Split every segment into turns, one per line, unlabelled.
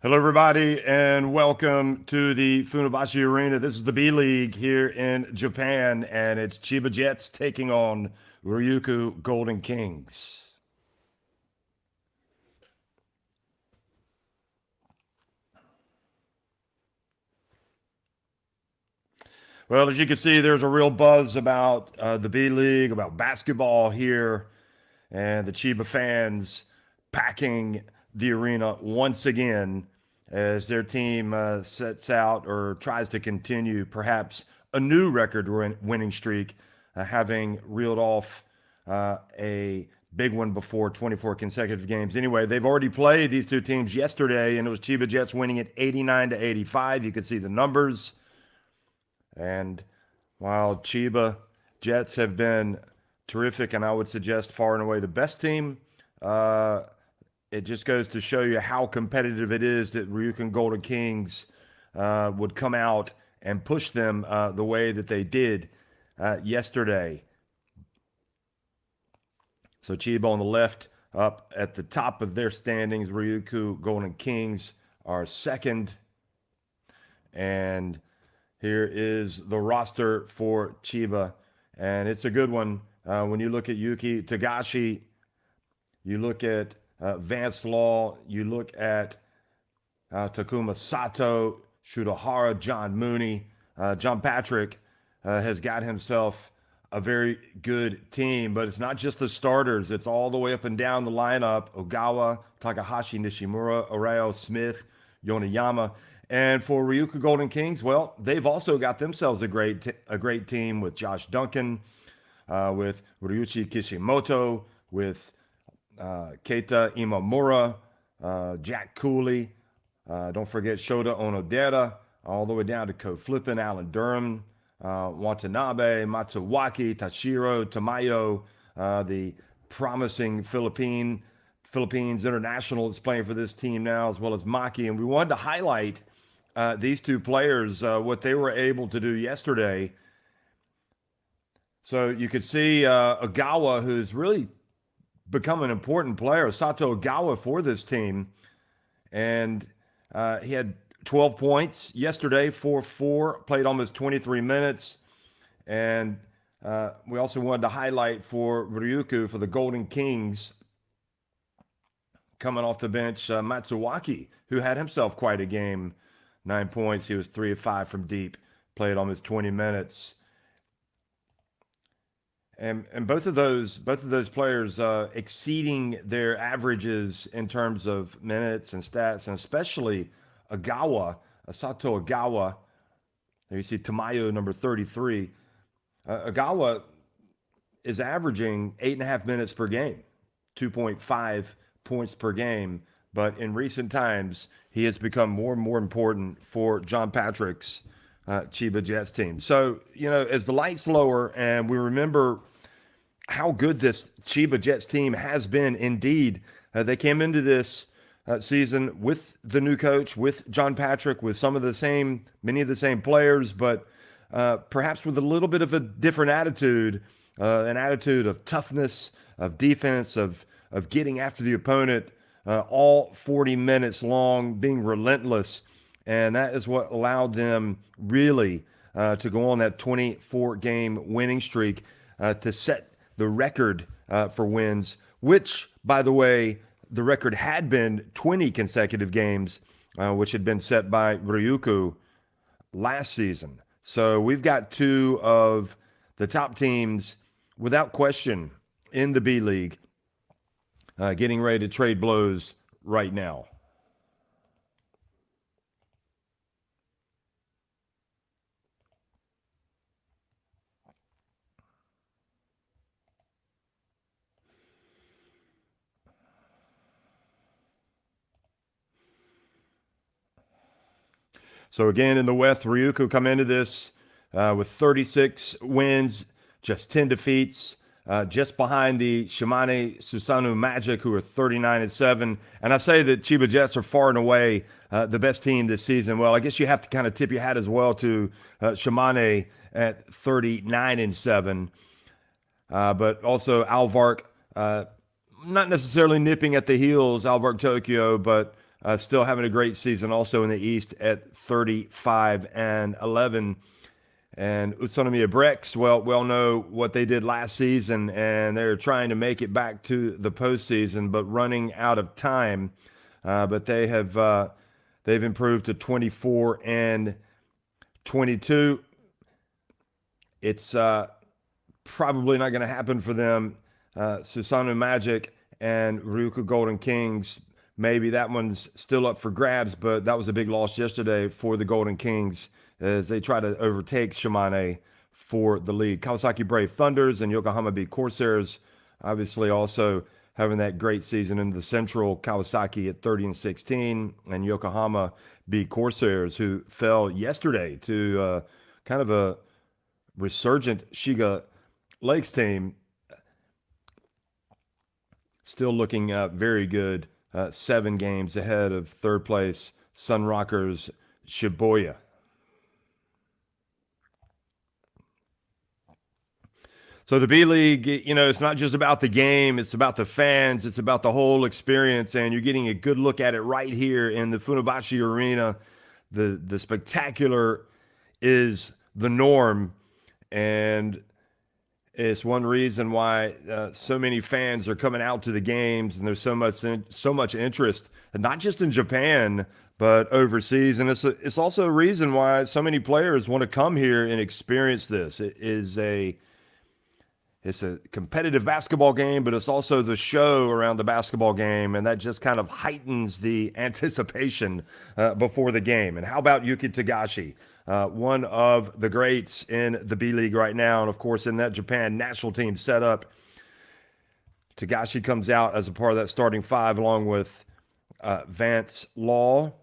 Hello, everybody, and welcome to the Funabashi Arena. This is the B League here in Japan, and it's Chiba Jets taking on RYUKYU Golden Kings. Well, as you can see, there's a real buzz about the B League, about basketball here, and the Chiba fans packing the arena once again as their team sets out or tries to continue perhaps a new record winning streak, having reeled off a big one before 24 consecutive games. Anyway, they've already played these two teams yesterday, and it was Chiba Jets winning it 89-85. You can see the numbers. And while Chiba Jets have been terrific, and I would suggest far and away the best team, it just goes to show you how competitive it is that Ryukyu Golden Kings would come out and push them the way that they did yesterday. So Chiba on the left, up at the top of their standings. Ryukyu Golden Kings are second. And here is the roster for Chiba. And it's a good one. When you look at Yuki Tagashi, you look at Vance Law, you look at Takuma Sato, Shudahara, John Mooney. John Patrick has got himself a very good team, but it's not just the starters. It's all the way up and down the lineup. Ogawa, Takahashi, Nishimura, Arao, Smith, Yonayama. And for Ryukyu Golden Kings, well, they've also got themselves a great team with Josh Duncan, with Ryuichi Kishimoto, with Keita Imamura, Jack Cooley. Don't forget Shota Onodera, all the way down to Ko Flippin, Alan Durham, Watanabe, Matsuwaki, Tashiro, Tamayo, the promising Philippines international that's playing for this team now, as well as Maki. And we wanted to highlight these two players, what they were able to do yesterday. So you could see Ogawa, who's really become an important player, Sato Ogawa, for this team. And he had 12 points yesterday, 4-4, played almost 23 minutes. And we also wanted to highlight for Ryukyu, for the Golden Kings, coming off the bench, Matsuwaki, who had himself quite a game. 9 points. He was 3 of 5 from deep, played almost 20 minutes. And both of those players exceeding their averages in terms of minutes and stats, and especially Ogawa, Sato Ogawa. There you see Tamayo, number 33. Ogawa is averaging 8.5 minutes per game, 2.5 points per game. But in recent times, he has become more and more important for John Patrick's Chiba Jets team. So, as the lights lower and we remember how good this Chiba Jets team has been indeed, they came into this season with the new coach, with John Patrick, with many of the same players, but perhaps with a little bit of a different attitude, an attitude of toughness, of defense, of getting after the opponent, all 40 minutes long, being relentless. And that is what allowed them really to go on that 24-game winning streak, to set the record for wins, which, by the way, the record had been 20 consecutive games, which had been set by Ryukyu last season. So we've got two of the top teams, without question, in the B League, getting ready to trade blows right now. So again, in the West, Ryukyu come into this with 36 wins, just 10 defeats, just behind the Shimane Susanu Magic, who are 39-7. And I say that Chiba Jets are far and away the best team this season. Well, I guess you have to kind of tip your hat as well to Shimane at 39-7. But also Alvark, not necessarily nipping at the heels, Alvark Tokyo, but still having a great season also in the East at 35-11. And Utsunomiya Brex, well, we all know what they did last season, and they're trying to make it back to the postseason, but running out of time. But they've improved to 24-22. It's probably not going to happen for them. Susanoo Magic and RYUKYU Golden Kings, maybe that one's still up for grabs, but that was a big loss yesterday for the Golden Kings as they try to overtake Shimane for the lead. Kawasaki Brave Thunders and Yokohama B Corsairs obviously also having that great season in the Central. Kawasaki at 30-16 and Yokohama B Corsairs, who fell yesterday to kind of a resurgent Shiga Lakes team, still looking very good. 7 games ahead of third place Sunrockers Shibuya. So the B-League, it's not just about the game. It's about the fans. It's about the whole experience. And you're getting a good look at it right here in the Funabashi Arena. The spectacular is the norm. And it's one reason why so many fans are coming out to the games. And there's so much interest, not just in Japan, but overseas. And it's also a reason why so many players want to come here and experience this. It's a competitive basketball game, but it's also the show around the basketball game, and that just kind of heightens the anticipation before the game. And how about Yuki Tagashi, one of the greats in the B-League right now, and of course in that Japan national team setup. Tagashi comes out as a part of that starting 5 along with Vance Law,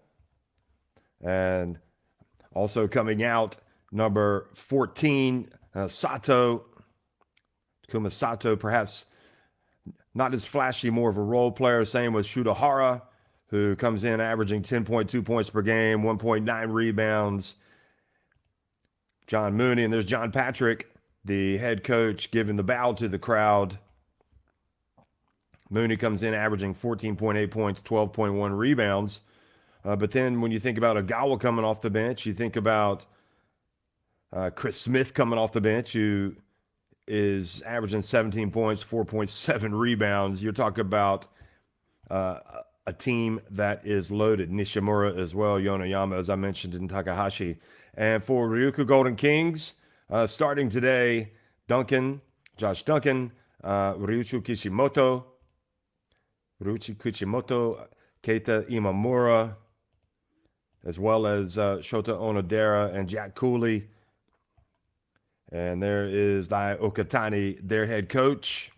and also coming out number 14, Sato. Kuma Sato, perhaps not as flashy, more of a role player. Same with Shudahara, who comes in averaging 10.2 points per game, 1.9 rebounds. John Mooney, and there's John Patrick, the head coach, giving the bow to the crowd. Mooney comes in averaging 14.8 points, 12.1 rebounds. But then when you think about Ogawa coming off the bench, you think about Chris Smith coming off the bench, who is averaging 17 points, 4.7 rebounds. You're talking about a team that is loaded. Nishimura as well, Yonoyama, as I mentioned, in Takahashi. And for Ryukyu Golden Kings, starting today, Josh Duncan, Ryuichi Kishimoto, Keita Imamura, as well as Shota Onodera and Jack Cooley. And there is Dai Okatani, their head coach.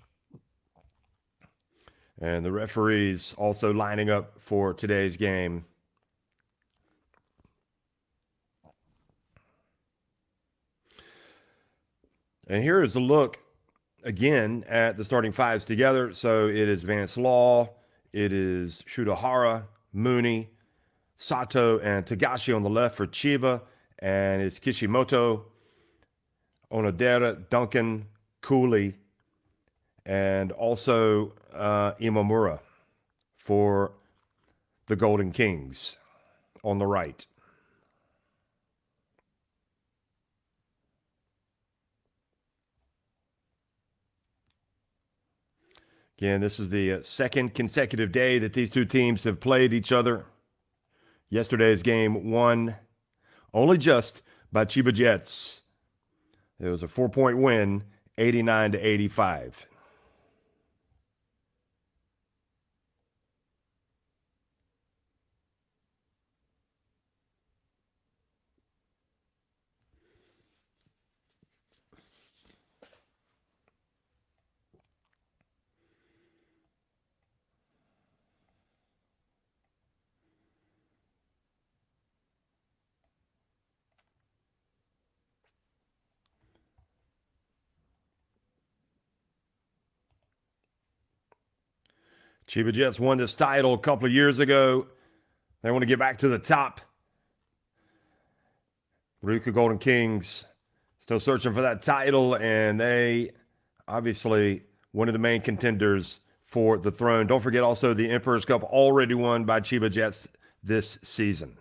And the referees also lining up for today's game. And here is a look again at the starting 5s together. So it is Vance Law, it is Shudahara, Mooney, Sato, and Tagashi on the left for Chiba. And it's Kishimoto, Onodera, Duncan, Cooley, and also Imamura for the Golden Kings on the right. Again, this is the second consecutive day that these two teams have played each other. Yesterday's game won only just by Chiba Jets. It was a 4-point win, 89-85. Chiba Jets won this title a couple of years ago. They want to get back to the top. Ryukyu Golden Kings still searching for that title, and they obviously one of the main contenders for the throne. Don't forget also the Emperor's Cup already won by Chiba Jets this season.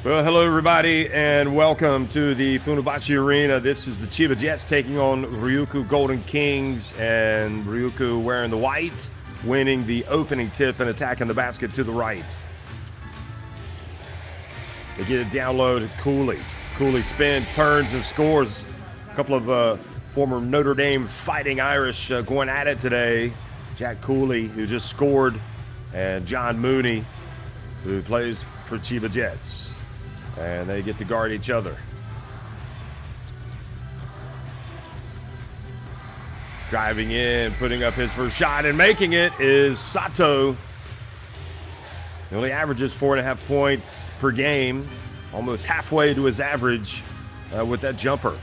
Well, hello everybody, and welcome to the Funabashi Arena. This is the Chiba Jets taking on RYUKYU Golden Kings, and RYUKYU wearing the white, winning the opening tip and attacking the basket to the right. They get it down low to Cooley. Cooley spins, turns, and scores. A couple of former Notre Dame Fighting Irish going at it today. Jack Cooley, who just scored, and John Mooney, who plays for Chiba Jets. And they get to guard each other. Driving in, putting up his first shot, and making it is Sato. He only averages 4.5 points per game, almost halfway to his average with that jumper.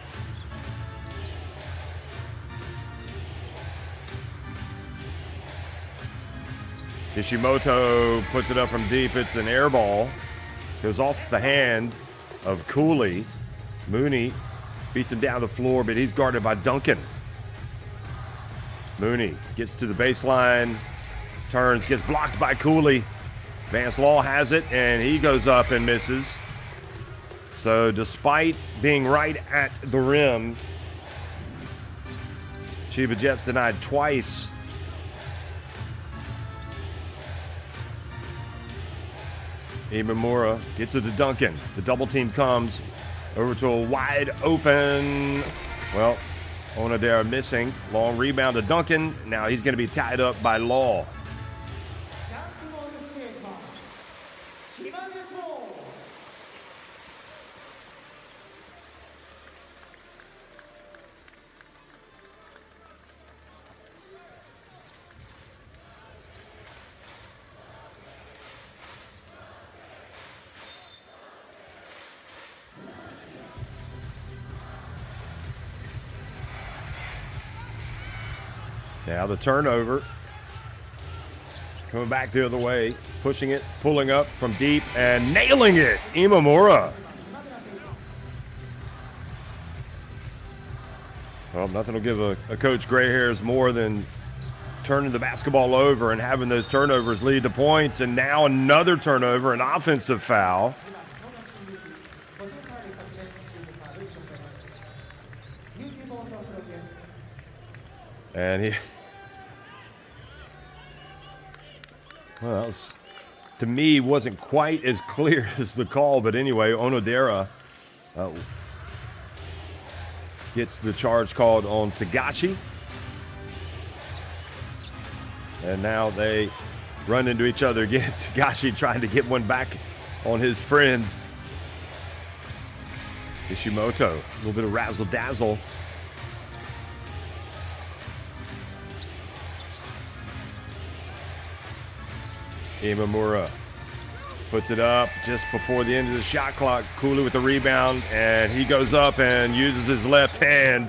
Kishimoto puts it up from deep. It's an air ball. Goes off the hand of Cooley. Mooney beats him down the floor, but he's guarded by Duncan. Mooney gets to the baseline, turns, gets blocked by Cooley. Vance Law has it, and he goes up and misses. So despite being right at the rim, Chiba Jets denied twice. Imamura gets it to Duncan. The double team comes over to a wide open, well, Onodera missing. Long rebound to Duncan. Now he's going to be tied up by Law. Now the turnover. Coming back the other way. Pushing it, pulling up from deep, and nailing it. Imamura. Well, nothing will give a coach gray hairs more than turning the basketball over and having those turnovers lead to points. And now another turnover, an offensive foul. And well, that was, to me, wasn't quite as clear as the call, but anyway, Onodera gets the charge called on Tagashi. And now they run into each other again. Tagashi trying to get one back on his friend Kishimoto. A little bit of razzle-dazzle. Imamura puts it up just before the end of the shot clock. Cooley with the rebound, and he goes up and uses his left hand.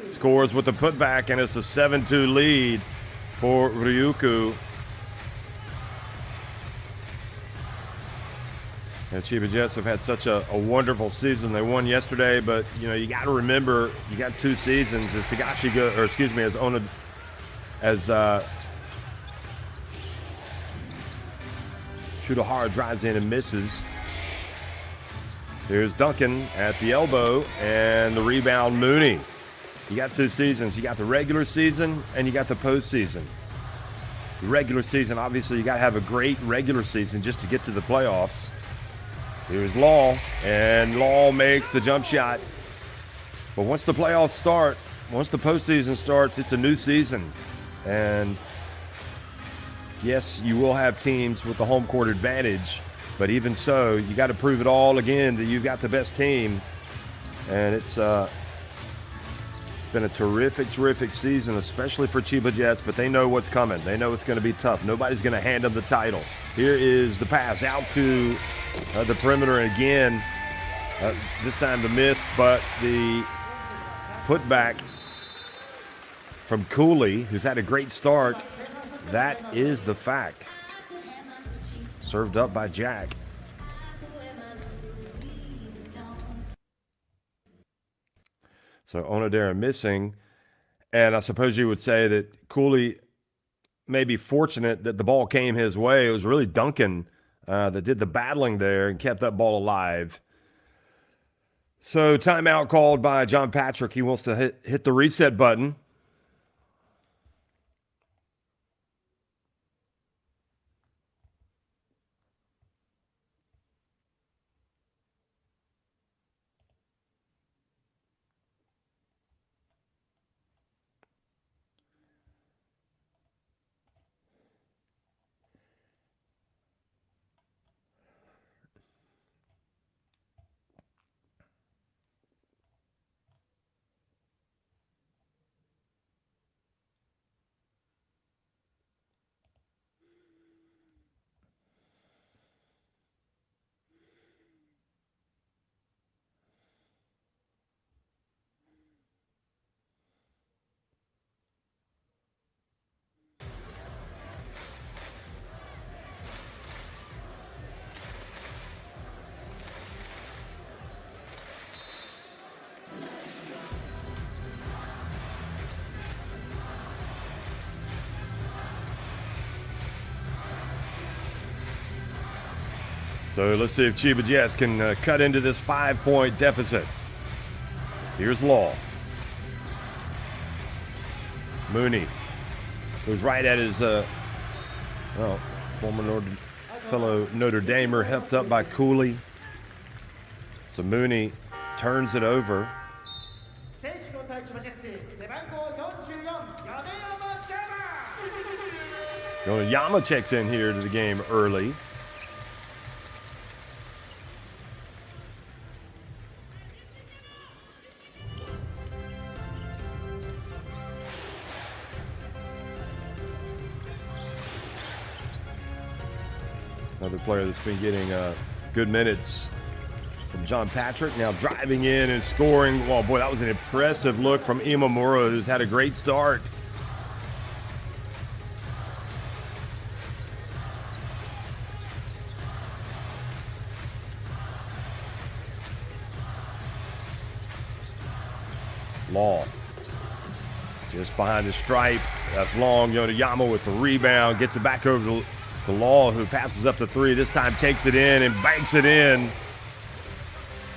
Scores with the putback, and it's a 7-2 lead for RYUKYU. And Chiba Jets have had such a wonderful season. They won yesterday, but you know you got to remember you got 2 seasons as Tagashi Shudahara drives in and misses. There's Duncan at the elbow, and the rebound, Mooney. You got 2 seasons. You got the regular season, and you got the postseason. The regular season, obviously, you got to have a great regular season just to get to the playoffs. Here's Law, and Law makes the jump shot. But once the playoffs start, once the postseason starts, it's a new season. And yes, you will have teams with the home court advantage, but even so, you got to prove it all again that you've got the best team. And it's been a terrific season, especially for Chiba Jets, but they know what's coming. They know it's going to be tough. Nobody's going to hand them the title. Here is the pass out to the perimeter, and again, this time the miss, but the putback from Cooley, who's had a great start. That is the fact. Served up by Jack. So Onodera missing. And I suppose you would say that Cooley may be fortunate that the ball came his way. It was really Duncan that did the battling there and kept that ball alive. So timeout called by John Patrick. He wants to hit the reset button. So let's see if Chiba Jets can cut into this 5-point deficit. Here's Law. Mooney goes right at his former fellow Notre Damer, helped up by Cooley. So Mooney turns it over. Yama checks in here to the game early. Another player that's been getting good minutes from John Patrick. Now driving in and scoring. Oh, boy, that was an impressive look from Imamura, who's had a great start. Law just behind the stripe. That's long. Yama with the rebound. Gets it back over to Law, who passes up the three. This time takes it in and banks it in.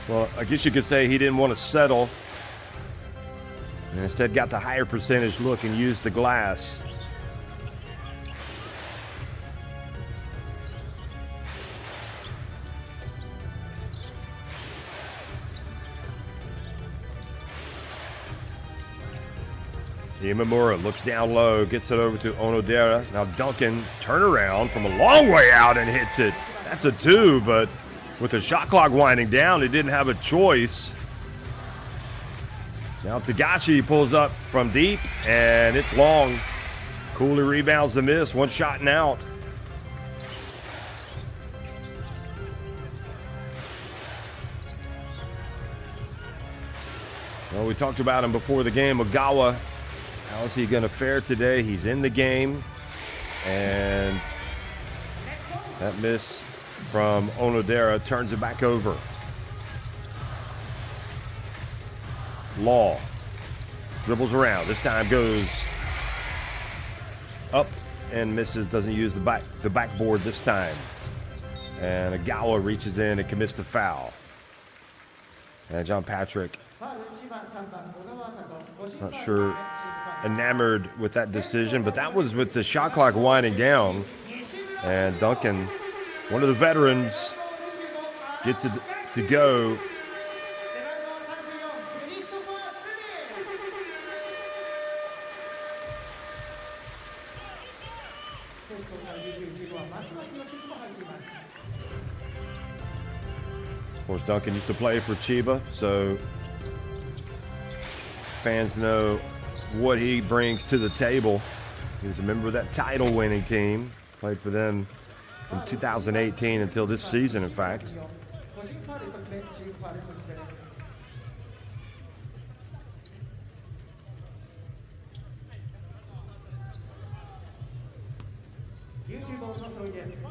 Well, I guess you could say he didn't want to settle, and instead got the higher percentage look and used the glass. Imamura looks down low, gets it over to Onodera. Now Duncan, turnaround from a long way out and hits it. That's a two, but with the shot clock winding down, he didn't have a choice. Now Tagashi pulls up from deep, and it's long. Cooley rebounds the miss, one shot and out. Well, we talked about him before the game. Ogawa, how is he going to fare today? He's in the game, and that miss from Onodera turns it back over. Law dribbles around. This time goes up and misses. Doesn't use the backboard this time. And Ogawa reaches in and commits the foul. And John Patrick, not sure enamored with that decision, but that was with the shot clock winding down. And Duncan, one of the veterans, gets it to go. Of course, Duncan used to play for Chiba, so fans know what he brings to the table. He was a member of that title-winning team, played for them from 2018 until this season, in fact.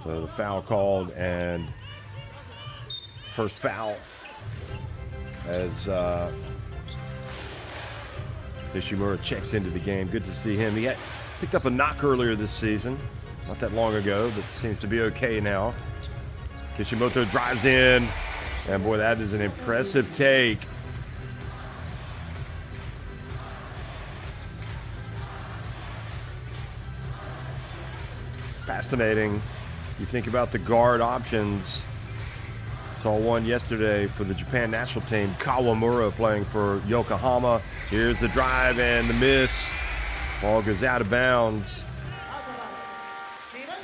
So the foul called, and first foul as Imamura checks into the game. Good to see him. He had picked up a knock earlier this season, not that long ago, but seems to be okay now. Kishimoto drives in, and boy, that is an impressive take. Fascinating. You think about the guard options. Saw one yesterday for the Japan national team, Kawamura playing for Yokohama. Here's the drive and the miss. Ball goes out of bounds.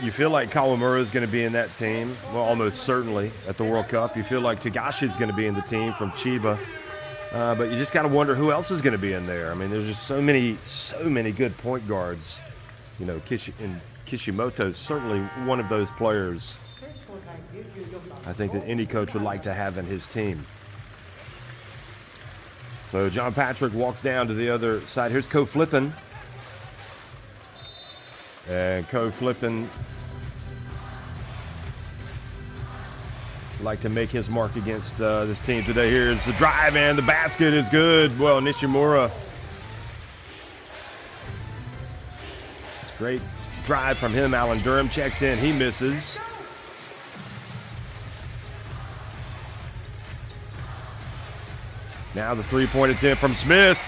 You feel like Kawamura is going to be in that team. Well, almost certainly at the World Cup. You feel like Tagashi is going to be in the team from Chiba. But you just got to wonder who else is going to be in there. I mean, there's just so many good point guards. You know, Kishimoto is certainly one of those players I think that any coach would like to have in his team. So John Patrick walks down to the other side. Here's Ko Flippin. And Ko Flippin would like to make his mark against this team today. Here's the drive, and the basket is good. Well, Nishimura. Great drive from him. Alan Durham checks in. He misses. Now the three-point attempt from Smith.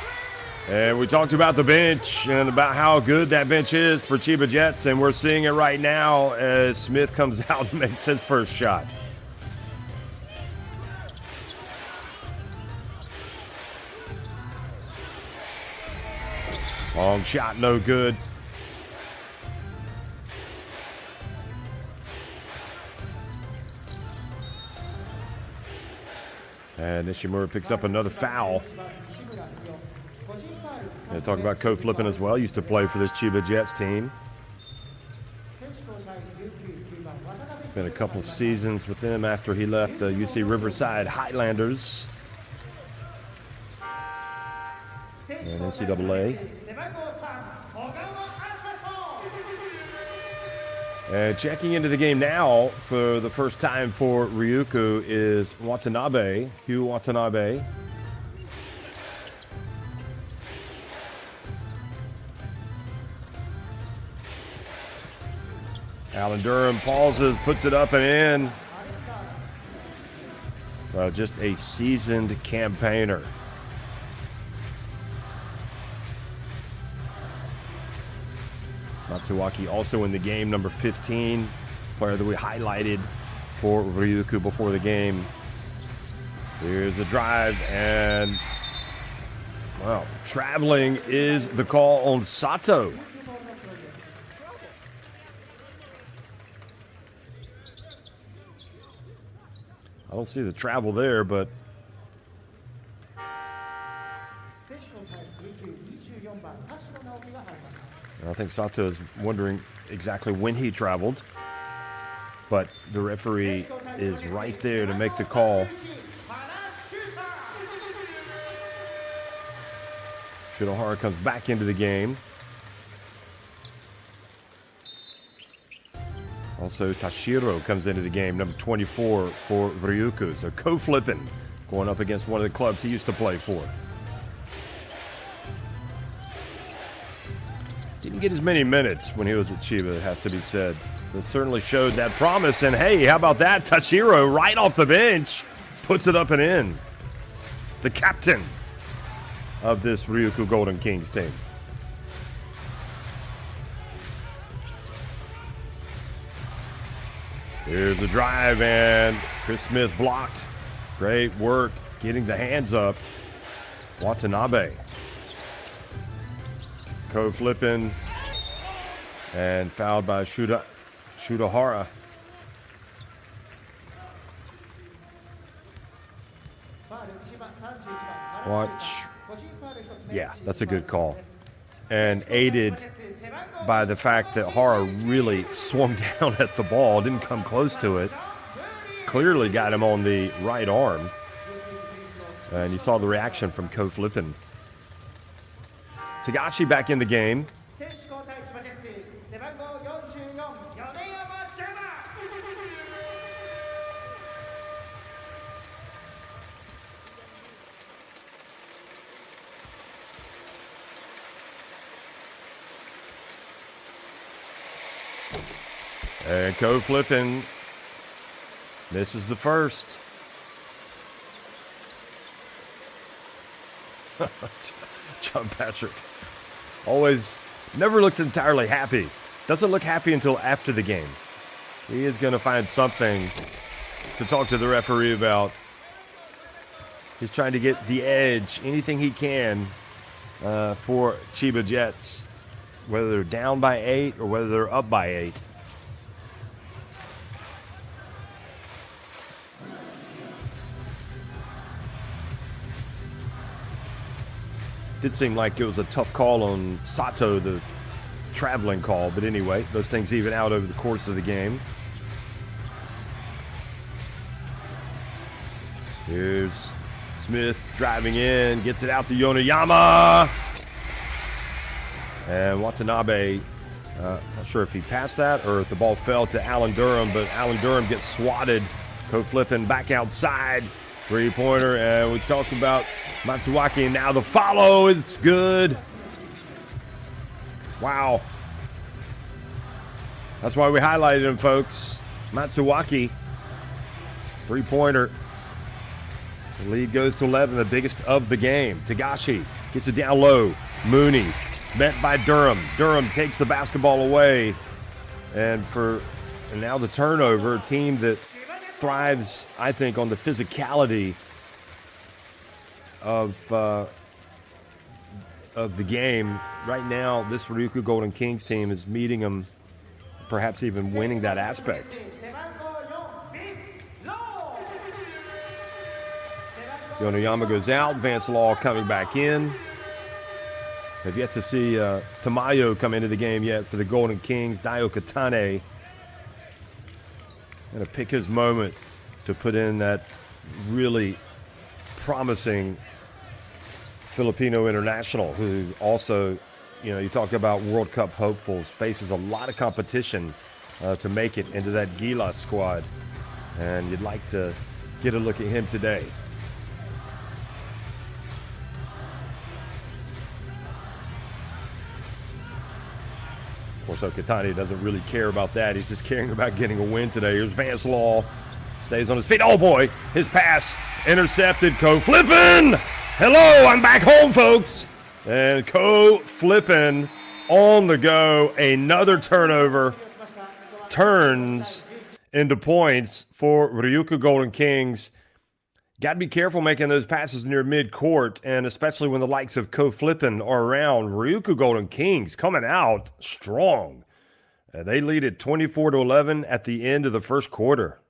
And we talked about the bench and about how good that bench is for Chiba Jets, and we're seeing it right now as Smith comes out and makes his first shot. Long shot, no good. And Nishimura picks up another foul. And talk about Ko Flippin as well. Used to play for this Chiba Jets team. Been a couple seasons with him after he left the UC Riverside Highlanders and NCAA. And checking into the game now for the first time for Ryukyu is Watanabe, Hugh Watanabe. Alan Durham pauses, puts it up and in. Just a seasoned campaigner. Matsuwaki also in the game, number 15, player that we highlighted for Ryukyu before the game. Here's a drive, and, well, traveling is the call on Sato. I don't see the travel there, but I think Sato is wondering exactly when he traveled, but the referee is right there to make the call. Shinohara comes back into the game. Also, Tashiro comes into the game, number 24 for Ryukyu. So Ko Flippin going up against one of the clubs he used to play for. Didn't get as many minutes when he was at Chiba, it has to be said. But certainly showed that promise. And hey, how about that? Tashiro right off the bench puts it up and in. The captain of this Ryukyu Golden Kings team. Here's the drive, and Chris Smith blocked. Great work getting the hands up. Watanabe. Ko Flippin, and fouled by Shinohara. Watch. Yeah, that's a good call. And aided by the fact that Hara really swung down at the ball, didn't come close to it. Clearly got him on the right arm. And you saw the reaction from Ko Flippin. Tagashi back in the game. And Ko flipping. Misses the first. John Patrick always never looks entirely happy. Doesn't look happy until after the game. He is going to find something to talk to the referee about. He's trying to get the edge, anything he can, for Chiba Jets, whether they're down by 8 or whether they're up by 8. Did seem like it was a tough call on Sato, the traveling call, but anyway, those things even out over the course of the game. Here's Smith driving in, gets it out to Yonoyama. And Watanabe, not sure if he passed that or if the ball fell to Alan Durham, but Alan Durham gets swatted. Ko flipping back outside. 3-pointer, and we talked about Matsuwaki, and now the follow is good. Wow. That's why we highlighted him, folks. Matsuwaki, 3-pointer. The lead goes to 11, the biggest of the game. Tagashi gets it down low. Mooney, met by Durham. Durham takes the basketball away. And now the turnover, a team that thrives, I think, on the physicality of the game. Right now, this Ryukyu Golden Kings team is meeting them, perhaps even winning that aspect. Yonoyama goes out, Vance Law coming back in. Have yet to see Tamayo come into the game yet for the Golden Kings. Dio Katane going to pick his moment to put in that really promising Filipino international who also, you talk about World Cup hopefuls, faces a lot of competition to make it into that Gilas squad. And you'd like to get a look at him today. Of course, Okatani doesn't really care about that. He's just caring about getting a win today. Here's Vance Law. Stays on his feet. Oh, boy. His pass intercepted. Ko flipping. Hello, I'm back home, folks. And Ko flipping on the go. Another turnover turns into points for Ryukyu Golden Kings. Got to be careful making those passes near mid-court, and especially when the likes of Ko flipping are around. Ryukyu Golden Kings coming out strong. They lead at 24-11 at the end of the first quarter.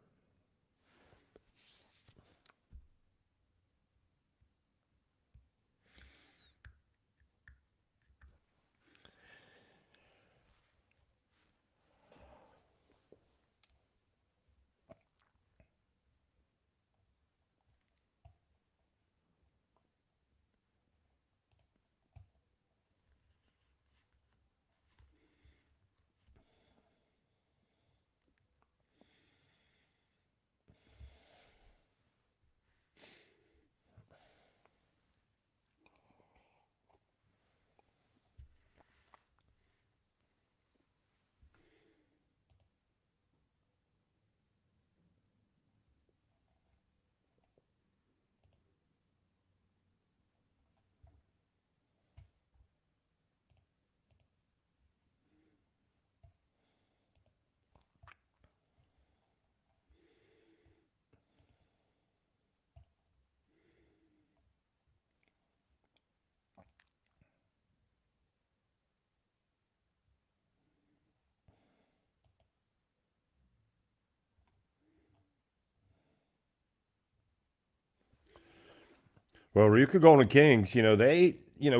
Well, Ryukyu Golden Kings, we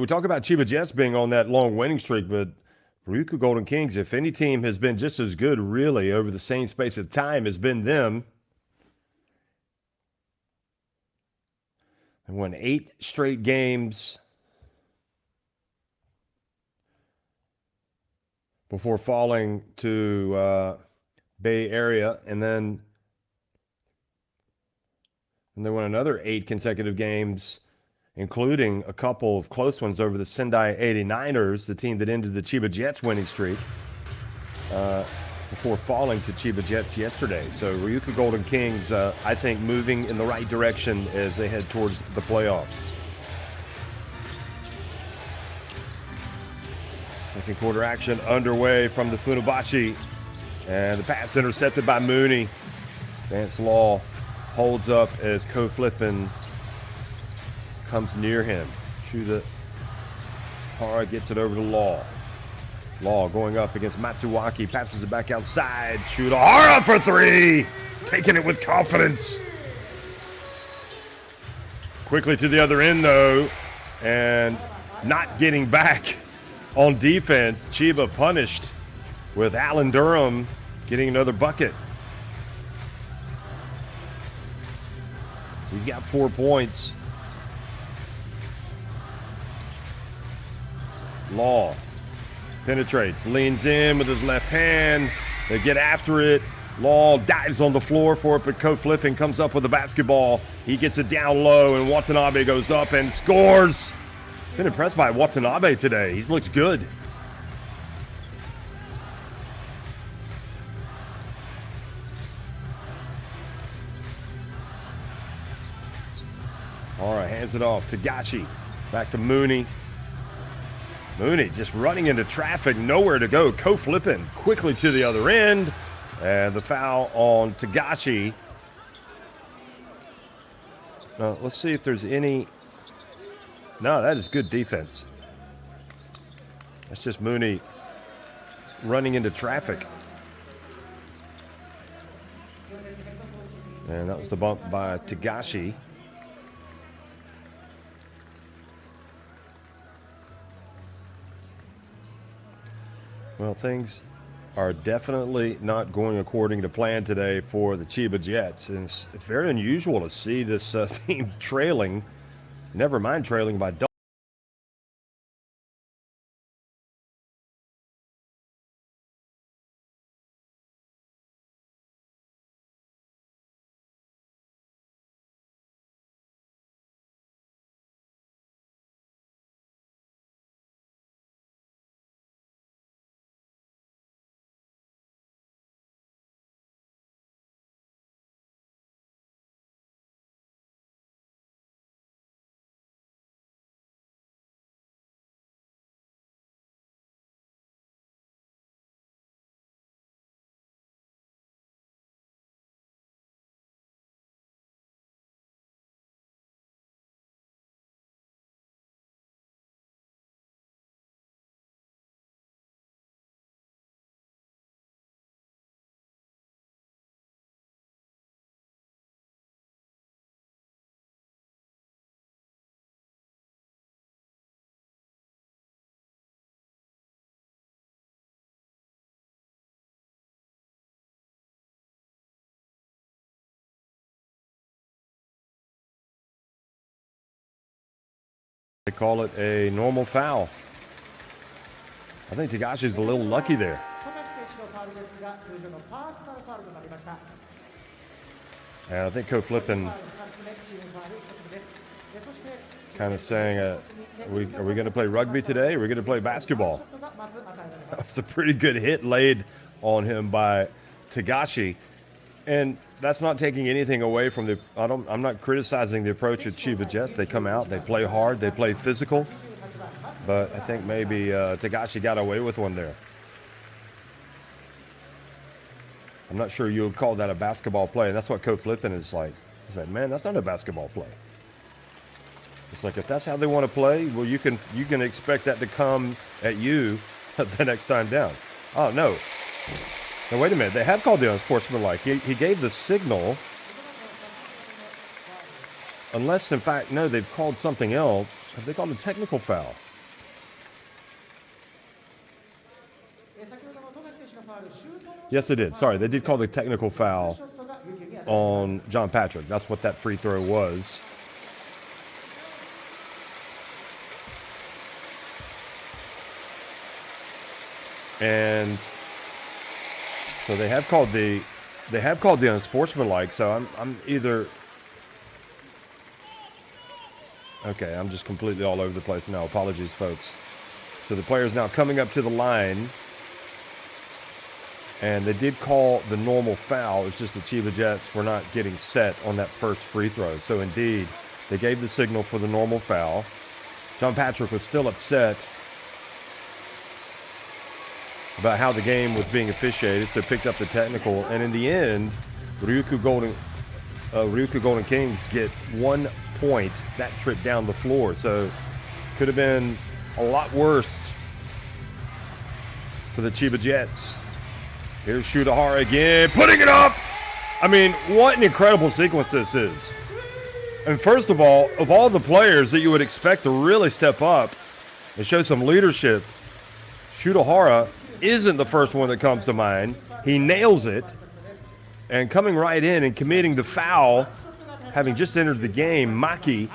talk about Chiba Jets being on that long winning streak, but Ryukyu Golden Kings, if any team has been just as good, really, over the same space of time, has been them. They won 8 straight games before falling to Bay Area, and then they won another 8 consecutive games, including a couple of close ones over the Sendai 89ers, the team that ended the Chiba Jets winning streak. before falling to Chiba Jets yesterday. So Ryukyu Golden Kings, I think, moving in the right direction as they head towards the playoffs. Second quarter action underway from the Funabashi. And the pass intercepted by Mooney. Vance Law holds up as Ko Flippin comes near him. Shuda Hara gets it over to Law. Law going up against Matsuwaki. Passes it back outside. Shuda Hara for three. Taking it with confidence. Quickly to the other end, though. And not getting back on defense. Chiba punished with Alan Durham getting another bucket. He's got 4 points. Law penetrates, leans in with his left hand. They get after it. Law dives on the floor for it, but Ko Flippin comes up with the basketball. He gets it down low, and Watanabe goes up and scores. Been impressed by Watanabe today. He's looked good. All right, hands it off to Gashi. Back to Mooney. Mooney just running into traffic, nowhere to go. Ko Flippin quickly to the other end. And the foul on Tagashi. Let's see if there's any. No, that is good defense. That's just Mooney running into traffic. And that was the bump by Tagashi. Well, things are definitely not going according to plan today for the Chiba Jets. And it's very unusual to see this team trailing, never mind trailing by double. They call it a normal foul. I think Tagashi's a little lucky there. And I think Ko Flippin kind of saying, are we going to play rugby today? Or are we going to play basketball? That was a pretty good hit laid on him by Tagashi. And that's not taking anything away from the. I'm not criticizing the approach of Chiba Jets. They come out, they play hard, they play physical. But I think maybe Tagashi got away with one there. I'm not sure you would call that a basketball play, and that's what Ko Flippin is like. He's like, man, that's not a basketball play. It's like, if that's how they want to play, well, you can expect that to come at you the next time down. Oh no. Now, wait a minute. They have called the unsportsmanlike. He gave the signal. Unless, in fact, no, they've called something else. Have they called a technical foul? Yes, they did. Sorry, they did call the technical foul on John Patrick. That's what that free throw was. And so they have called the unsportsmanlike. So I'm either okay. I'm just completely all over the place now. Apologies, folks. So the player's now coming up to the line. And they did call the normal foul. It's just the Chiba Jets were not getting set on that first free throw. So indeed, they gave the signal for the normal foul. John Patrick was still upset about how the game was being officiated, so picked up the technical. And in the end, Ryukyu Golden Kings get 1 point that trip down the floor. So could have been a lot worse for the Chiba Jets. Here's Shudahara again, putting it up. I mean, what an incredible sequence this is. And first of all the players that you would expect to really step up and show some leadership, Shudahara isn't the first one that comes to mind. He nails it. And coming right in and committing the foul, having just entered the game, Maki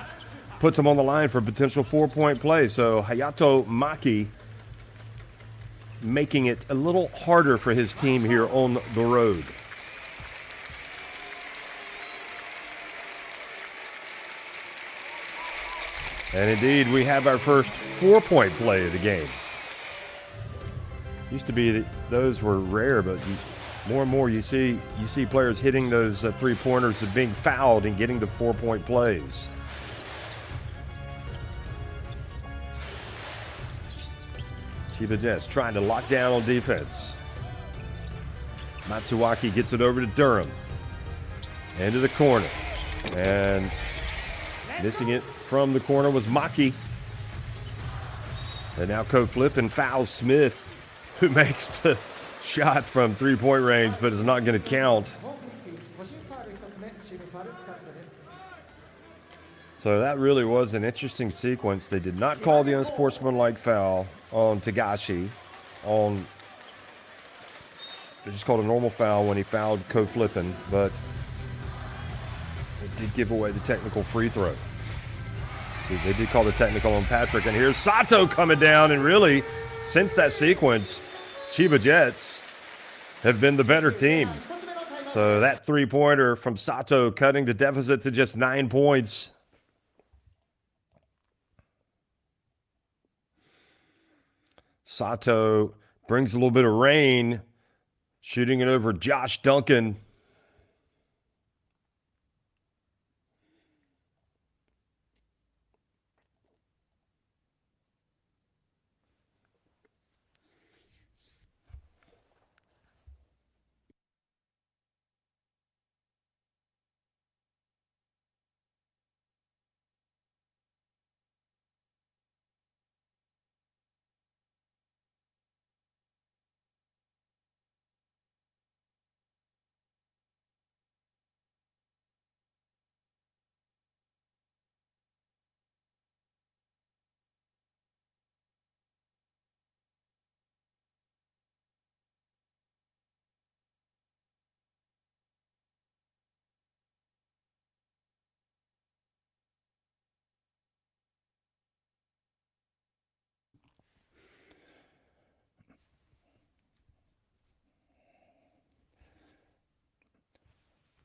puts him on the line for a potential 4-point play. So Hayato Maki making it a little harder for his team here on the road. And indeed, we have our first 4-point play of the game. Used to be that those were rare, but more and more you see players hitting those three-pointers and being fouled and getting the 4-point plays. Chiba Jets trying to lock down on defense. Matsuwaki gets it over to Durham. Into the corner. And missing it from the corner was Maki. And now co-flip and fouls Smith, who makes the shot from three-point range, but is not going to count. So that really was an interesting sequence. They did not call the unsportsmanlike foul on Tagashi. They just called a normal foul when he fouled co-flipping, but it did give away the technical free throw. They did call the technical on Patrick, and here's Sato coming down, and really, since that sequence, Chiba Jets have been the better team. So that three-pointer from Sato cutting the deficit to just 9 points. Sato brings a little bit of rain, shooting it over Josh Duncan.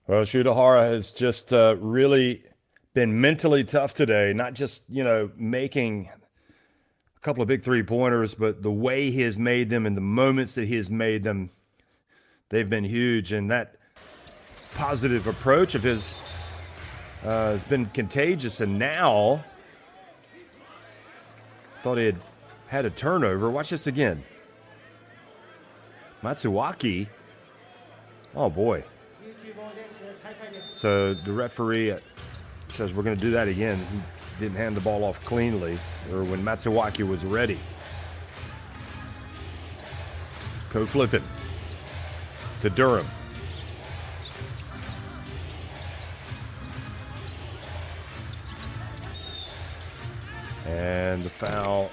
Well, Shudahara has just really been mentally tough today, not just, making a couple of big three-pointers, but the way he has made them and the moments that he has made them, they've been huge. And that positive approach of his has been contagious. And now, thought he had a turnover. Watch this again. Matsuwaki. Oh, boy. So the referee says we're going to do that again. He didn't hand the ball off cleanly, or when Matsuwaki was ready. Co-flipping to Durham. And the foul.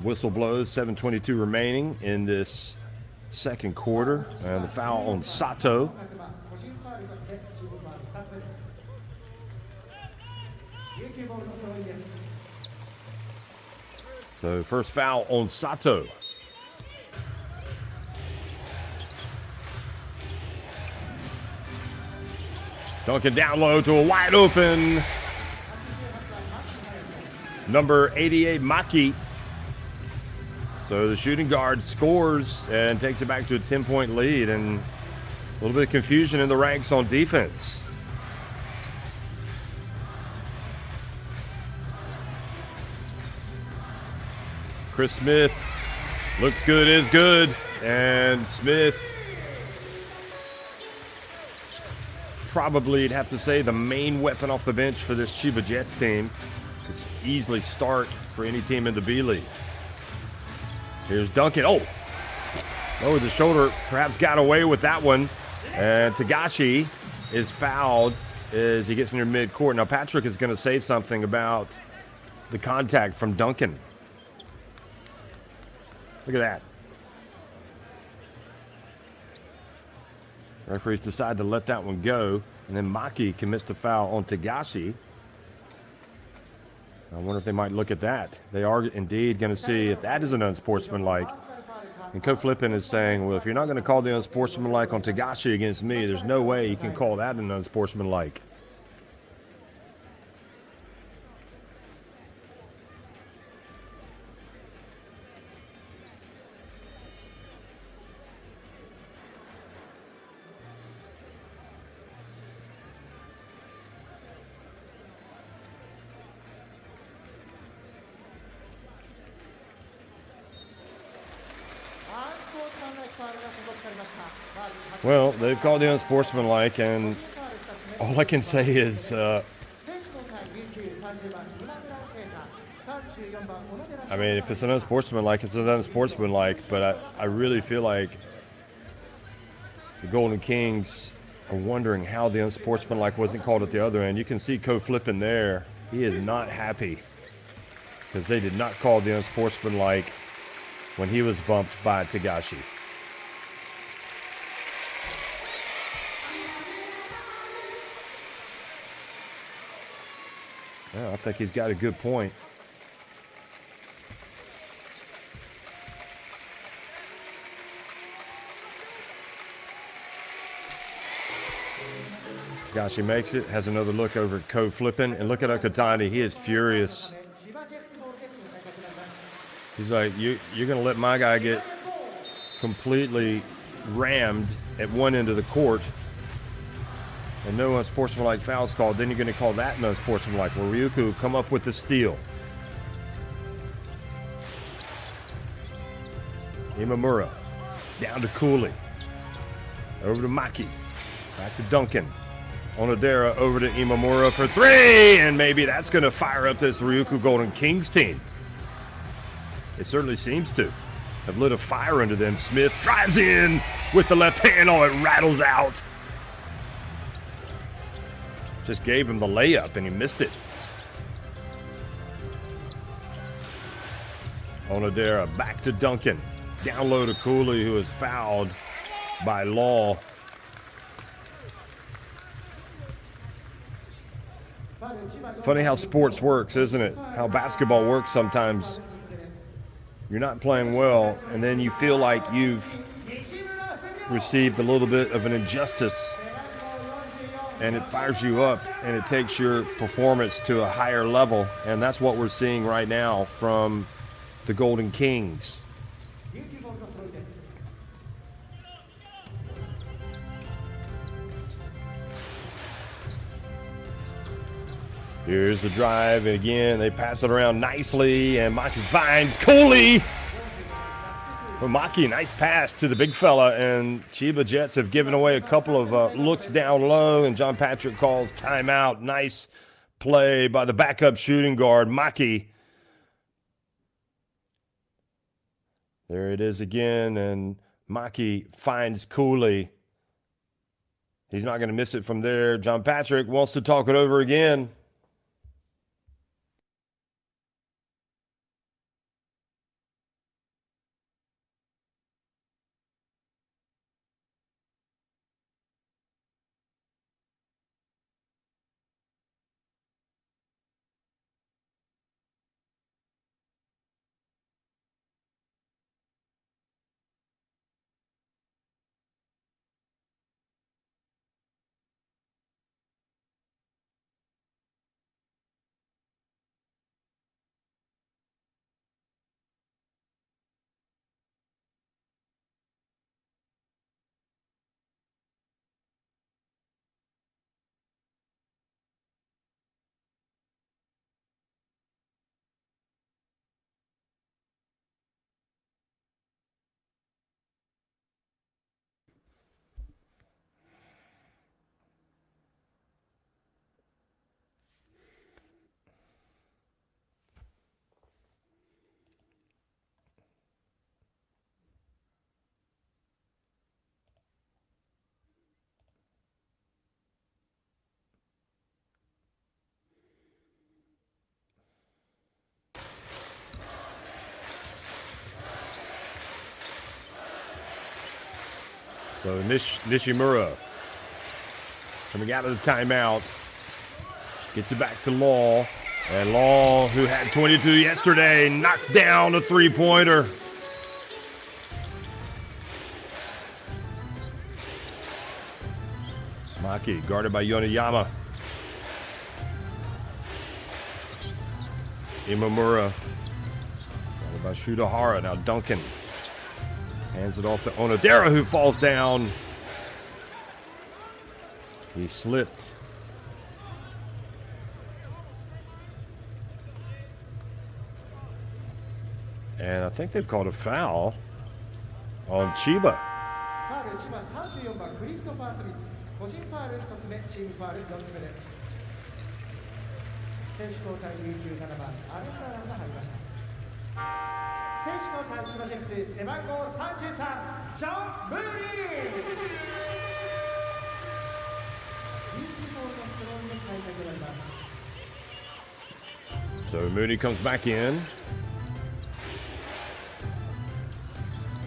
Whistle blows, 7:22 remaining in this second quarter. And the foul on Sato. So first foul on Sato. Duncan down low to a wide open number 88 Maki. So the shooting guard scores and takes it back to a 10-point lead, and a little bit of confusion in the ranks on defense. Chris Smith looks good, is good, and Smith probably, you'd have to say, the main weapon off the bench for this CHIBA Jets team. Could easily start for any team in the B-League. Here's Duncan. Oh, over the shoulder, perhaps got away with that one. And Tagashi is fouled as he gets near midcourt. Now Patrick is going to say something about the contact from Duncan. Look at that. Referees decide to let that one go. And then Maki commits the foul on Tagashi. I wonder if they might look at that. They are indeed going to see if that is an unsportsmanlike. And Coach Flippin is saying, well, if you're not going to call the unsportsmanlike on Tagashi against me, there's no way you can call that an unsportsmanlike. Well, they've called the unsportsmanlike, and all I can say is I mean, if it's an unsportsmanlike, it's an unsportsmanlike, but I really feel like the Golden Kings are wondering how the unsportsmanlike wasn't called at the other end. You can see Coach Flippin there. He is not happy because they did not call the unsportsmanlike when he was bumped by Tagashi. Yeah, I think he's got a good point. Tagashi makes it, has another look over at Coach Flippin, and look at Okatani. He is furious. He's like, you're going to let my guy get completely rammed at one end of the court, and no unsportsmanlike fouls called, then you're going to call that an unsportsmanlike. Well, RYUKYU come up with the steal. Imamura down to Cooley. Over to Maki. Back to Duncan. Onodera over to Imamura for three, and maybe that's going to fire up this RYUKYU Golden Kings team. It certainly seems to have lit a fire under them. Smith drives in with the left hand. Oh, it rattles out. Just gave him the layup, and he missed it. Onodera back to Duncan. Down low to Cooley, who is fouled by Law. Funny how sports works, isn't it? How basketball works sometimes. You're not playing well, and then you feel like you've received a little bit of an injustice, and it fires you up, and it takes your performance to a higher level, and that's what we're seeing right now from the Golden Kings. Here's the drive, and again, they pass it around nicely, and Maki finds Cooley. Well, Maki, nice pass to the big fella, and CHIBA Jets have given away a couple of looks down low, and John Patrick calls timeout. Nice play by the backup shooting guard, Maki. There it is again, and Maki finds Cooley. He's not going to miss it from there. John Patrick wants to talk it over again. So Nishimura coming out of the timeout. Gets it back to Law. And Law, who had 22 yesterday, knocks down a three-pointer. Maki guarded by Yoneyama. Imamura guarded by Shudahara. Now Duncan hands it off to Onodera, who falls down. He slipped. And I think they've called a foul on CHIBA. So Mooney comes back in.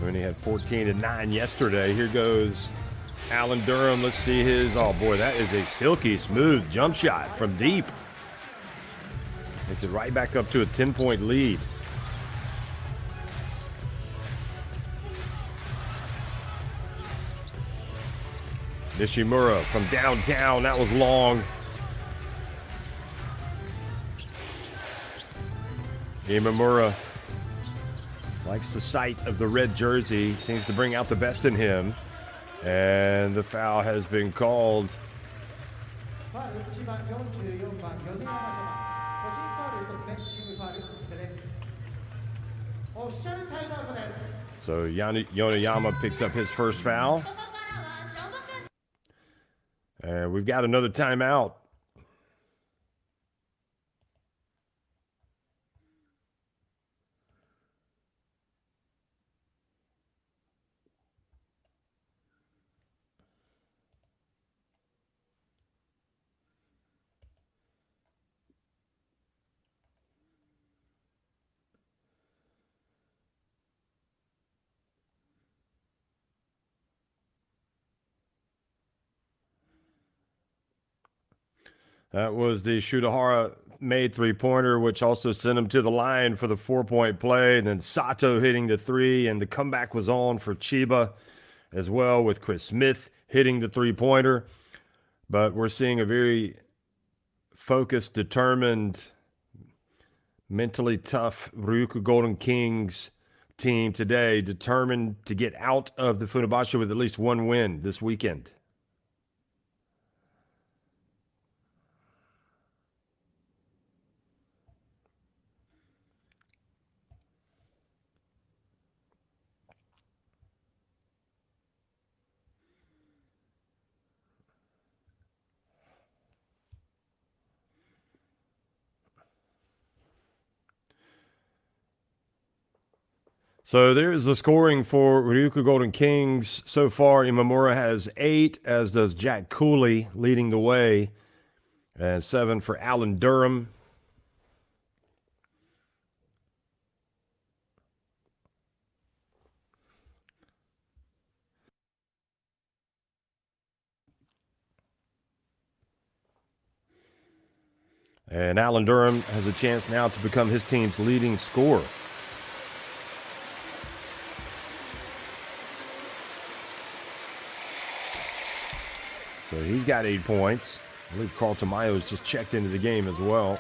Mooney had 14 and 9 yesterday. Here goes Alan Durham. Let's see his. Oh boy, that is a silky smooth jump shot from deep. Takes it right back up to a 10-point lead. Nishimura from downtown. That was long. Imamura likes the sight of the red jersey. Seems to bring out the best in him. And the foul has been called. So Yoneyama picks up his first foul. And we've got another timeout. That was the Shudahara made three-pointer, which also sent him to the line for the 4-point play. And then Sato hitting the three, and the comeback was on for CHIBA as well, with Chris Smith hitting the three-pointer. But we're seeing a very focused, determined, mentally tough RYUKYU Golden Kings team today, determined to get out of the Funabashi with at least one win this weekend. So there's the scoring for RYUKYU Golden Kings. So far, Imamura has 8, as does Jack Cooley, leading the way. And 7 for Alan Durham. And Alan Durham has a chance now to become his team's leading scorer. So he's got 8 points. I believe Carl Tamayo's just checked into the game as well.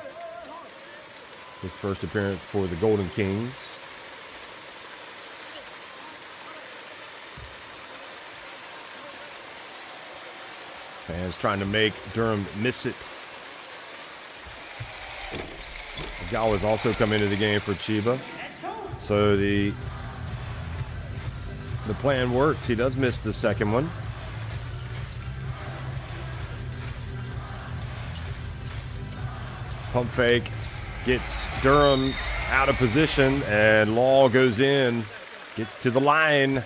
His first appearance for the Golden Kings. Fans trying to make Durham miss it. Ogawa's also come into the game for CHIBA. So the plan works. He does miss the second one. Pump fake gets Durham out of position, and Law goes in, gets to the line.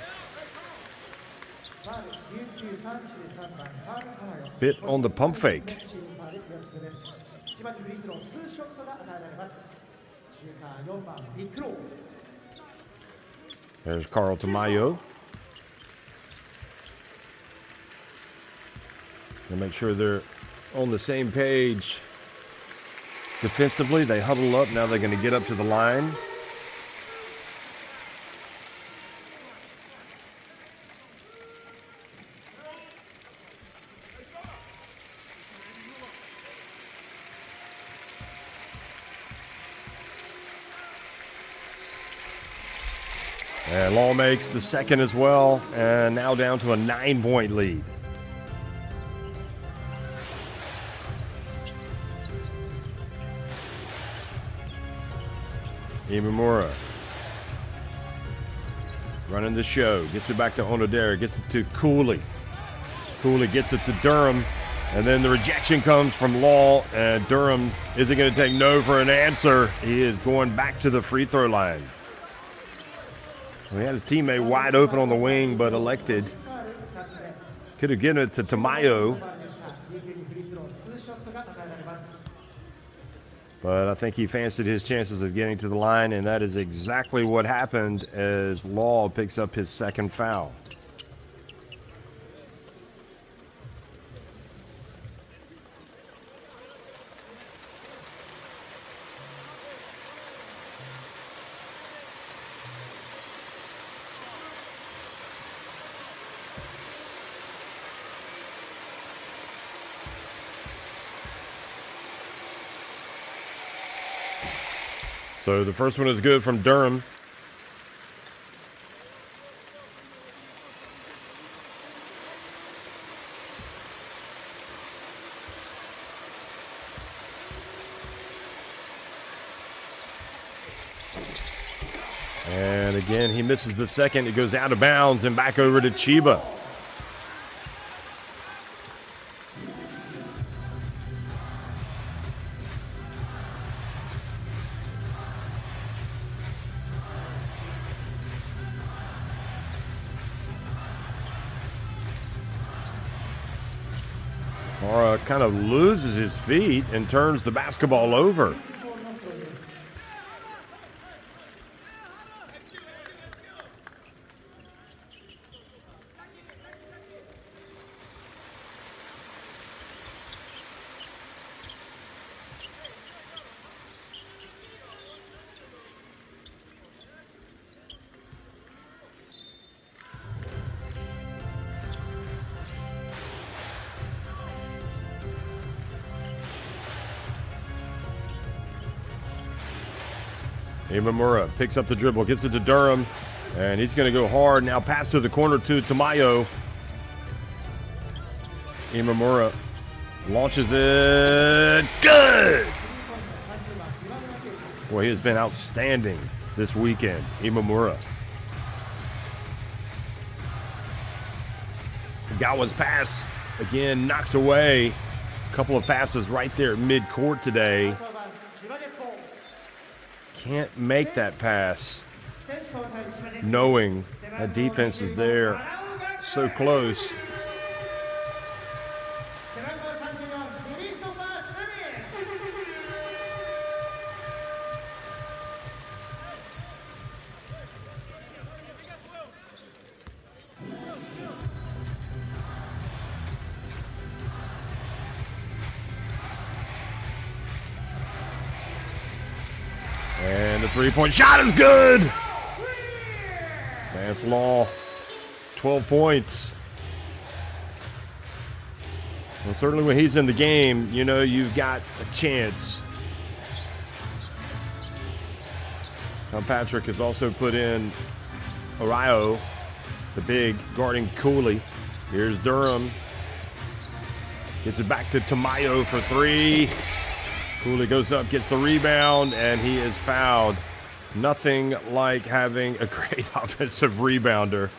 Bit on the pump fake. There's Carl Tamayo. To make sure they're on the same page. Defensively, they huddle up. Now they're going to get up to the line. And Law makes the second as well, and now down to a 9-point lead. Imamura running the show, gets it back to Onodera, gets it to Cooley. Cooley gets it to Durham, and then the rejection comes from Law, and Durham isn't going to take no for an answer. He is going back to the free throw line. He had his teammate wide open on the wing, but elected. Could have given it to Tamayo. But I think he fancied his chances of getting to the line, and that is exactly what happened as Law picks up his second foul. So the first one is good from Durham. And again, he misses the second. It goes out of bounds and back over to Chiba. Mara kind of loses his feet and turns the basketball over. Imamura picks up the dribble, gets it to Durham, and he's going to go hard. Now pass to the corner to Tamayo. Imamura launches it. Good! Boy, he has been outstanding this weekend, Imamura. Gawa's pass, again, knocked away. A couple of passes right there at midcourt today. Can't make that pass, knowing that defense is there so close. And the three-point shot is good. Lance Law, 12 points. Well, certainly when he's in the game, you know you've got a chance. Now Patrick has also put in Ryo, the big, guarding Cooley. Here's Durham. Gets it back to Tamayo for three. Cooley goes up, gets the rebound, and he is fouled. Nothing like having a great offensive rebounder.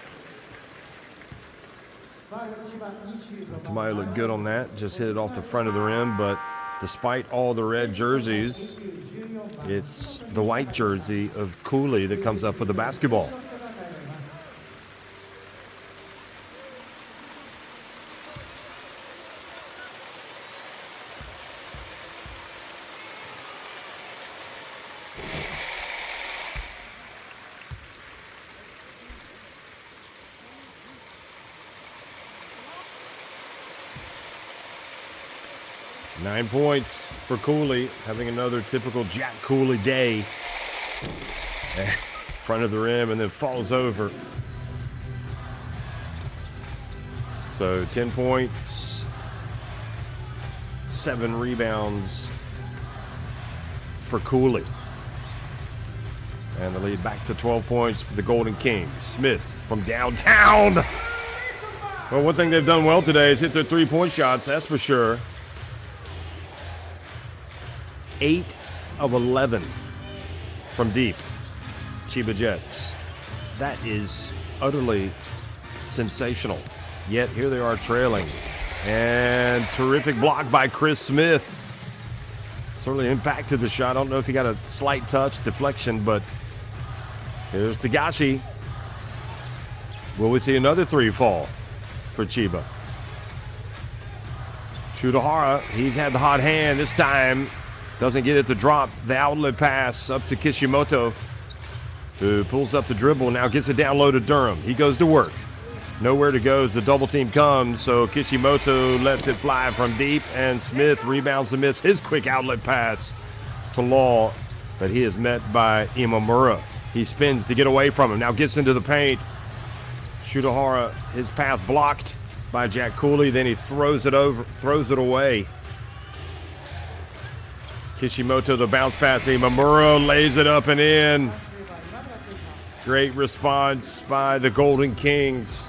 Tamayo looked good on that, just hit it off the front of the rim, but despite all the red jerseys, it's the white jersey of Cooley that comes up with the basketball. 9 points for Cooley, having another typical Jack Cooley day. Front of the rim and then falls over. So 10 points, 7 rebounds for Cooley. And the lead back to 12 points for the Golden Kings. Smith from downtown. Well, one thing they've done well today is hit their three-point shots, that's for sure. 8 of 11 from deep. CHIBA Jets. That is utterly sensational. Yet here they are trailing. And terrific block by Chris Smith. Certainly impacted the shot. I don't know if he got a slight touch, deflection, but here's Tagashi. Will we see another three fall for CHIBA? Shudahara, he's had the hot hand this time. Doesn't get it to drop. The outlet pass up to Kishimoto, who pulls up the dribble, now gets it down low to Durham. He goes to work. Nowhere to go as the double team comes, so Kishimoto lets it fly from deep, and Smith rebounds the miss. His quick outlet pass to Law, but he is met by Imamura. He spins to get away from him, now gets into the paint. Shudahara, his path blocked by Jack Cooley, then he throws it away. Kishimoto, the bounce pass. Imamura lays it up and in. Great response by the Golden Kings.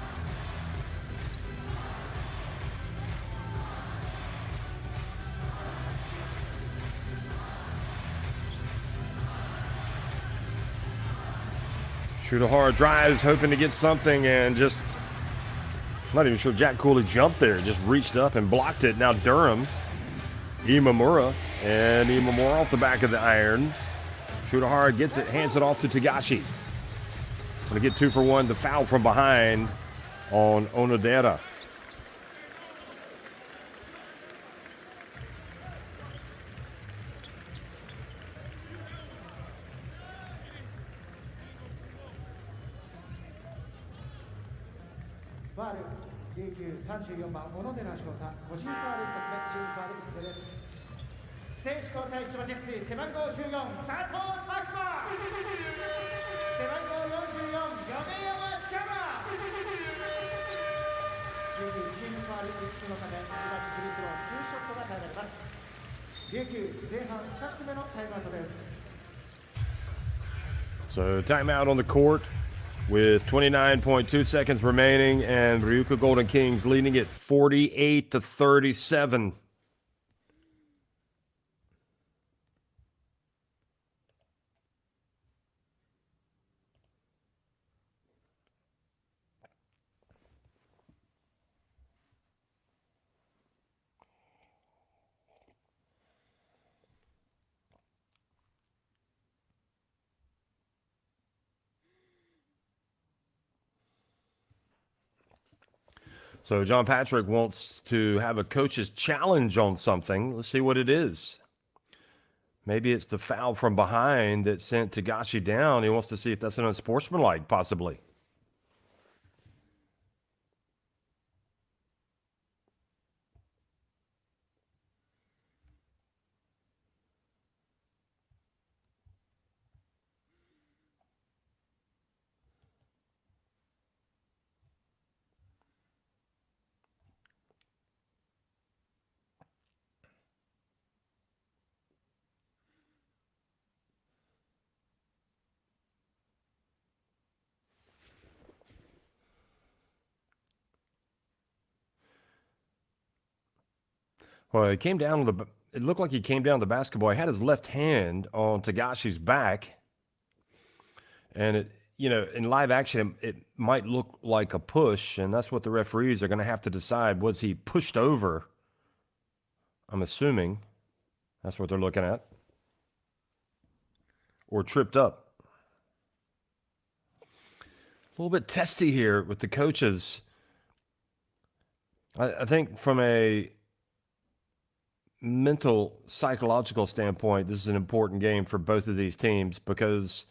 Shudahara drives, hoping to get something, and just, I'm not even sure Jack Cooley jumped there. Just reached up and blocked it. Now Durham, Imamura, and Imamura off the back of the iron. Shudahara gets it, hands it off to Tagashi. Going to get 2 for 1. The foul from behind on Onodera.
RYUKYU 34番小野寺翔太、個人ファウル1つ目、チームファウル1つ目です。選手交代、千葉ジェッツ、背番号14、佐藤拓磨、背番号44、米山ジャマ。RYUKYU チームファウル5つのため、1番フリースロー、2ショットが与えられます。RYUKYU前半2つ目のタイムアウトです。
So timeout on the court with 29.2 seconds remaining, and RYUKYU Golden Kings leading it 48-37. So John Patrick wants to have a coach's challenge on something. Let's see what it is. Maybe it's the foul from behind that sent Tagashi down. He wants to see if that's an unsportsmanlike, possibly. Well, he came down with it looked like he came down the basketball. He had his left hand on Tagashi's back. And it, in live action, it might look like a push, and that's what the referees are going to have to decide. Was he pushed over? I'm assuming that's what they're looking at. Or tripped up. A little bit testy here with the coaches. I think from a mental, psychological standpoint, this is an important game for both of these teams, because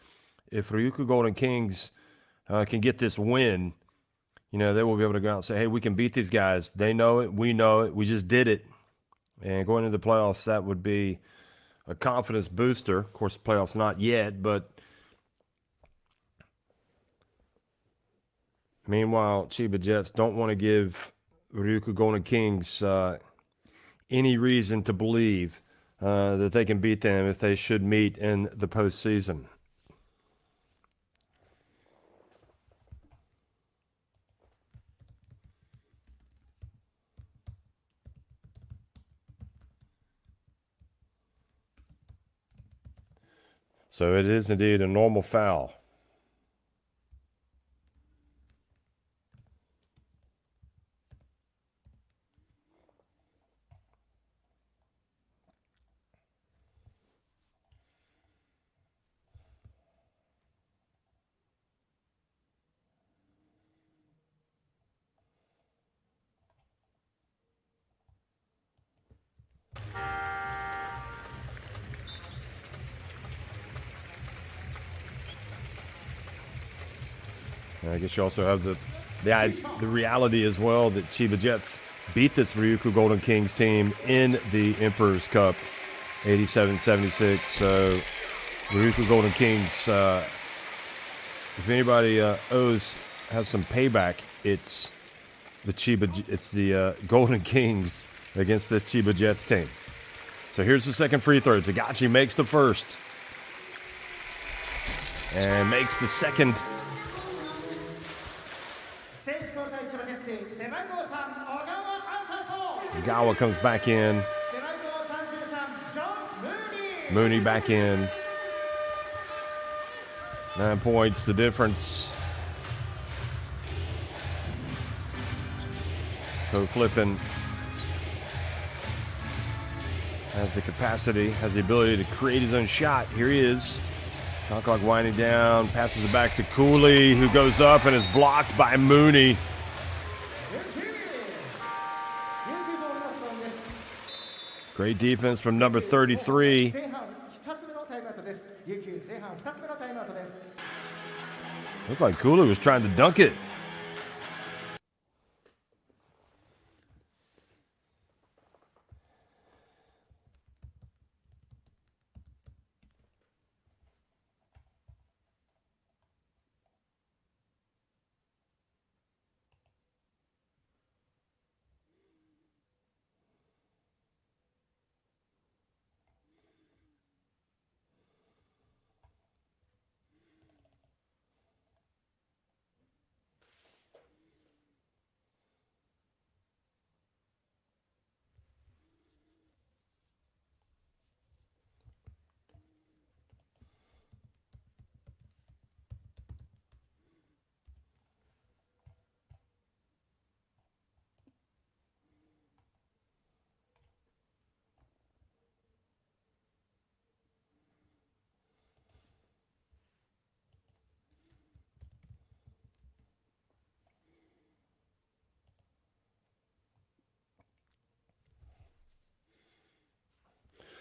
if RYUKYU Golden Kings can get this win, they will be able to go out and say, hey, we can beat these guys. They know it. We know it. We just did it. And going into the playoffs, that would be a confidence booster. Of course, the playoffs not yet, but meanwhile, Chiba Jets don't want to give Ryukyu Golden Kings any reason to believe that they can beat them if they should meet in the postseason. So it is indeed a normal foul. I guess you also have the reality as well that Chiba Jets beat this Ryukyu Golden Kings team in the Emperor's Cup, 87-76. So Ryukyu Golden Kings, if anybody has some payback, it's the Golden Kings against this Chiba Jets team. So here's the second free throw. Tagachi makes the first and makes the second. Gawa comes back in. Mooney back in. 9 points, the difference. Ko Flippin has the capacity, has the ability to create his own shot. Here he is. Shot clock winding down. Passes it back to Cooley, who goes up and is blocked by Mooney. Great defense from number 33. Looked like Cooley was trying to dunk it.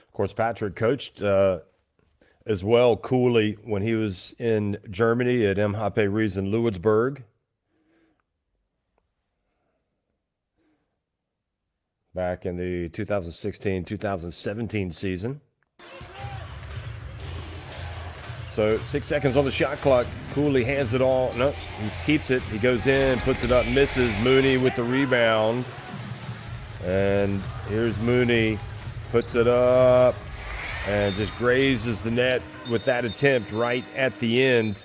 Of course, Patrick coached as well Cooley when he was in Germany at MHP Riesen Lewisburg. Back in the 2016-2017 season. So 6 seconds on the shot clock. Cooley hands it all. No, he keeps it. He goes in, puts it up, misses. Mooney with the rebound. And here's Mooney. Puts it up and just grazes the net with that attempt right at the end.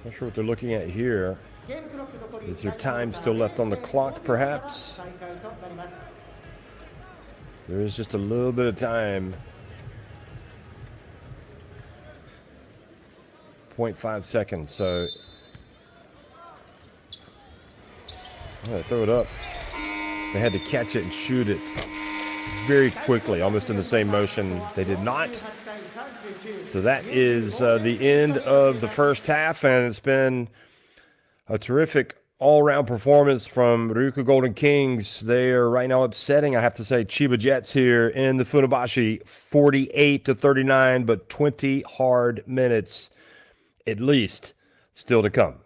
Not sure what they're looking at here. Is there time still left on the clock, perhaps? There is just a little bit of time. 0.5 seconds, so throw it up. They had to catch it and shoot it. very quickly, almost in the same motion. They did not. So that is the end of the first half, and it's been a terrific all-around performance from Ryukyu Golden Kings. They are right now upsetting, I have to say, Chiba Jets here in the Funabashi, 48-39, but 20 hard minutes at least still to come.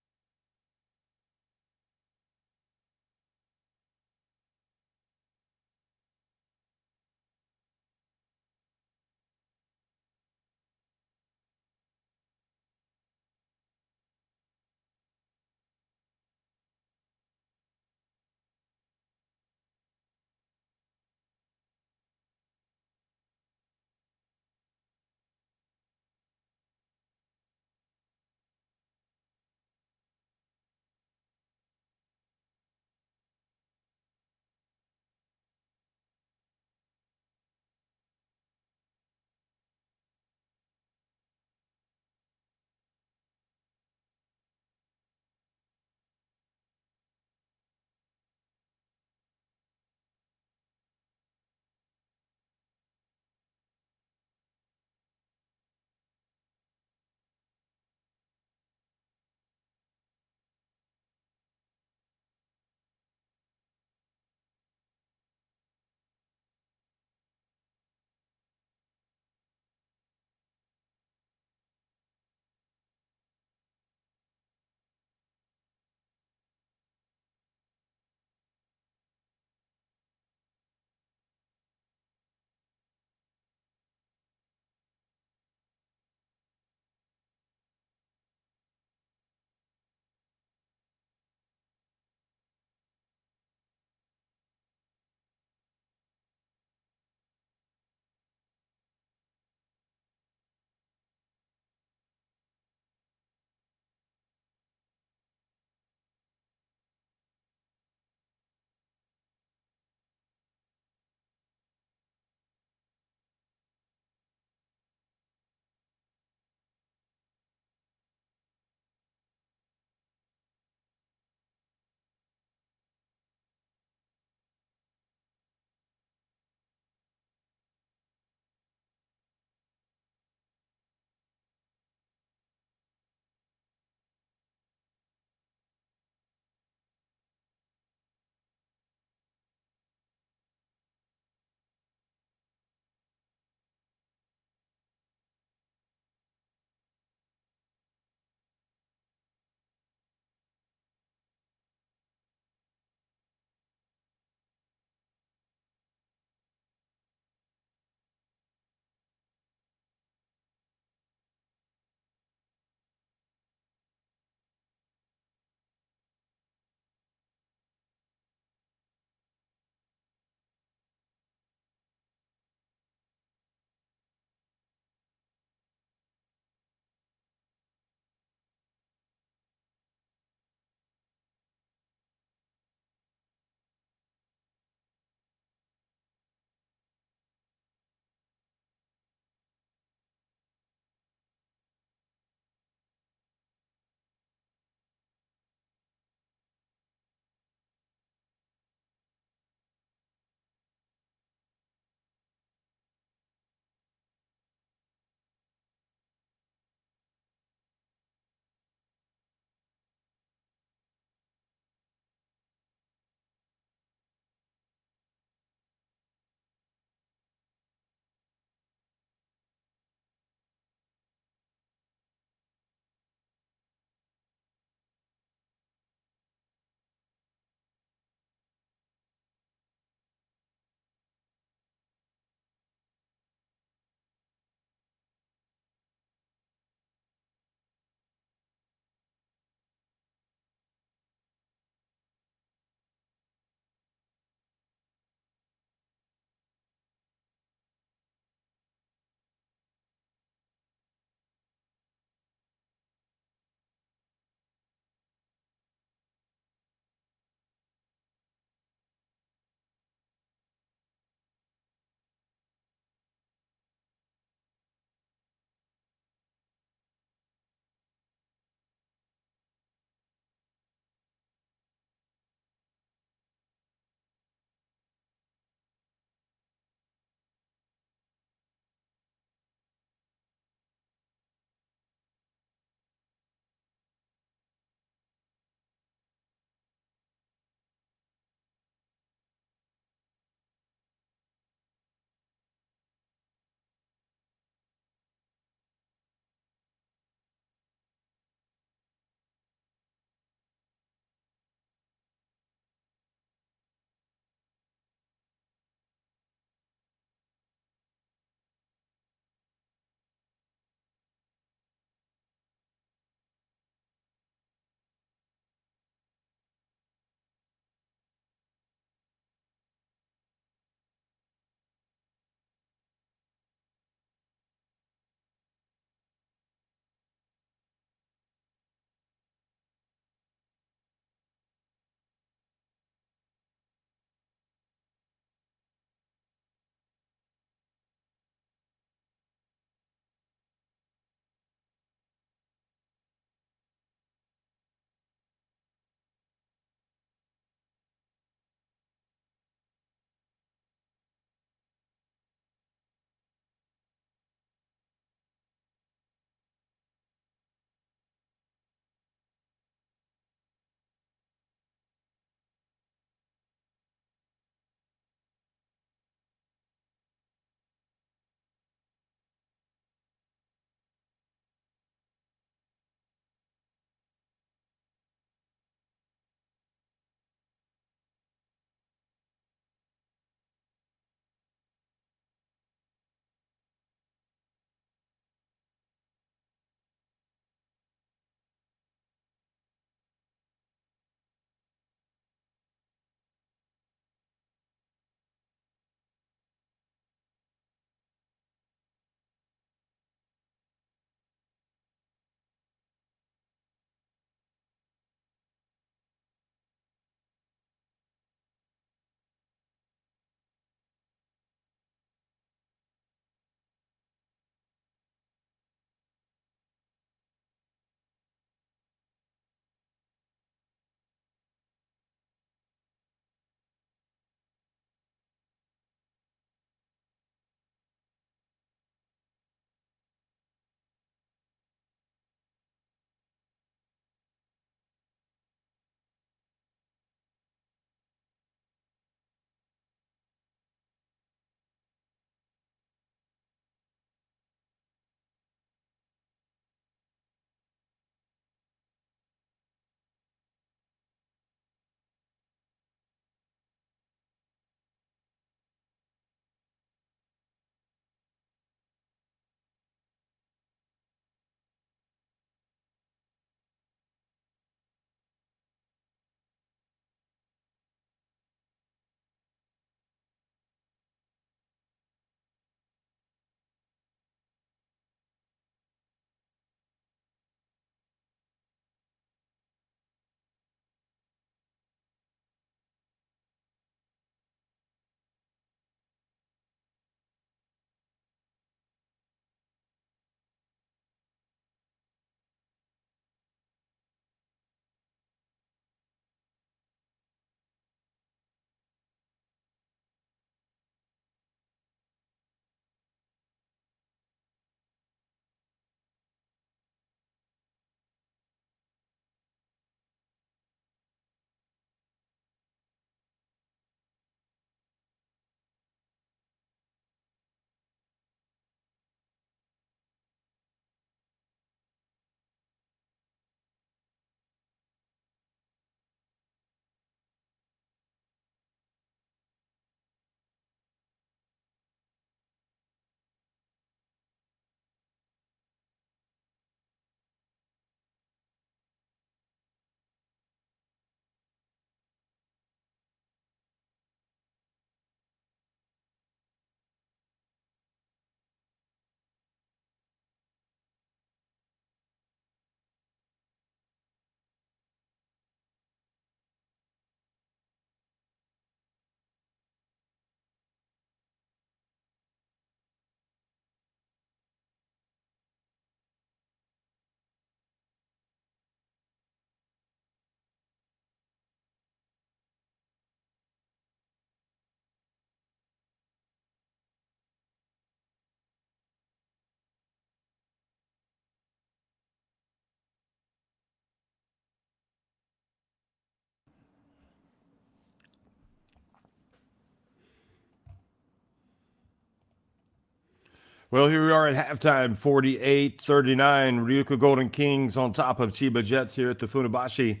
Well, here we are at halftime, 48-39. Ryukyu Golden Kings on top of Chiba Jets here at the Funabashi.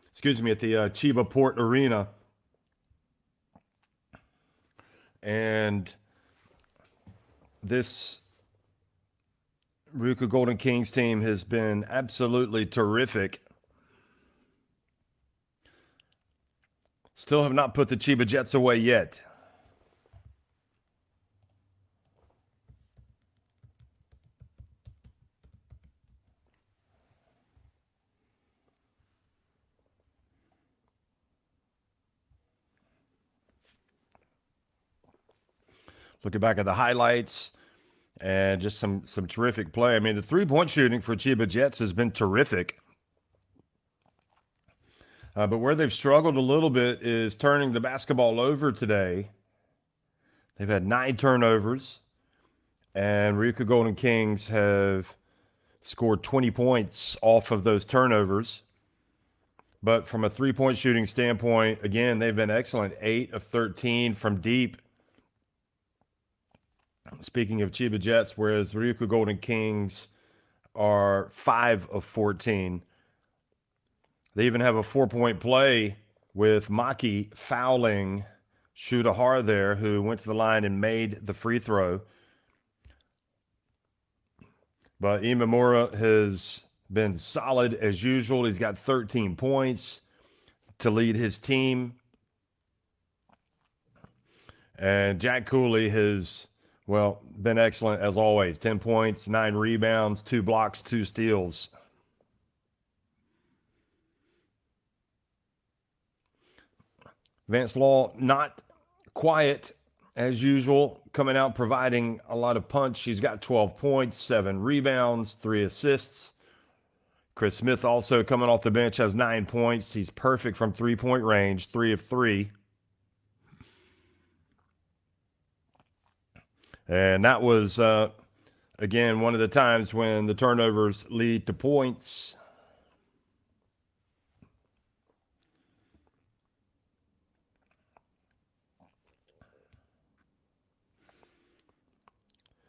Excuse me, at the Chiba Port Arena. And this Ryukyu Golden Kings team has been absolutely terrific. Still have not put the Chiba Jets away yet. Looking back at the highlights and just some terrific play. I mean, the three-point shooting for Chiba Jets has been terrific. But where they've struggled a little bit is turning the basketball over today. They've had 9 turnovers, and Ryukyu Golden Kings have scored 20 points off of those turnovers. But from a three-point shooting standpoint, again, they've been excellent. 8 of 13 from deep. Speaking of Chiba Jets, whereas Ryukyu Golden Kings are 5 of 14. They even have a 4-point play with Maki fouling Shutahara there, who went to the line and made the free throw. But Imamura has been solid as usual. He's got 13 points to lead his team. And Jack Cooley has, well, been excellent as always. 10 points, 9 rebounds, 2 blocks, 2 steals. Vance Law, not quiet as usual, coming out providing a lot of punch. He's got 12 points, 7 rebounds, 3 assists. Chris Smith also coming off the bench has 9 points. He's perfect from three-point range, 3 of 3. And that was, again, one of the times when the turnovers lead to points.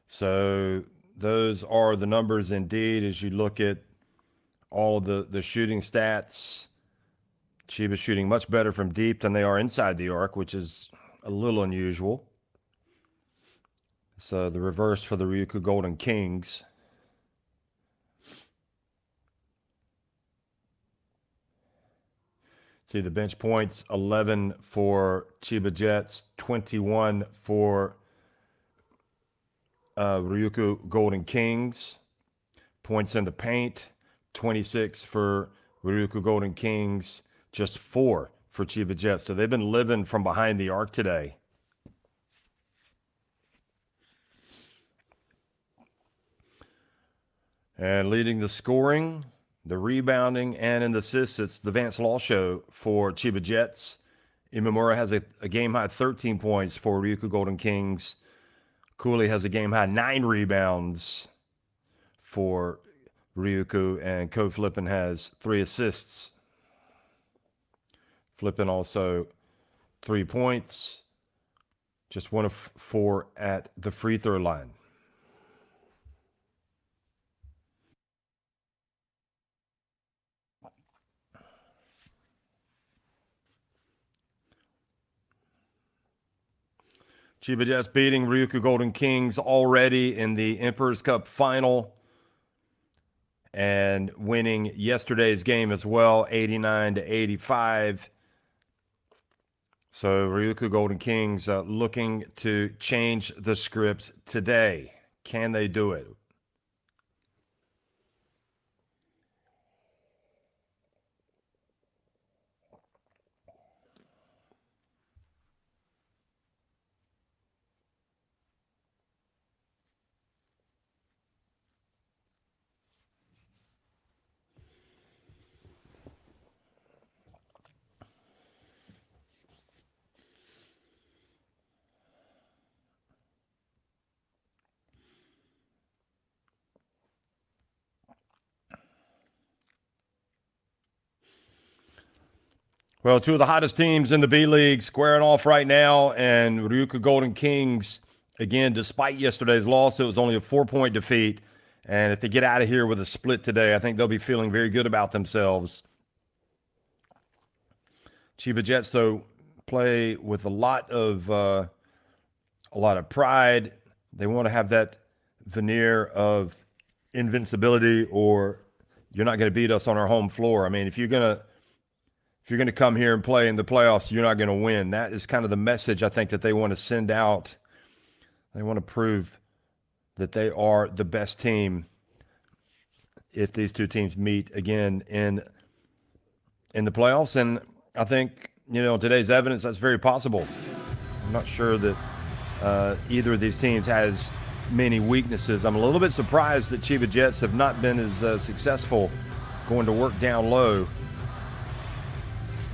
So those are the numbers indeed as you look at all the shooting stats. Chiba shooting much better from deep than they are inside the arc, which is a little unusual. So the reverse for the Ryukyu Golden Kings. See the bench points, 11 for Chiba Jets, 21 for Ryukyu Golden Kings. Points in the paint, 26 for Ryukyu Golden Kings, just 4 for Chiba Jets. So they've been living from behind the arc today. And leading the scoring, the rebounding, and in the assists, it's the Vance Law Show for Chiba Jets. Imamura has a game-high 13 points for Ryukyu Golden Kings. Cooley has a game-high 9 rebounds for Ryukyu, and Co Flippin has 3 assists. Flippin also 3 points, just 1 of 4 at the free throw line. Chiba Jets beating Ryukyu Golden Kings already in the Emperor's Cup final and winning yesterday's game as well, 89-85. So Ryukyu Golden Kings looking to change the script today. Can they do it? Well, 2 of the hottest teams in the B League squaring off right now, and Ryukyu Golden Kings again, despite yesterday's loss, it was only a 4-point defeat. And if they get out of here with a split today, I think they'll be feeling very good about themselves. Chiba Jets, though, play with a lot of pride. They want to have that veneer of invincibility, or you're not going to beat us on our home floor. I mean, if you're gonna come here and play in the playoffs, you're not going to win. That is kind of the message I think that they want to send out. They want to prove that they are the best team if these two teams meet again in the playoffs. And I think, today's evidence, that's very possible. I'm not sure that either of these teams has many weaknesses. I'm a little bit surprised that Chiba Jets have not been as successful going to work down low.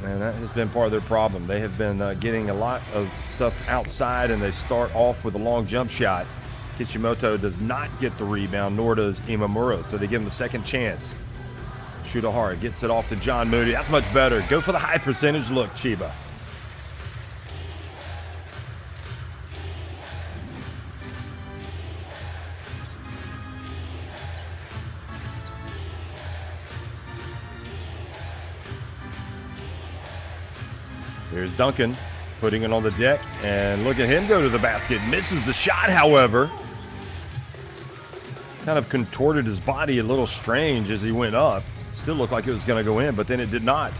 And that has been part of their problem. They have been getting a lot of stuff outside, and they start off with a long jump shot. Kishimoto does not get the rebound, nor does Imamura, so they give him the second chance. Shudahara gets it off to John Moody. That's much better. Go for the high percentage look, Chiba. Here's Duncan putting it on the deck, and look at him go to the basket. Misses the shot, however. Kind of contorted his body a little strange as he went up. Still looked like it was going to go in, but then it did not.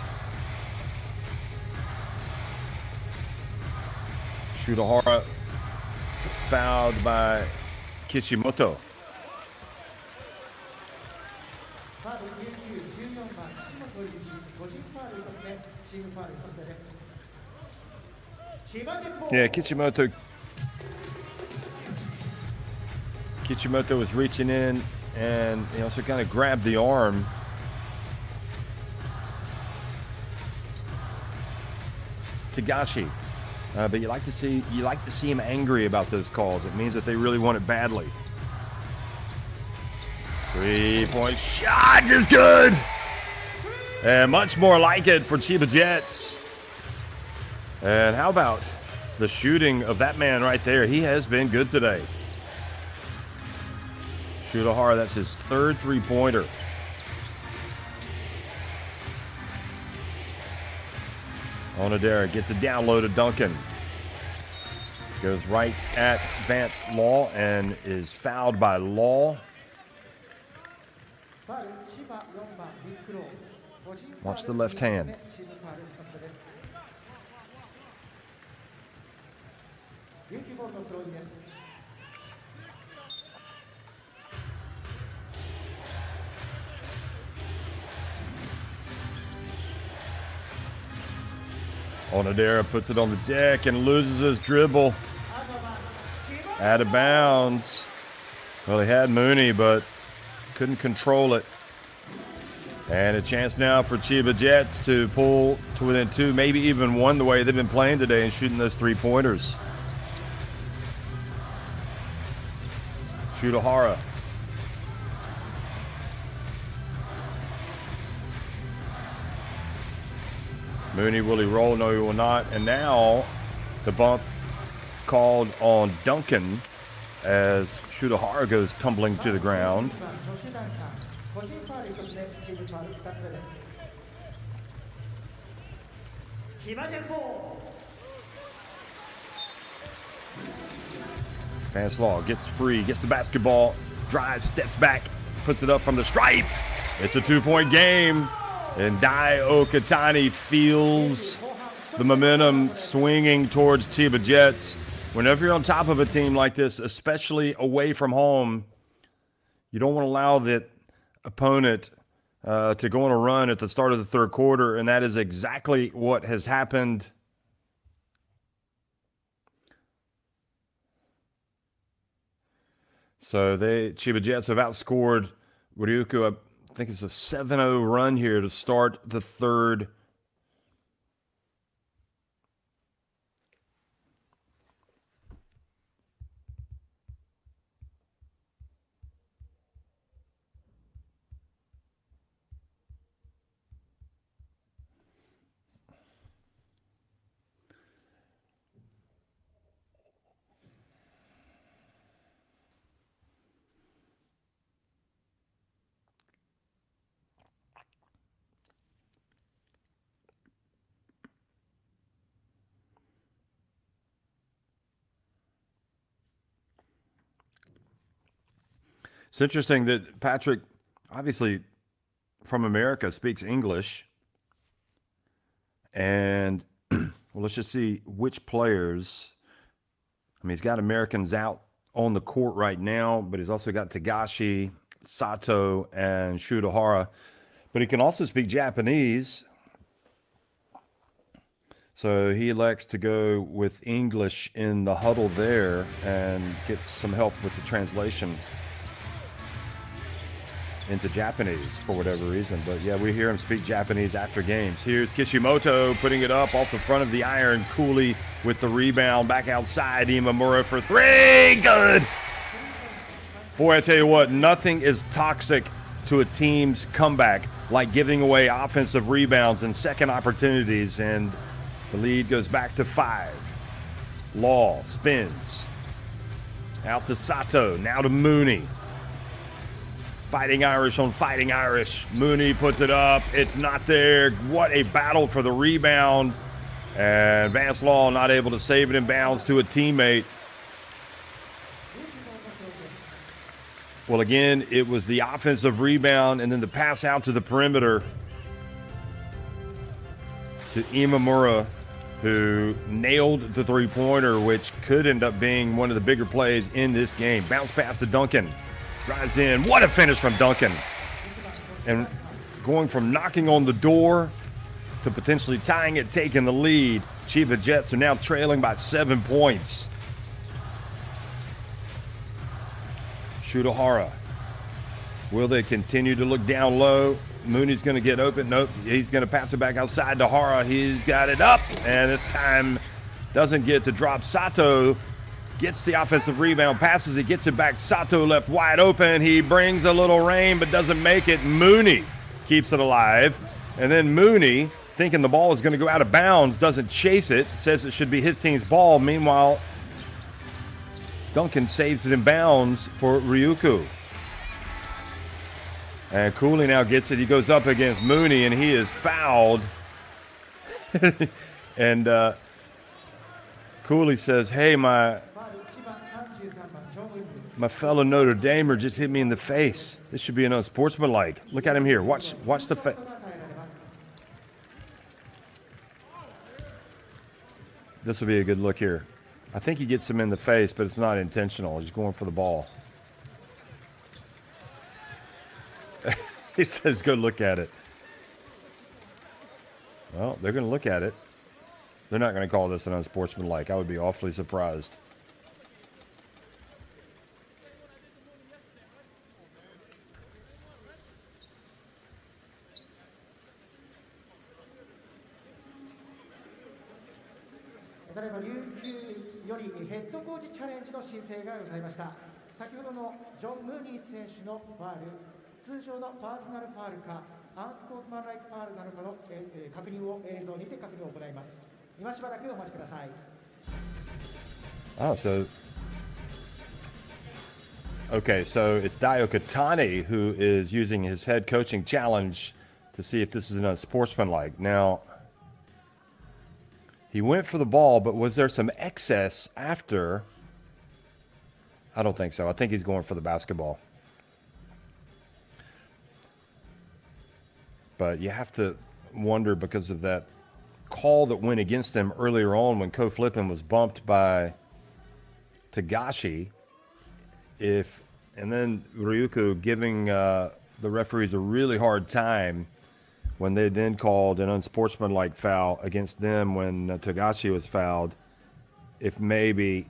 Shudahara fouled by Kishimoto. Yeah, Kishimoto was reaching in, and he also kind of grabbed the arm. Tagashi. But you like to see him angry about those calls. It means that they really want it badly. 3-point shot is good. And much more like it for Chiba Jets. And how about the shooting of that man right there? He has been good today. Shudahara, that's his third three-pointer. Onodera gets it down low to Duncan. Goes right at Vance Law and is fouled by Law. Watch the left hand. Onodera puts it on the deck and loses his dribble. Out of bounds. Well, he had Mooney, but couldn't control it. And a chance now for Chiba Jets to pull to within two, maybe even one, the way they've been playing today and shooting those three-pointers. Shudahara. Mooney, will he roll? No, he will not. And now the bump called on Duncan as Shudahara goes tumbling to the ground. Vance Law gets free, gets the basketball, drives, steps back, puts it up from the stripe. It's a 2-point game, and Dai Okatani feels the momentum swinging towards Chiba Jets. Whenever you're on top of a team like this, especially away from home, you don't want to allow that opponent to go on a run at the start of the third quarter, and that is exactly what has happened. So Chiba Jets have outscored RYUKYU. I think it's a 7-0 run here to start the third. It's interesting that Patrick, obviously from America, speaks English. And well, let's just see which players. I mean, he's got Americans out on the court right now, but he's also got Tagashi, Sato, and Shudahara. But he can also speak Japanese. So he elects to go with English in the huddle there and gets some help with the translation into Japanese for whatever reason. But yeah, we hear him speak Japanese after games. Here's Kishimoto putting it up off the front of the iron. Cooley with the rebound. Back outside. Imamura for three. Good. Boy, I tell you what, nothing is toxic to a team's comeback like giving away offensive rebounds and second opportunities. And the lead goes back to 5. Law spins. Out to Sato. Now to Mooney. Fighting Irish on Fighting Irish. Mooney puts it up. It's not there. What a battle for the rebound. And Vance Law not able to save it in bounds to a teammate. Well, again, it was the offensive rebound and then the pass out to the perimeter to Imamura, who nailed the three-pointer, which could end up being one of the bigger plays in this game. Bounce pass to Duncan. Drives in. What a finish from Duncan. And going from knocking on the door to potentially tying it, taking the lead. Chiba Jets are now trailing by 7 points. Shudahara. Will they continue to look down low? Mooney's going to get open. Nope. He's going to pass it back outside to Hara. He's got it up. And this time doesn't get to drop. Sato gets the offensive rebound, passes it, gets it back. Sato left wide open. He brings a little rain but doesn't make it. Mooney keeps it alive. And then Mooney, thinking the ball is going to go out of bounds, doesn't chase it. Says it should be his team's ball. Meanwhile, Duncan saves it in bounds for RYUKYU. And Cooley now gets it. He goes up against Mooney, and he is fouled. And Cooley says, hey, my fellow Notre Damer just hit me in the face. This should be an unsportsmanlike. Look at him here. Watch the face. This will be a good look here. I think he gets him in the face, but it's not intentional. He's going for the ball. He says, go look at it. Well, they're going to look at it. They're not going to call this an unsportsmanlike. I would be awfully surprised. Oh, so okay, so it's Dio Katani who is using his head coaching challenge to see if this is an unsportsmanlike. Now, he went for the ball, but was there some excess after? I don't think so. I think he's going for the basketball. But you have to wonder, because of that call that went against them earlier on when Ko Flippin was bumped by Tagashi, and then RYUKYU giving the referees a really hard time when they then called an unsportsmanlike foul against them when Tagashi was fouled, if maybe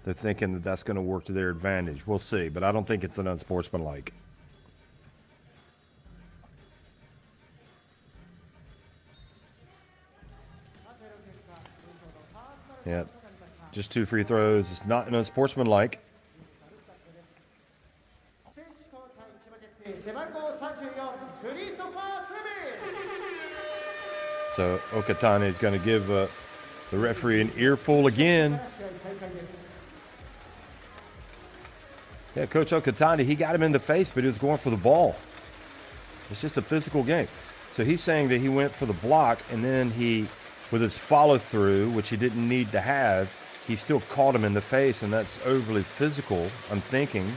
they're thinking that that's going to work to their advantage. We'll see, but I don't think it's an unsportsmanlike. Yeah, just 2 free throws. It's not an unsportsmanlike. So Okatane is going to give the referee an earful again. Yeah, Coach Okatane, he got him in the face, but he was going for the ball. It's just a physical game. So he's saying that he went for the block, and then he, with his follow-through, which he didn't need to have, he still caught him in the face, and that's overly physical, I'm thinking.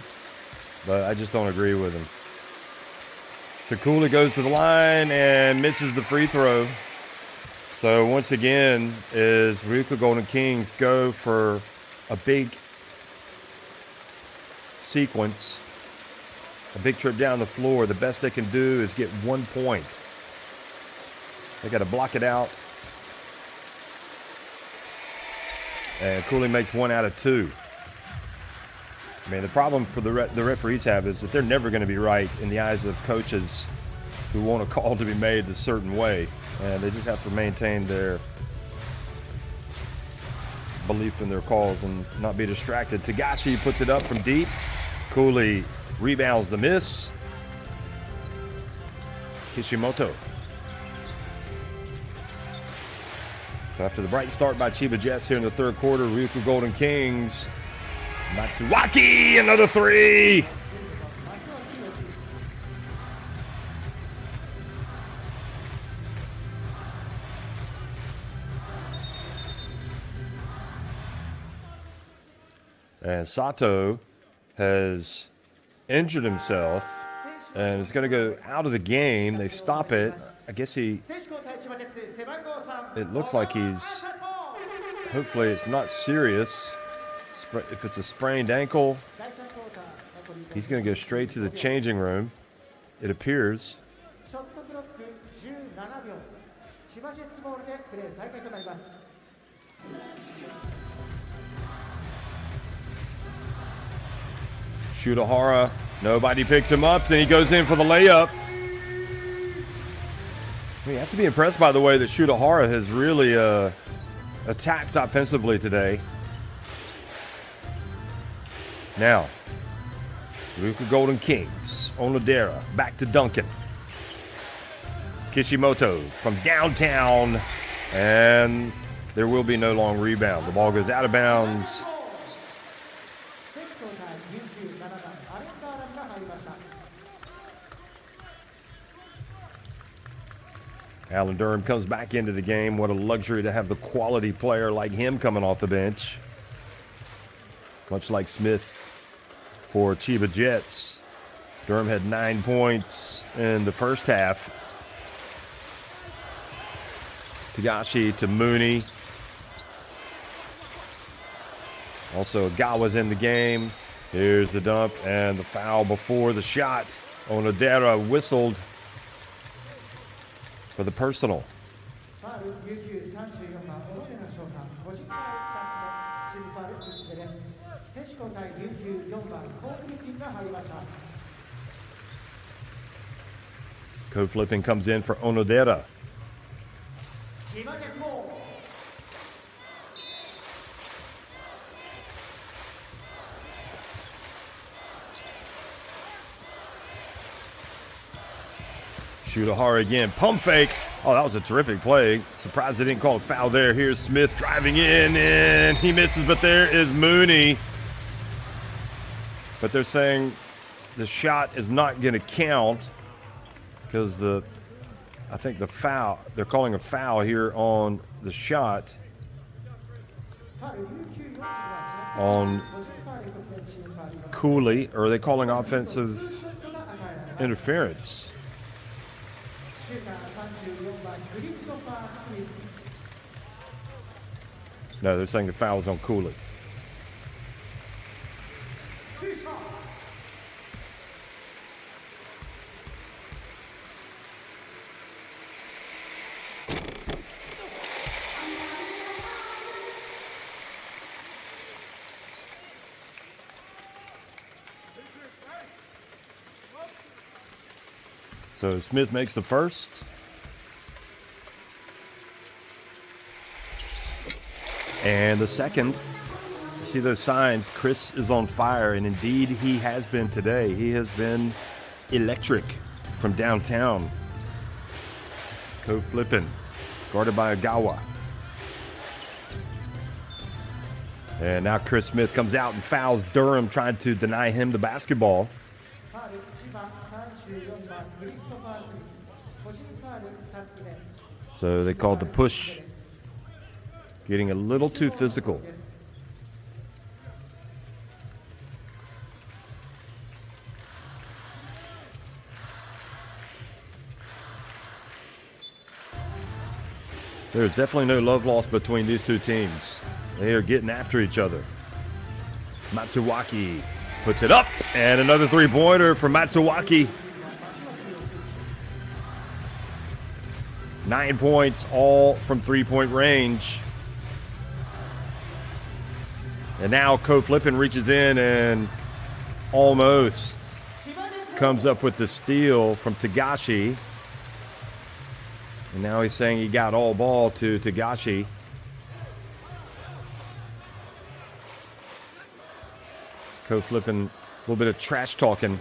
But I just don't agree with him. So Cooley goes to the line and misses the free throw. So once again, is RYUKYU Golden Kings go for a big sequence, a big trip down the floor. The best they can do is get 1 point. They got to block it out. And Cooley makes 1 out of 2. I mean, the problem for the referees have is that they're never going to be right in the eyes of coaches who want a call to be made a certain way. And they just have to maintain their belief in their calls and not be distracted. Tagashi puts it up from deep. Cooley rebounds the miss. Kishimoto. So after the bright start by Chiba Jets here in the third quarter, RYUKYU Golden Kings. Matsuwaki, another 3. And Sato has injured himself and is going to go out of the game. They stop it. I guess it looks like hopefully it's not serious. If it's a sprained ankle, he's going to go straight to the changing room, it appears. Shutahara, nobody picks him up, and he goes in for the layup. You have to be impressed by the way that Shutahara has really attacked offensively today. Now, RYUKYU Golden Kings, Onodera, back to Duncan. Kishimoto from downtown, and there will be no long rebound. The ball goes out of bounds. Alan Durham comes back into the game. What a luxury to have the quality player like him coming off the bench. Much like Smith for Chiba Jets. Durham had 9 points in the first half. Tagashi to Mooney. Also, Gawa's in the game. Here's the dump and the foul before the shot. Onodera whistled for the personal. Co-flipping comes in for Onodera. Shutahara again. Pump fake. Oh, that was a terrific play. Surprised they didn't call a foul there. Here's Smith driving in, and he misses, but there is Mooney. But they're saying the shot is not going to count because I think the foul, they're calling a foul here on the shot on Cooley, or are they calling offensive interference? No, they're saying the foul is on Cooley. So Smith makes the first. And the second. You see those signs? Chris is on fire, and indeed he has been today. He has been electric from downtown. Co-flipping, guarded by Agawa. And now Chris Smith comes out and fouls Durham, trying to deny him the basketball. So they called the push, getting a little too physical. There's definitely no love lost between these two teams. They are getting after each other. Matsuwaki puts it up, and another three-pointer from Matsuwaki. 9 points, all from three-point range. And now Ko Flippin reaches in and almost comes up with the steal from Tagashi. And now he's saying he got all ball to Tagashi. Ko Flippin, a little bit of trash talking.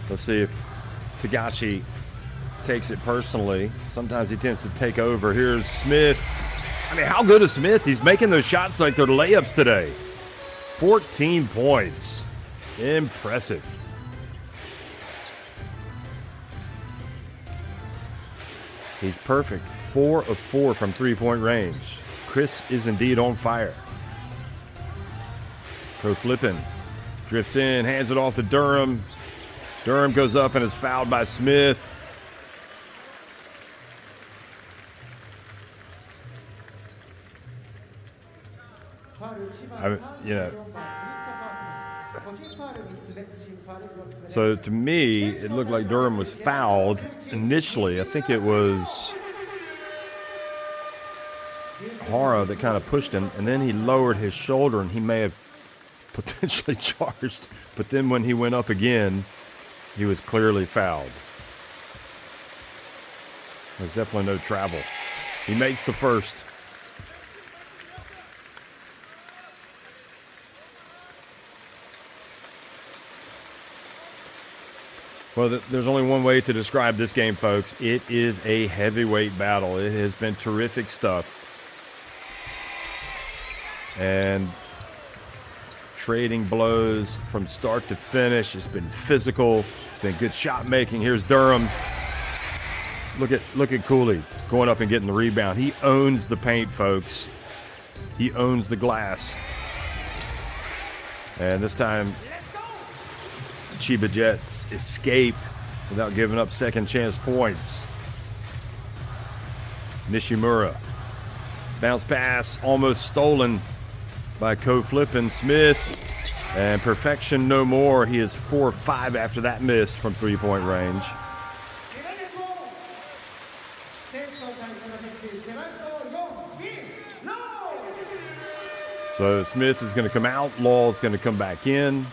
Let's see if Tagashi takes it personally. Sometimes he tends to take over. Here's Smith. I mean, how good is Smith? He's making those shots like they're layups today. 14 points. Impressive. He's perfect. 4 of 4 from three-point range. Chris is indeed on fire. Ko Flippin drifts in, hands it off to Durham. Durham goes up and is fouled by Smith. So to me, it looked like Durham was fouled initially. I think it was Hara that kind of pushed him, and then he lowered his shoulder, and he may have potentially charged. But then when he went up again, he was clearly fouled. There's definitely no travel. He makes the first. Well, there's only one way to describe this game, folks. It is a heavyweight battle. It has been terrific stuff. And trading blows from start to finish. It's been physical. It's been good shot making. Here's Durham. Look at Cooley going up and getting the rebound. He owns the paint, folks. He owns the glass. And this time, Chiba Jets escape without giving up second chance points. Nishimura. Bounce pass almost stolen by Ko Flippin. Smith. And perfection no more. He is 4 of 5 after that miss from three-point range. So Smith is going to come out. Law is going to come back in.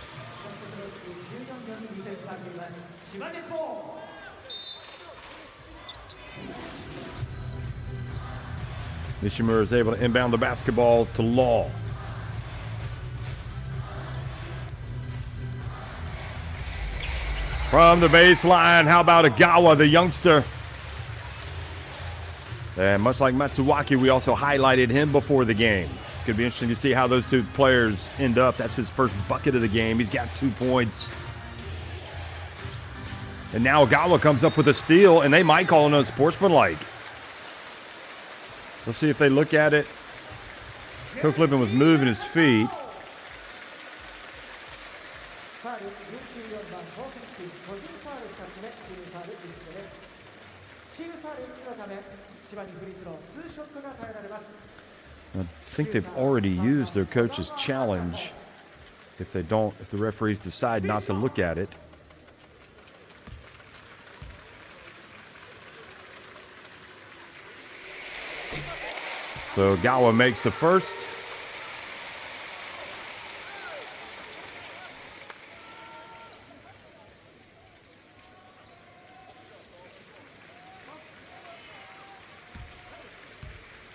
Nishimura is able to inbound the basketball to Law. From the baseline, how about Agawa, the youngster? And much like Matsuwaki, we also highlighted him before the game. It's going to be interesting to see how those two players end up. That's his first bucket of the game. He's got 2 points. And now Agawa comes up with a steal, and they might call it unsportsmanlike. Let's see if they look at it. Ko Flippin was moving his feet. I think they've already used their coach's challenge. If the referees decide not to look at it. So Gawa makes the first.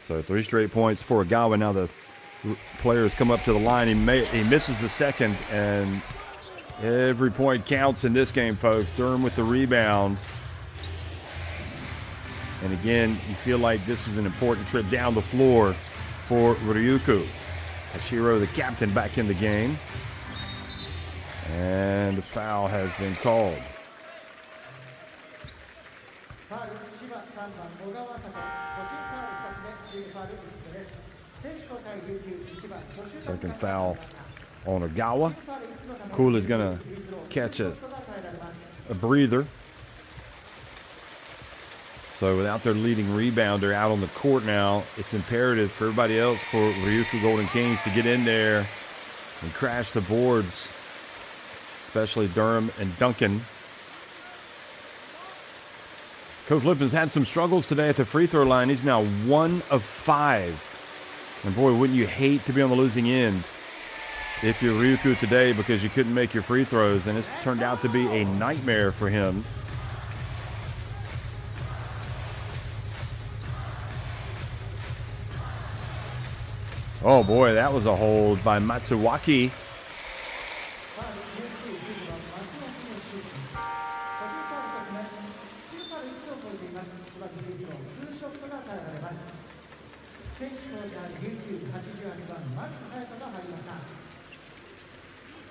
So 3 straight points for Agawa. Now the players come up to the line. He misses the second, and every point counts in this game, folks. Durham with the rebound. And again, you feel like this is an important trip down the floor for RYUKYU. Hashiro, the captain, back in the game. And the foul has been called. Second foul on Agawa. Cool is going to catch a breather. So without their leading rebounder out on the court now, it's imperative for everybody else, for Ryukyu Golden Kings, to get in there and crash the boards, especially Durham and Duncan. Coach Lipton's had some struggles today at the free throw line. He's now 1 of 5. And boy, wouldn't you hate to be on the losing end if you're Ryukyu today because you couldn't make your free throws, and it's turned out to be a nightmare for him. Oh boy, that was a hold by Matsuwaki.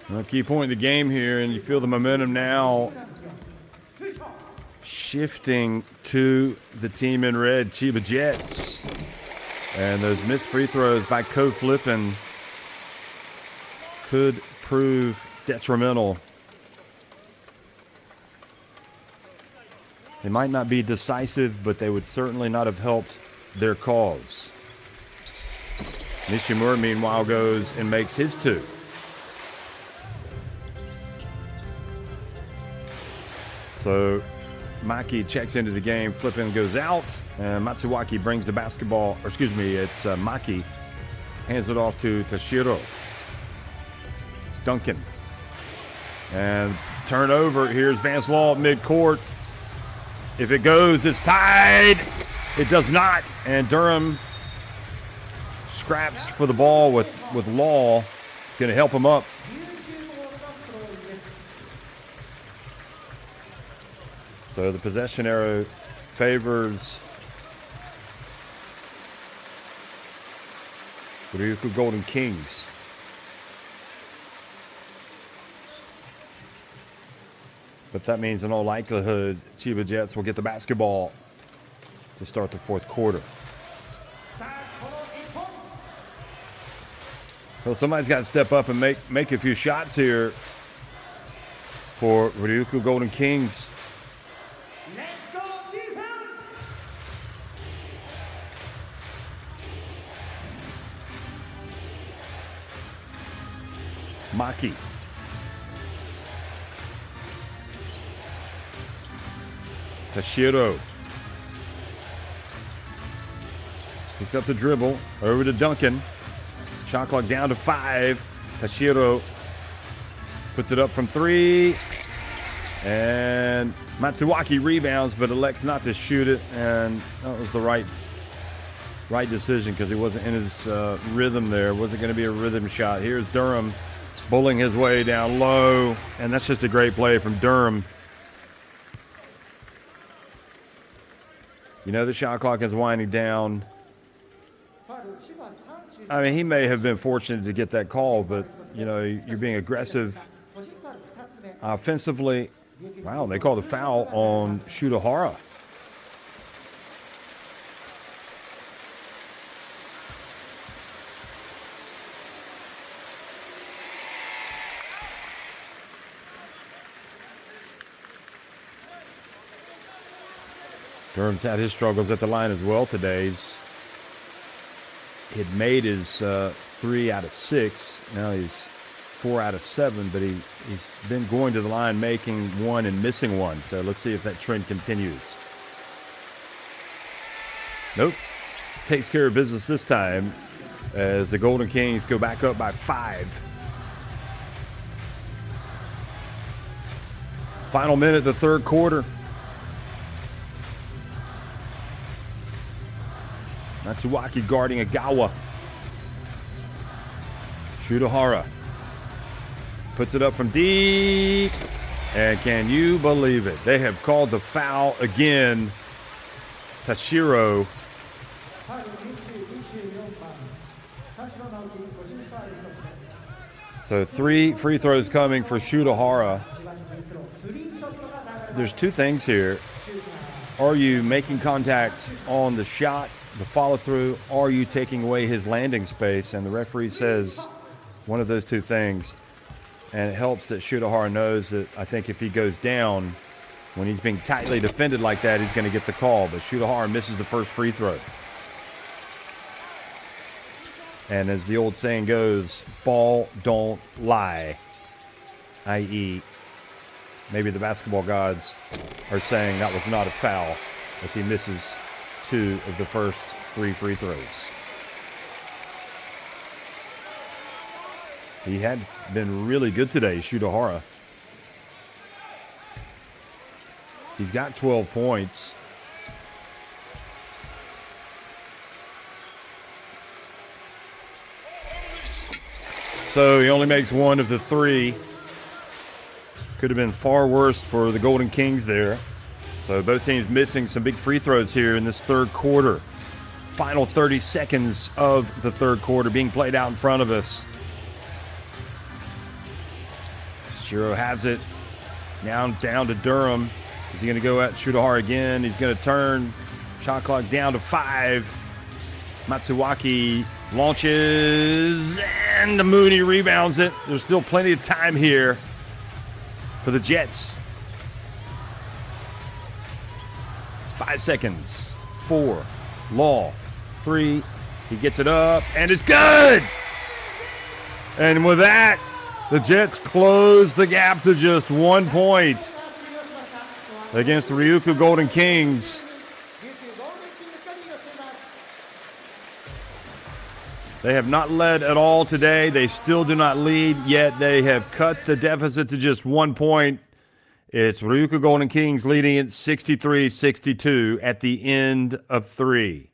A key point in the game here, and you feel the momentum now shifting to the team in red, Chiba Jets. And those missed free throws by Coach Lippin could prove detrimental. They might not be decisive, but they would certainly not have helped their cause. Nishimura, meanwhile, goes and makes his 2. So Maki checks into the game, Flippin goes out, and Matsuwaki brings the basketball, or excuse me, it's Maki, hands it off to Tashiro. Duncan. And turnover, here's Vance Law at midcourt. If it goes, it's tied. It does not, and Durham scraps for the ball with Law. It's going to help him up. So the possession arrow favors Ryukyu Golden Kings. But that means in all likelihood, Chiba Jets will get the basketball to start the fourth quarter. Well, somebody's got to step up and make a few shots here for Ryukyu Golden Kings. Maki. Tashiro. Picks up the dribble. Over to Duncan. Shot clock down to 5. Tashiro puts it up from 3. And Matsuwaki rebounds, but elects not to shoot it. And that was the right decision because he wasn't in his rhythm there. Wasn't going to be a rhythm shot. Here's Durham bullying his way down low, and that's just a great play from Durham. You know the shot clock is winding down. I mean, he may have been fortunate to get that call, but, you know, you're being aggressive offensively. Wow, they called a foul on Shutahara. Durham's had his struggles at the line as well today. He had made his 3 out of 6. Now he's 4 out of 7, but he's been going to the line, making 1 and missing 1. So let's see if that trend continues. Nope. Takes care of business this time as the Golden Kings go back up by 5. Final minute of the third quarter. Matsuwaki guarding Agawa. Shutahara puts it up from deep. And can you believe it? They have called the foul again. Tashiro. So 3 free throws coming for Shutahara. There's 2 things here. Are you making contact on the shot, the follow-through, or are you taking away his landing space? And the referee says one of those 2 things. And it helps that Shutahara knows that I think if he goes down, When he's being tightly defended like that, he's going to get the call. But Shutahara misses the first free throw. And as the old saying goes, ball don't lie. I.e., maybe the basketball gods are saying that was not a foul as he misses 2 of the first 3 free throws. He had been really good today, Shutahara. He's got 12 points. So he only makes 1 of the 3. Could have been far worse for the Golden Kings there. So both teams missing some big free throws here in this third quarter. Final 30 seconds of the third quarter being played out in front of us. Shiro has it. Now down to Durham. Is he going to go at Shutahara again? He's going to turn. Shot clock down to 5. Matsuwaki launches. And Mooney rebounds it. There's still plenty of time here for the Jets. 5 seconds. 4. Law. 3. He gets it up. And it's good! And with that, the Jets close the gap to just 1 point against the Ryukyu Golden Kings. They have not led at all today. They still do not lead, yet they have cut the deficit to just 1 point. It's Ryukyu Golden Kings leading it 63-62 at the end of 3.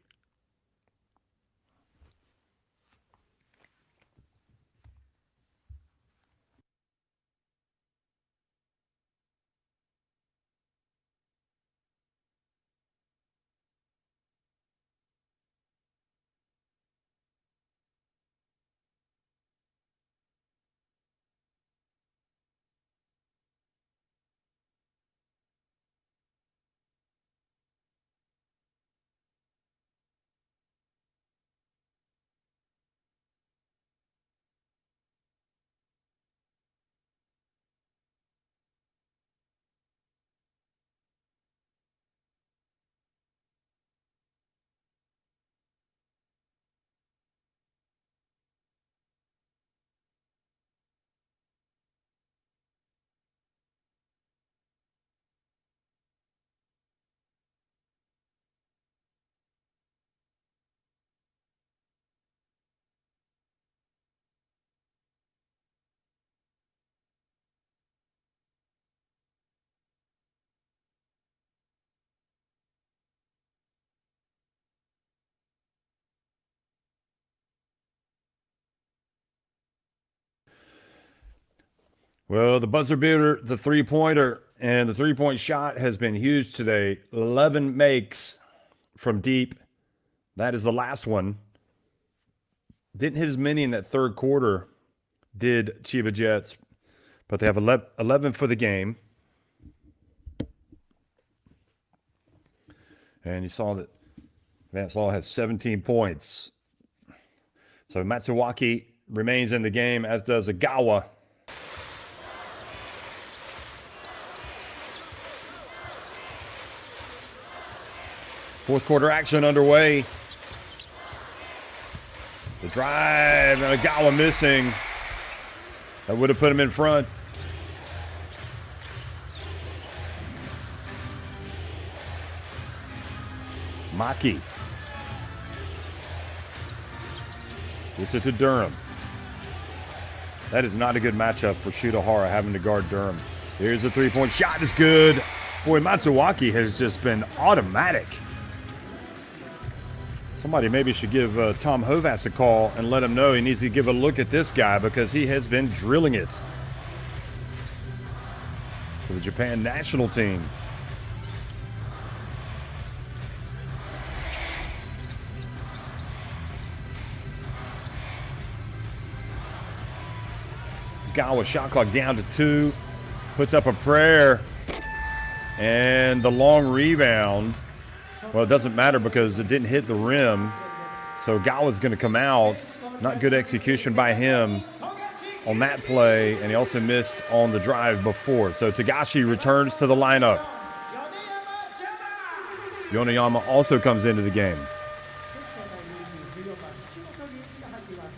Well, the buzzer beater, the three-pointer, and the three-point shot has been huge today. 11 makes from deep. That is the last one. Didn't hit as many in that third quarter, did Chiba Jets, but they have 11 for the game. And you saw that Vance Law has 17 points. So Matsuwaki remains in the game, as does Agawa. Fourth quarter action underway. The drive, and Agawa missing. That would have put him in front. Maki. Gives it to Durham. That is not a good matchup for Shutahara, having to guard Durham. Here's a three-point shot. It's good. Boy, Matsuwaki has just been automatic. Somebody maybe should give Tom Hovass a call and let him know he needs to give a look at this guy, because he has been drilling it for the Japan national team. Gawa shot clock down to 2. Puts up a prayer. And the long rebound. Well, it doesn't matter because it didn't hit the rim. So Gawa's going to come out. Not good execution by him on that play. And he also missed on the drive before. So Tagashi returns to the lineup. Yoneyama also comes into the game.
14番岸本龍一が入っています。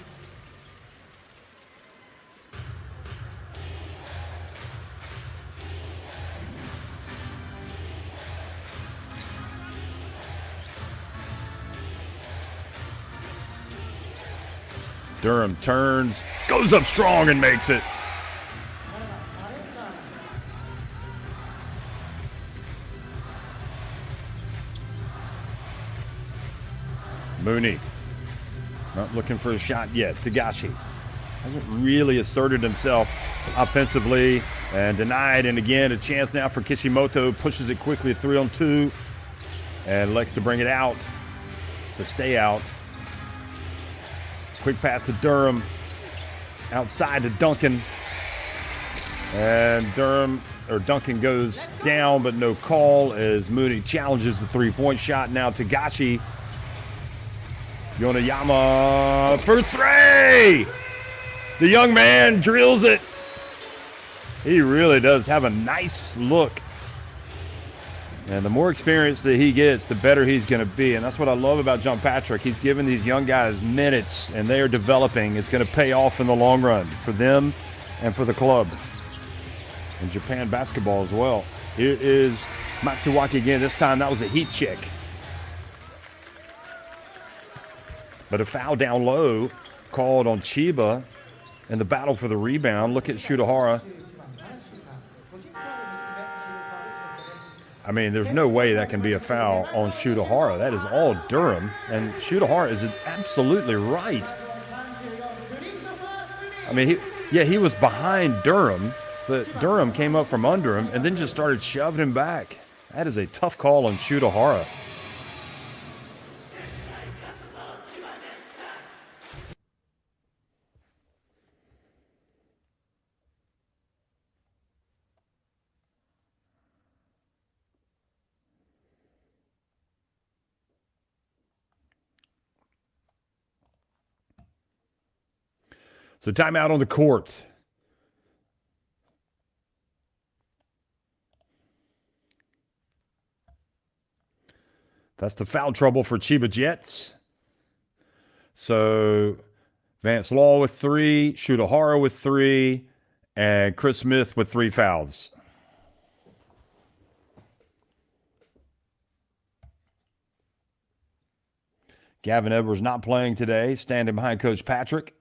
Durham turns, goes up strong and makes it. Mooney, not looking for a shot yet. Tagashi hasn't really asserted himself offensively and denied. And again, a chance now for Kishimoto. Pushes it quickly, 3-on-2, and elects to bring it out, to stay out. Quick pass to Durham, outside to Duncan, and Duncan goes down, but no call as Mooney challenges the three-point shot. Now Tagashi, Yoneyama for three. The young man drills it. He really does have a nice look. And the more experience that he gets, the better he's going to be. And that's what I love about John Patrick. He's giving these young guys minutes, and they are developing. It's going to pay off in the long run for them and for the club. And Japan basketball as well. Here is Matsuwaki again. This time that was a heat check. But a foul down low called on Chiba in the battle for the rebound. Look at Shutahara. I mean, there's no way that can be a foul on Shutahara. That is all Durham. And Shutahara is absolutely right. I mean, he was behind Durham, but Durham came up from under him and then just started shoving him back. That is a tough call on Shutahara. So timeout on the court. That's the foul trouble for Chiba Jets. So Vance Law with 3, Shutahara with 3, and Chris Smith with 3 fouls. Gavin Edwards not playing today, standing behind Coach Patrick.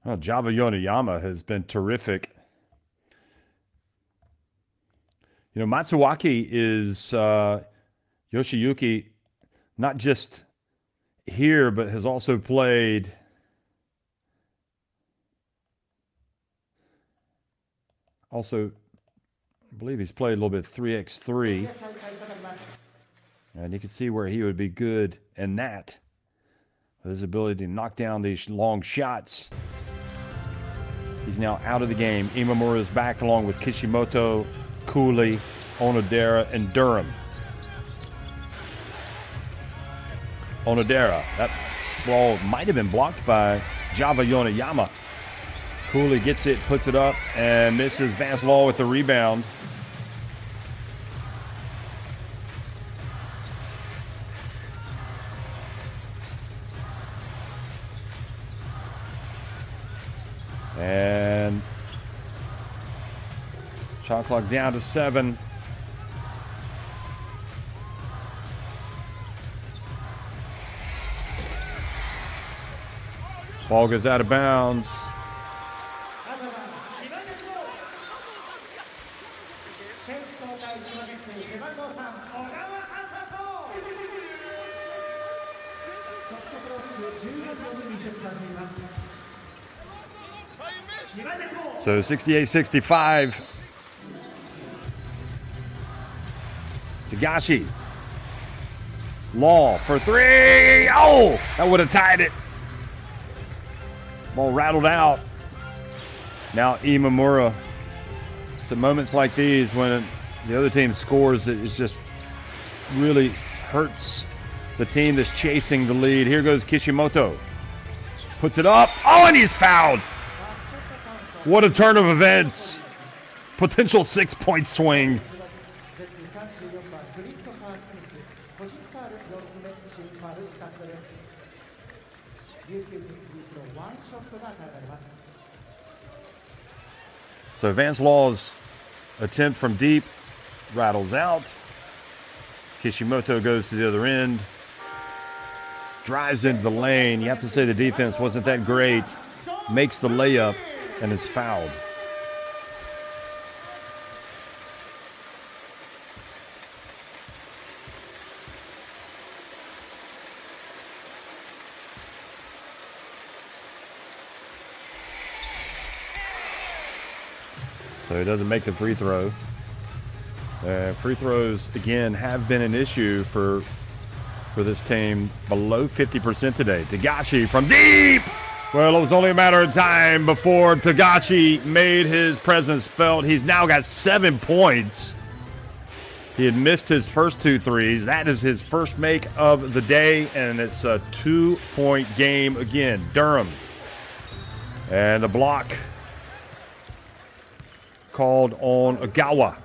Well, Java Yoneyama has been terrific. You know, Matsuwaki is Yoshiyuki, not just here, but has also played I believe he's played a little bit 3x3. And you can see where he would be good in that. His ability to knock down these long shots. He's now out of the game. Imamura is back along with Kishimoto, Cooley, Onodera, and Durham. Onodera, that ball might have been blocked by Java Yoneyama. Cooley gets it, puts it up, and misses. Vance Law with the rebound. And shot clock down to 7. Ball goes out of bounds. So 68-65. Tagashi. Law for 3. Oh, that would have tied it. Ball rattled out. Now Imamura. It's at moments like these when the other team scores, it just really hurts the team that's chasing the lead. Here goes Kishimoto. Puts it up. Oh, and he's fouled. What a turn of events. Potential 6-point swing. So Vance Law's attempt from deep rattles out. Kishimoto goes to the other end. Drives into the lane. You have to say the defense wasn't that great. Makes the layup and is fouled. So he doesn't make the free throw. Free throws, again, have been an issue for this team. Below 50% today. Tagashi from deep! Well, it was only a matter of time before Tagashi made his presence felt. He's now got 7 points. He had missed his first 2 threes. That is his first make of the day, and it's a 2-point game again. Durham. And the block called on Ogawa.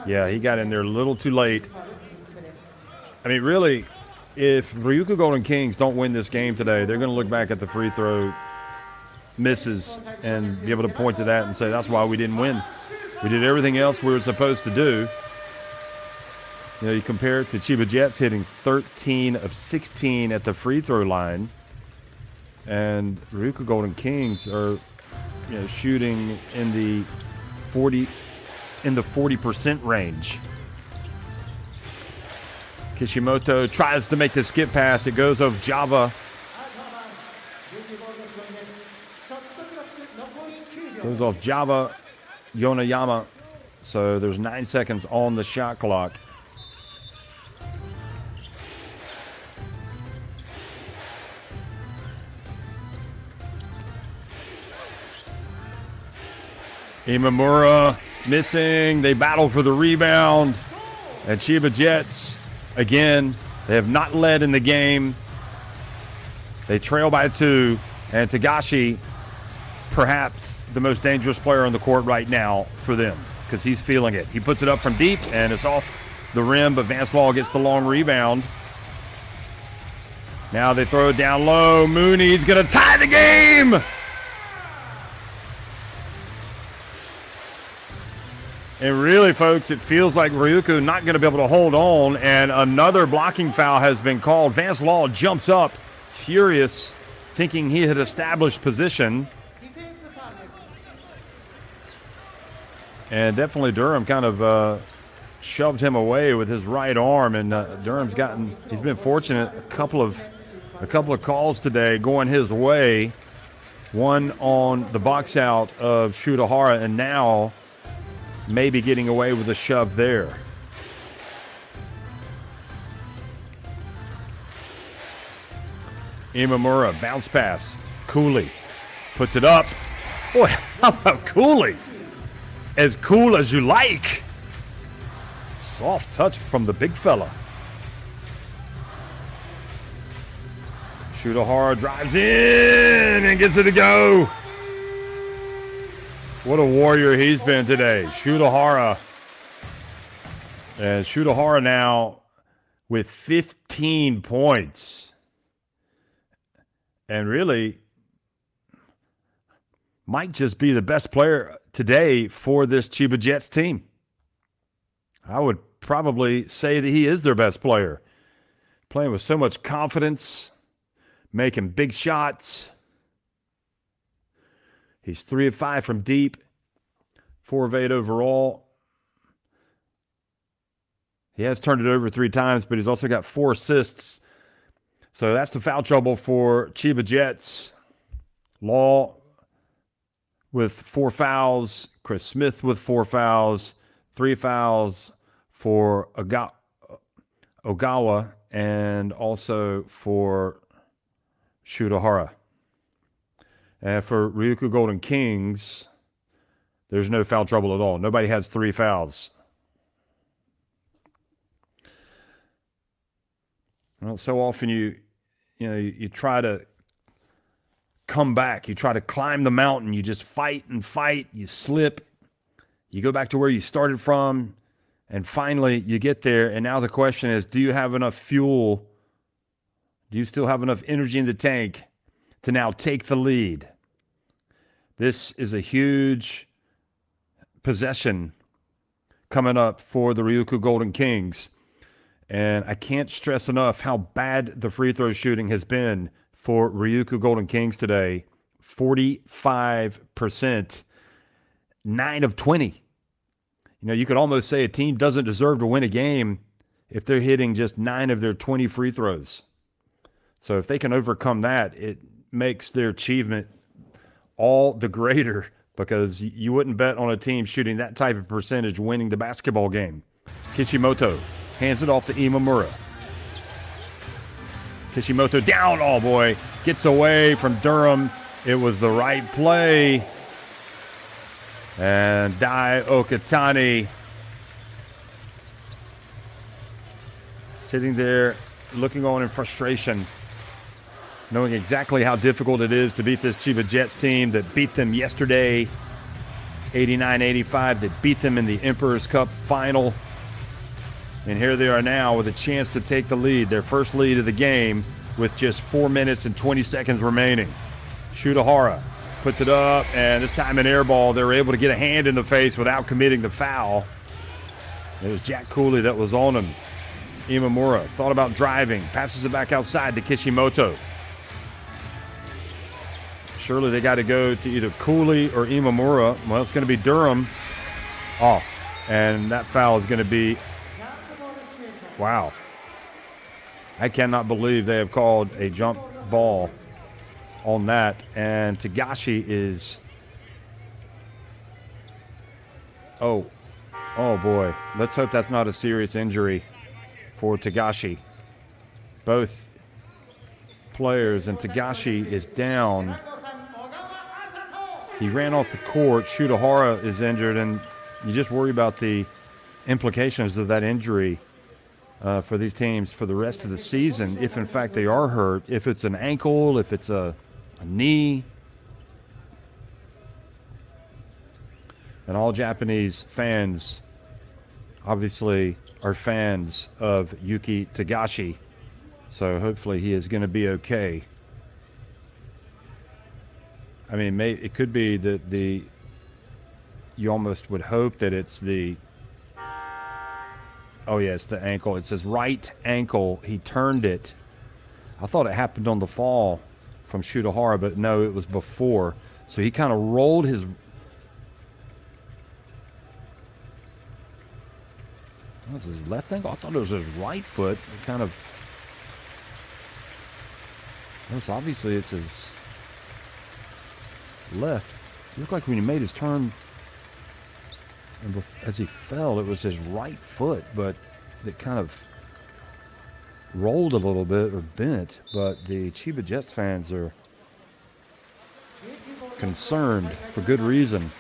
Yeah, he got in there a little too late. I mean, really, if Ryukyu Golden Kings don't win this game today, they're going to look back at the free throw misses and be able to point to that and say, that's why we didn't win. We did everything else we were supposed to do. You know, you compare it to Chiba Jets hitting 13 of 16 at the free throw line, and Ryukyu Golden Kings are, you know, shooting in the 40% range. Kishimoto tries to make the skip pass. It goes off Java. Goes off Java Yonayama. So there's 9 seconds on the shot clock. Imamura missing. They battle for the rebound. And Chiba Jets, again, they have not led in the game. They trail by 2. And Tagashi, perhaps the most dangerous player on the court right now for them, because he's feeling it. He puts it up from deep, and it's off the rim, but Vance Law gets the long rebound. Now they throw it down low. Mooney's going to tie the game! And really, folks, it feels like Ryukyu not going to be able to hold on, and another blocking foul has been called. Vance Law jumps up, furious, thinking he had established position. And definitely Durham kind of shoved him away with his right arm, and he's been fortunate. A couple of calls today going his way. One on the box out of Shudahara, and now maybe getting away with a shove there. Imamura, bounce pass. Cooley puts it up. Boy, how about Cooley? As cool as you like. Soft touch from the big fella. Shudahara drives in and gets it to go. What a warrior he's been today. Shudahara. And Shudahara now with 15 points. And really might just be the best player today for this Chiba Jets team. I would probably say that he is their best player. Playing with so much confidence, making big shots. He's 3 of 5 from deep, 4 of 8 overall. He has turned it over 3 times, but he's also got 4 assists. So that's the foul trouble for Chiba Jets. Law with 4 fouls. Chris Smith with 4 fouls. 3 fouls for Ogawa and also for Shudahara. And for Ryukyu Golden Kings, There's no foul trouble at all. Nobody has 3 fouls. Well, so often you try to come back. You try to climb the mountain. You just fight and fight. You slip. You go back to where you started from. And finally, you get there. And now the question is, do you have enough fuel? Do you still have enough energy in the tank to now take the lead? This is a huge possession coming up for the RYUKYU Golden Kings. And I can't stress enough how bad the free throw shooting has been for RYUKYU Golden Kings today. 45%, 9 of 20. You could almost say a team doesn't deserve to win a game if they're hitting just 9 of their 20 free throws. So if they can overcome that, it makes their achievement all the greater, because you wouldn't bet on a team shooting that type of percentage winning the basketball game. Kishimoto hands it off to Imamura. Kishimoto down, oh boy, gets away from Durham. It was the right play. And Dai Okatani sitting there looking on in frustration, knowing exactly how difficult it is to beat this Chiba Jets team that beat them yesterday, 89-85, that beat them in the Emperor's Cup final. And here they are now with a chance to take the lead, their first lead of the game, with just 4 minutes and 20 seconds remaining. Shutahara puts it up, and this time an air ball. They were able to get a hand in the face without committing the foul. It was Jack Cooley that was on him. Imamura thought about driving, passes it back outside to Kishimoto. Surely they got to go to either Cooley or Imamura. Well, it's going to be Durham. Oh, and that foul is going to be, wow. I cannot believe they have called a jump ball on that. And Tagashi is, oh boy. Let's hope that's not a serious injury for Tagashi. Both players, and Tagashi is down. He ran off the court. Shutahara is injured, and you just worry about the implications of that injury for these teams for the rest of the season, if in fact they are hurt, if it's an ankle, if it's a knee. And all Japanese fans obviously are fans of Yuki Tagashi, so hopefully he is going to be okay. I mean, it could be that you almost would hope that it's the, oh yeah, it's the ankle. It says right ankle. He turned it. I thought it happened on the fall from Shutahara, but no, it was before. So he kind of rolled his, what's his left ankle? I thought it was his right foot. It kind of, obviously it's his left. It looked like when he made his turn, and as he fell, it was his right foot, but it kind of rolled a little bit or bent. But the Chiba Jets fans are concerned for good reason,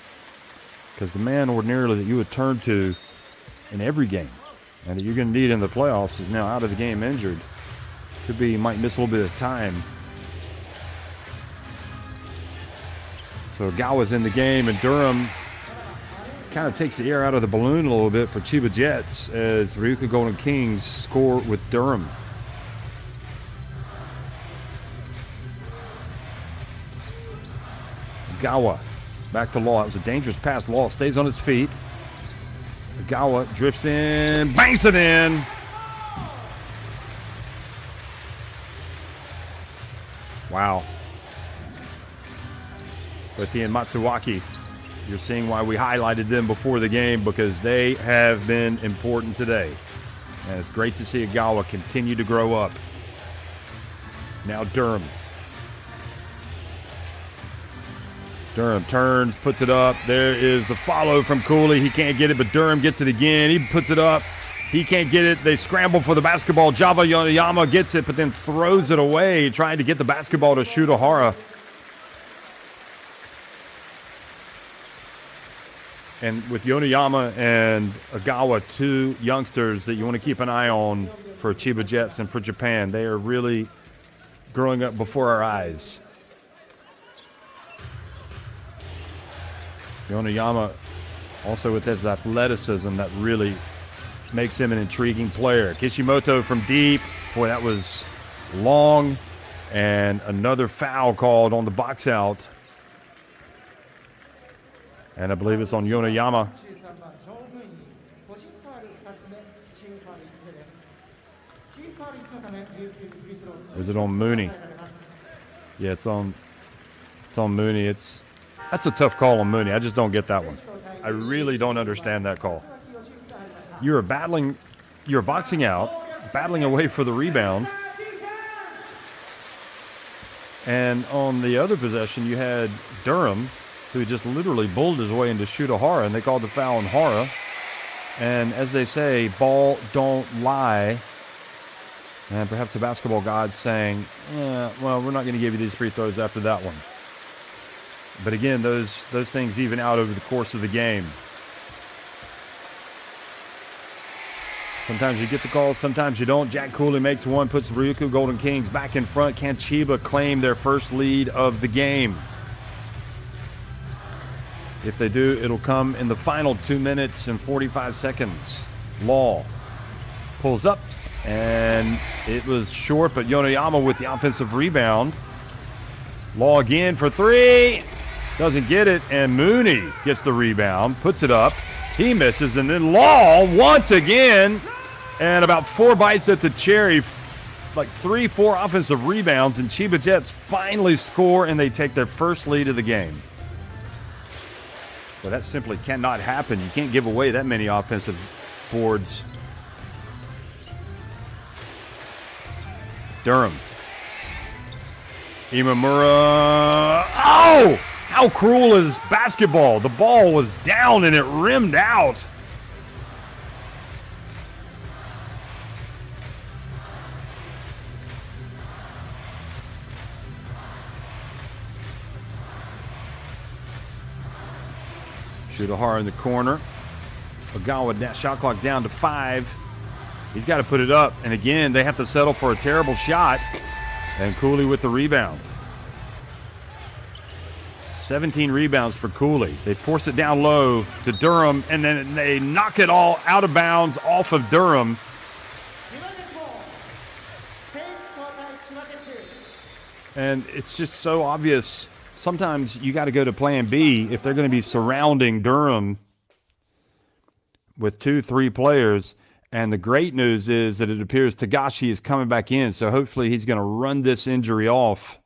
because the man ordinarily that you would turn to in every game and that you're going to need in the playoffs is now out of the game injured. Could be he might miss a little bit of time. So Gawa's in the game, and Durham kind of takes the air out of the balloon a little bit for Chiba Jets as RYUKYU Golden Kings score with Durham. Gawa back to Law. It was a dangerous pass. Law stays on his feet. Gawa drifts in, banks it in. Wow. Kothi and Matsuwaki, you're seeing why we highlighted them before the game, because they have been important today. And it's great to see Agawa continue to grow up. Now Durham. Durham turns, puts it up. There is the follow from Cooley. He can't get it, but Durham gets it again. He puts it up. He can't get it. They scramble for the basketball. Java Yonayama gets it, but then throws it away, trying to get the basketball to Shutahara. And with Yoneyama and Ogawa, two youngsters that you want to keep an eye on for Chiba Jets and for Japan, they are really growing up before our eyes. Yoneyama also with his athleticism that really makes him an intriguing player. Kishimoto from deep. Boy, that was long. And another foul called on the box out. And I believe it's on Yoneyama. Or is it on Mooney? Yeah, it's on Mooney. That's a tough call on Mooney. I just don't get that one. I really don't understand that call. You're boxing out, battling away for the rebound. And on the other possession, you had Durham, who just literally bulled his way into shoot a Hara, and they called the foul on Hara. And as they say, ball don't lie. And perhaps the basketball gods saying, yeah, well, we're not going to give you these free throws after that one. But again, those things even out over the course of the game. Sometimes you get the calls, sometimes you don't. Jack Cooley makes one, puts Ryukyu Golden Kings back in front. Can Chiba claim their first lead of the game? If they do, it'll come in the final 2 minutes and 45 seconds. Law pulls up, and it was short, but Yoneyama with the offensive rebound. Law again for three. Doesn't get it, and Mooney gets the rebound, puts it up. He misses, and then Law once again. And about 4 bites at the cherry, like 3-4 offensive rebounds, and Chiba Jets finally score, and they take their first lead of the game. Well, that simply cannot happen. You can't give away that many offensive boards. Durham. Imamura. Oh! How cruel is basketball? The ball was down and it rimmed out. Shooter in the corner. Ogawa, shot clock down to 5. He's got to put it up. And again, they have to settle for a terrible shot. And Cooley with the rebound. 17 rebounds for Cooley. They force it down low to Durham, and then they knock it all out of bounds off of Durham. And it's just so obvious. Sometimes you got to go to plan B if they're going to be surrounding Durham with 2-3 players. And the great news is that it appears Tagashi is coming back in, so hopefully he's going to run this injury off.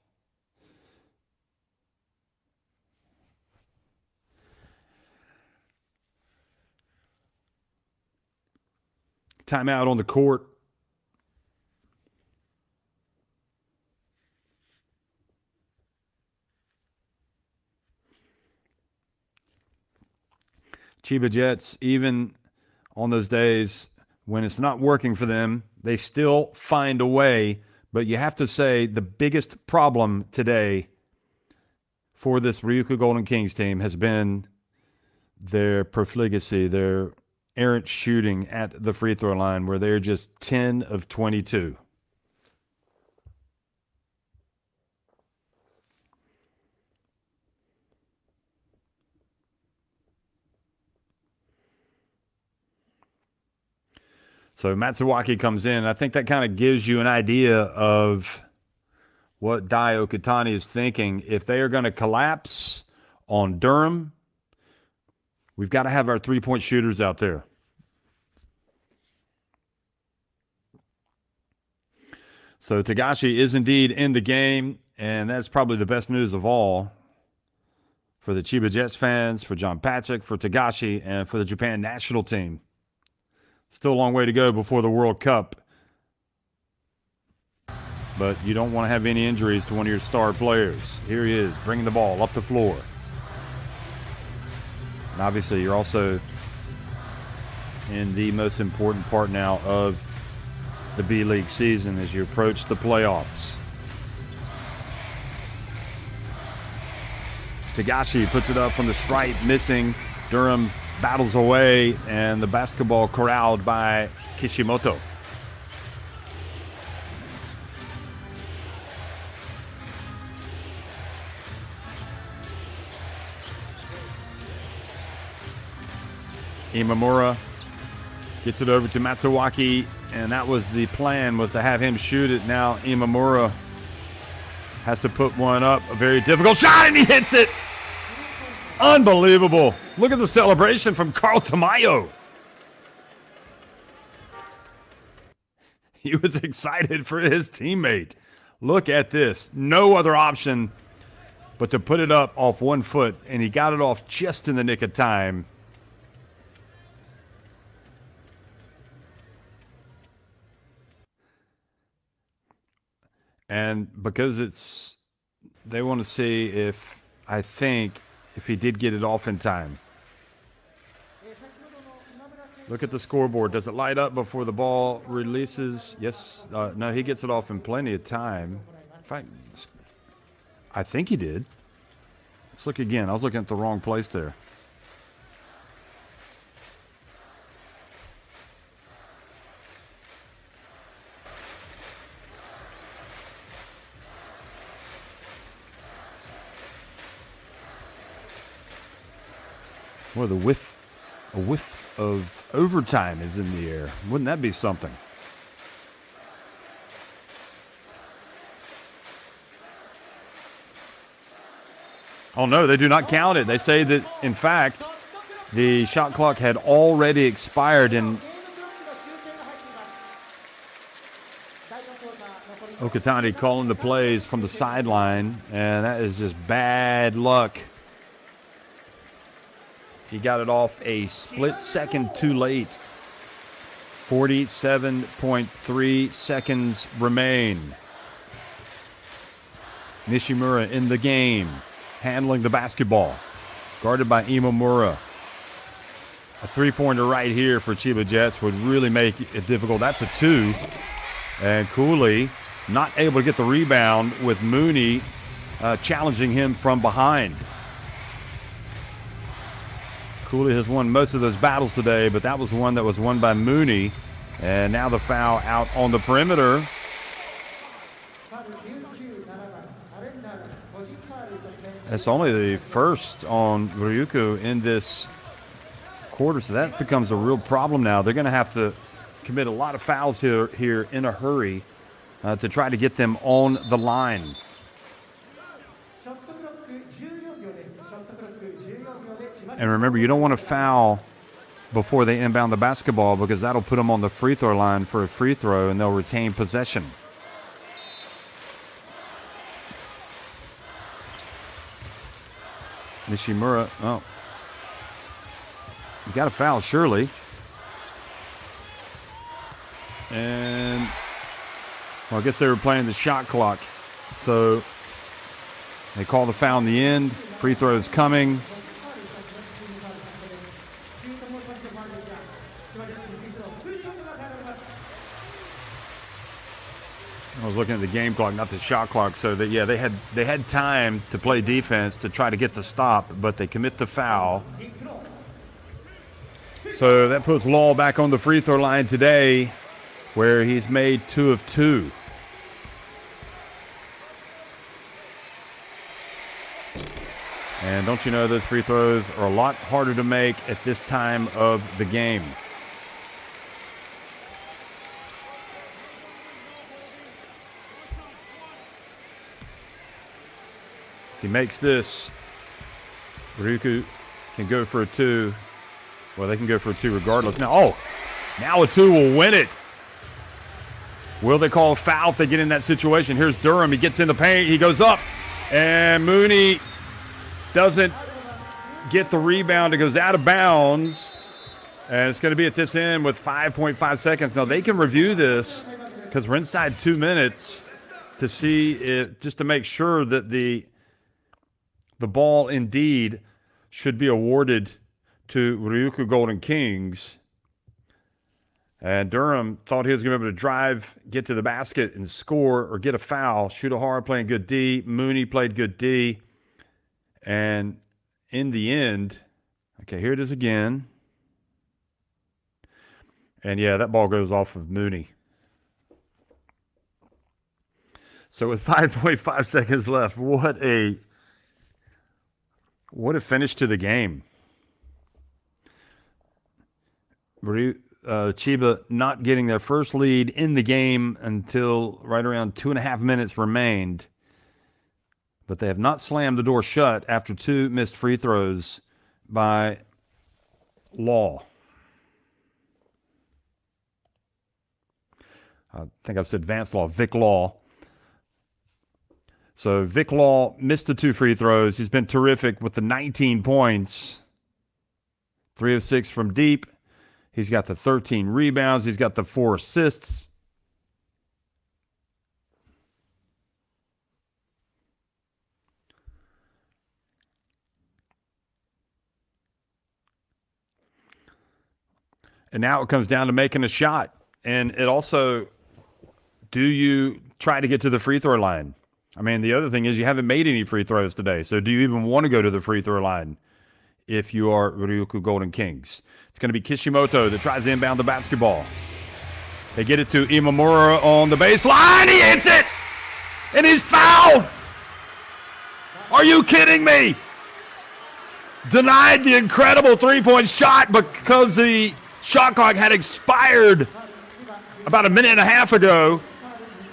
Timeout on the court. Chiba Jets, even on those days when it's not working for them, they still find a way. But you have to say the biggest problem today for this RYUKYU Golden Kings team has been their profligacy, their errant shooting at the free throw line, where they're just 10 of 22. So Matsuwaki comes in. I think that kind of gives you an idea of what Dai Okatani is thinking. If they are going to collapse on Durham, we've got to have our three-point shooters out there. So Tagashi is indeed in the game, and that's probably the best news of all for the Chiba Jets fans, for John Patrick, for Tagashi, and for the Japan national team. Still a long way to go before the World Cup. But you don't want to have any injuries to one of your star players. Here he is, bringing the ball up the floor. And obviously, you're also in the most important part now of the B-League season as you approach the playoffs. Tagashi puts it up from the stripe, missing. Durham
battles away, and the basketball corralled by Kishimoto. Imamura gets it over to Matsuwaki, and that was the plan, was to have him shoot it. Now Imamura has to put one up. A very difficult shot, and he hits it. Unbelievable. Look at the celebration from Carl Tamayo. He was excited for his teammate. Look at this. No other option but to put it up off 1 foot, and he got it off just in the nick of time. And because they want to see if, I think, if he did get it off in time. Look at the scoreboard. Does it light up before the ball releases? Yes. No, he gets it off in plenty of time. In fact, I think he did. Let's look again. I was looking at the wrong place there. Well, a whiff of overtime is in the air. Wouldn't that be something? Oh, no, they do not count it. They say that, in fact, the shot clock had already expired, and Okatani calling the plays from the sideline, and that is just bad luck. He got it off a split second too late. 47.3 seconds remain. Nishimura in the game, handling the basketball, guarded by Imamura. A three-pointer right here for Chiba Jets would really make it difficult. That's a 2. And Cooley not able to get the rebound, with Mooney challenging him from behind. Cooley has won most of those battles today, but that was one that was won by Mooney. And now the foul out on the perimeter. That's only the first on RYUKYU in this quarter, so that becomes a real problem now. They're going to have to commit a lot of fouls here in a hurry to try to get them on the line. And remember, you don't want to foul before they inbound the basketball, because that'll put them on the free throw line for a free throw, and they'll retain possession. Nishimura, oh. You got a foul, surely. And, well, I guess they were playing the shot clock. So they call the foul in the end. Free throws coming. I was looking at the game clock, not the shot clock. So that, yeah, they had time to play defense to try to get the stop, but they commit the foul. So that puts Law back on the free throw line today, where he's made 2 of 2. And don't you know, those free throws are a lot harder to make at this time of the game. If he makes this, RYUKYU can go for a 2. Well, they can go for a 2 regardless. Now a 2 will win it. Will they call a foul if they get in that situation? Here's Durham. He gets in the paint. He goes up. And Mooney doesn't get the rebound. It goes out of bounds. And it's going to be at this end with 5.5 seconds. Now, they can review this because we're inside 2 minutes to see it, just to make sure that the ball indeed should be awarded to RYUKYU Golden Kings. And Durham thought he was going to be able to drive, get to the basket, and score or get a foul. Shoot hard, playing good D. Mooney played good D. And in the end, Okay, here it is again. And yeah, that ball goes off of Mooney. So with 5.5 seconds left, what a finish to the game. Chiba not getting their first lead in the game until right around 2.5 minutes remained. But they have not slammed the door shut after 2 missed free throws by Law. I think I've said Vance Law, Vic Law. So Vic Law missed the 2 free throws. He's been terrific with the 19 points. 3 of 6 from deep. He's got the 13 rebounds. He's got the 4 assists. And now it comes down to making a shot. And it also, do you try to get to the free throw line? I mean, the other thing is you haven't made any free throws today. So do you even want to go to the free throw line if you are Ryukyu Golden Kings? It's going to be Kishimoto that tries to inbound the basketball. They get it to Imamura on the baseline. He hits it! And he's fouled! Are you kidding me? Denied the incredible three-point shot because the shot clock had expired about a minute and a half ago.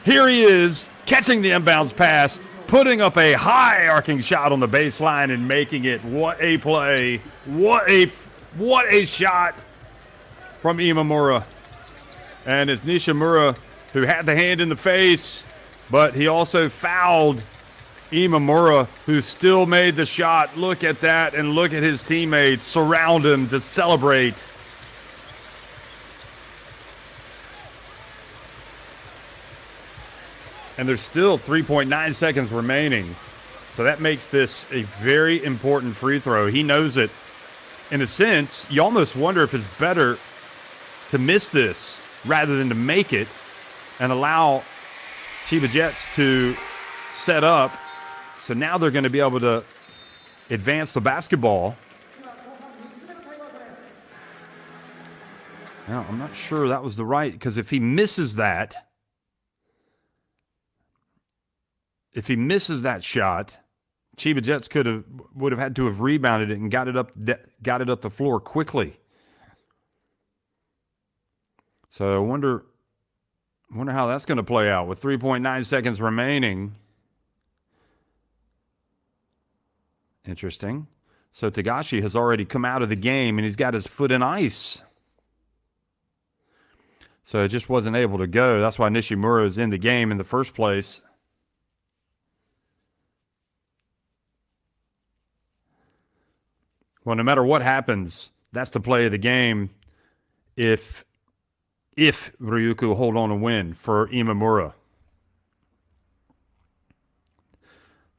Here he is, catching the inbounds pass, putting up a high arcing shot on the baseline and making it. What a play. What a shot from Imamura. And it's Nishimura who had the hand in the face, but he also fouled Imamura, who still made the shot. Look at that, and look at his teammates surround him to celebrate. And there's still 3.9 seconds remaining. So that makes this a very important free throw. He knows it. In a sense, you almost wonder if it's better to miss this rather than to make it and allow Chiba Jets to set up. So now they're going to be able to advance the basketball. Now, I'm not sure that was the right, because if he misses that, shot, Chiba Jets would have had to have rebounded it and got it up the floor quickly. So I wonder how that's going to play out with 3.9 seconds remaining. Interesting. So Tagashi has already come out of the game and he's got his foot in ice. So it just wasn't able to go. That's why Nishimura is in the game in the first place. Well, no matter what happens, that's the play of the game if Ryukyu hold on and win for Imamura.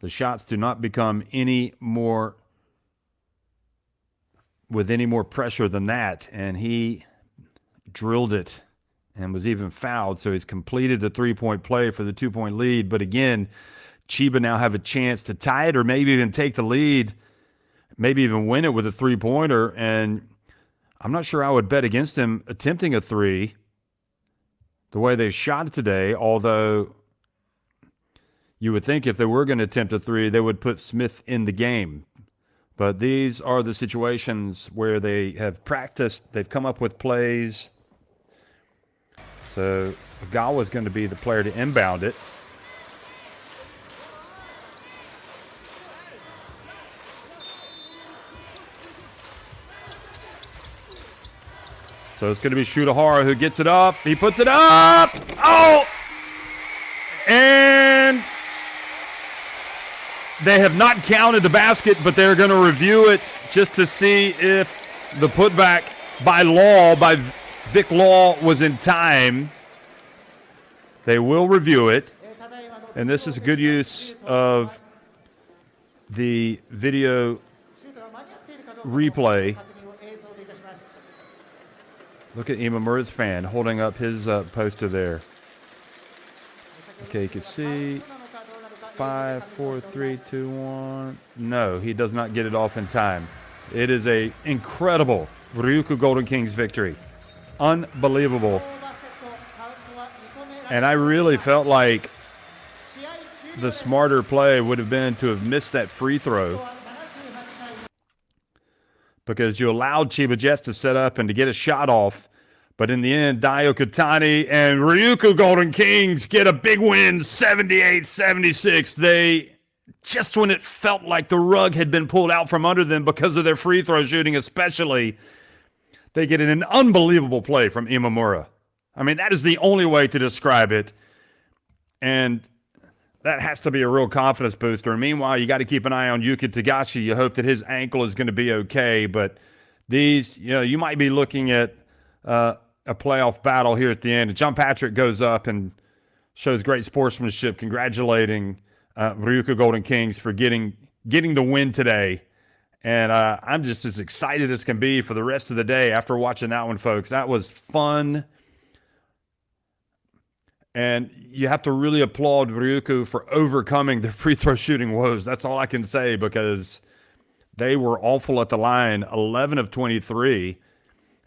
The shots do not become with any more pressure than that, and he drilled it and was even fouled, so he's completed the three-point play for the 2-point lead. But again, Chiba now have a chance to tie it or maybe even take the lead, maybe even win it with a three-pointer, and I'm not sure I would bet against them attempting a three the way they shot it today, although you would think if they were going to attempt a three, they would put Smith in the game. But these are the situations where they have practiced, they've come up with plays. So Ogawa is going to be the player to inbound it. So it's going to be Shutahara who gets it up. He puts it up. Oh! And they have not counted the basket, but they're going to review it just to see if the putback by Vic Law was in time. They will review it. And this is a good use of the video replay. Look at Imamura's fan holding up his poster there. Okay, you can see 5, 4, 3, 2, 1. No, he does not get it off in time. It is a incredible Ryukyu Golden Kings victory. Unbelievable. And I really felt like the smarter play would have been to have missed that free throw, because you allowed Chiba Jets to set up and to get a shot off. But in the end, Daio Katani and Ryukyu Golden Kings get a big win, 78-76. They, just when it felt like the rug had been pulled out from under them because of their free throw shooting especially, they get an unbelievable play from Imamura. I mean, that is the only way to describe it. And that has to be a real confidence booster. And meanwhile, you got to keep an eye on Yuki Tagashi. You hope that his ankle is going to be okay. But these, you might be looking at a playoff battle here at the end. John Patrick goes up and shows great sportsmanship, congratulating Ryukyu Golden Kings for getting the win today. And I'm just as excited as can be for the rest of the day after watching that one, folks. That was fun. And you have to really applaud Ryukyu for overcoming the free throw shooting woes. That's all I can say, because they were awful at the line, 11 of 23.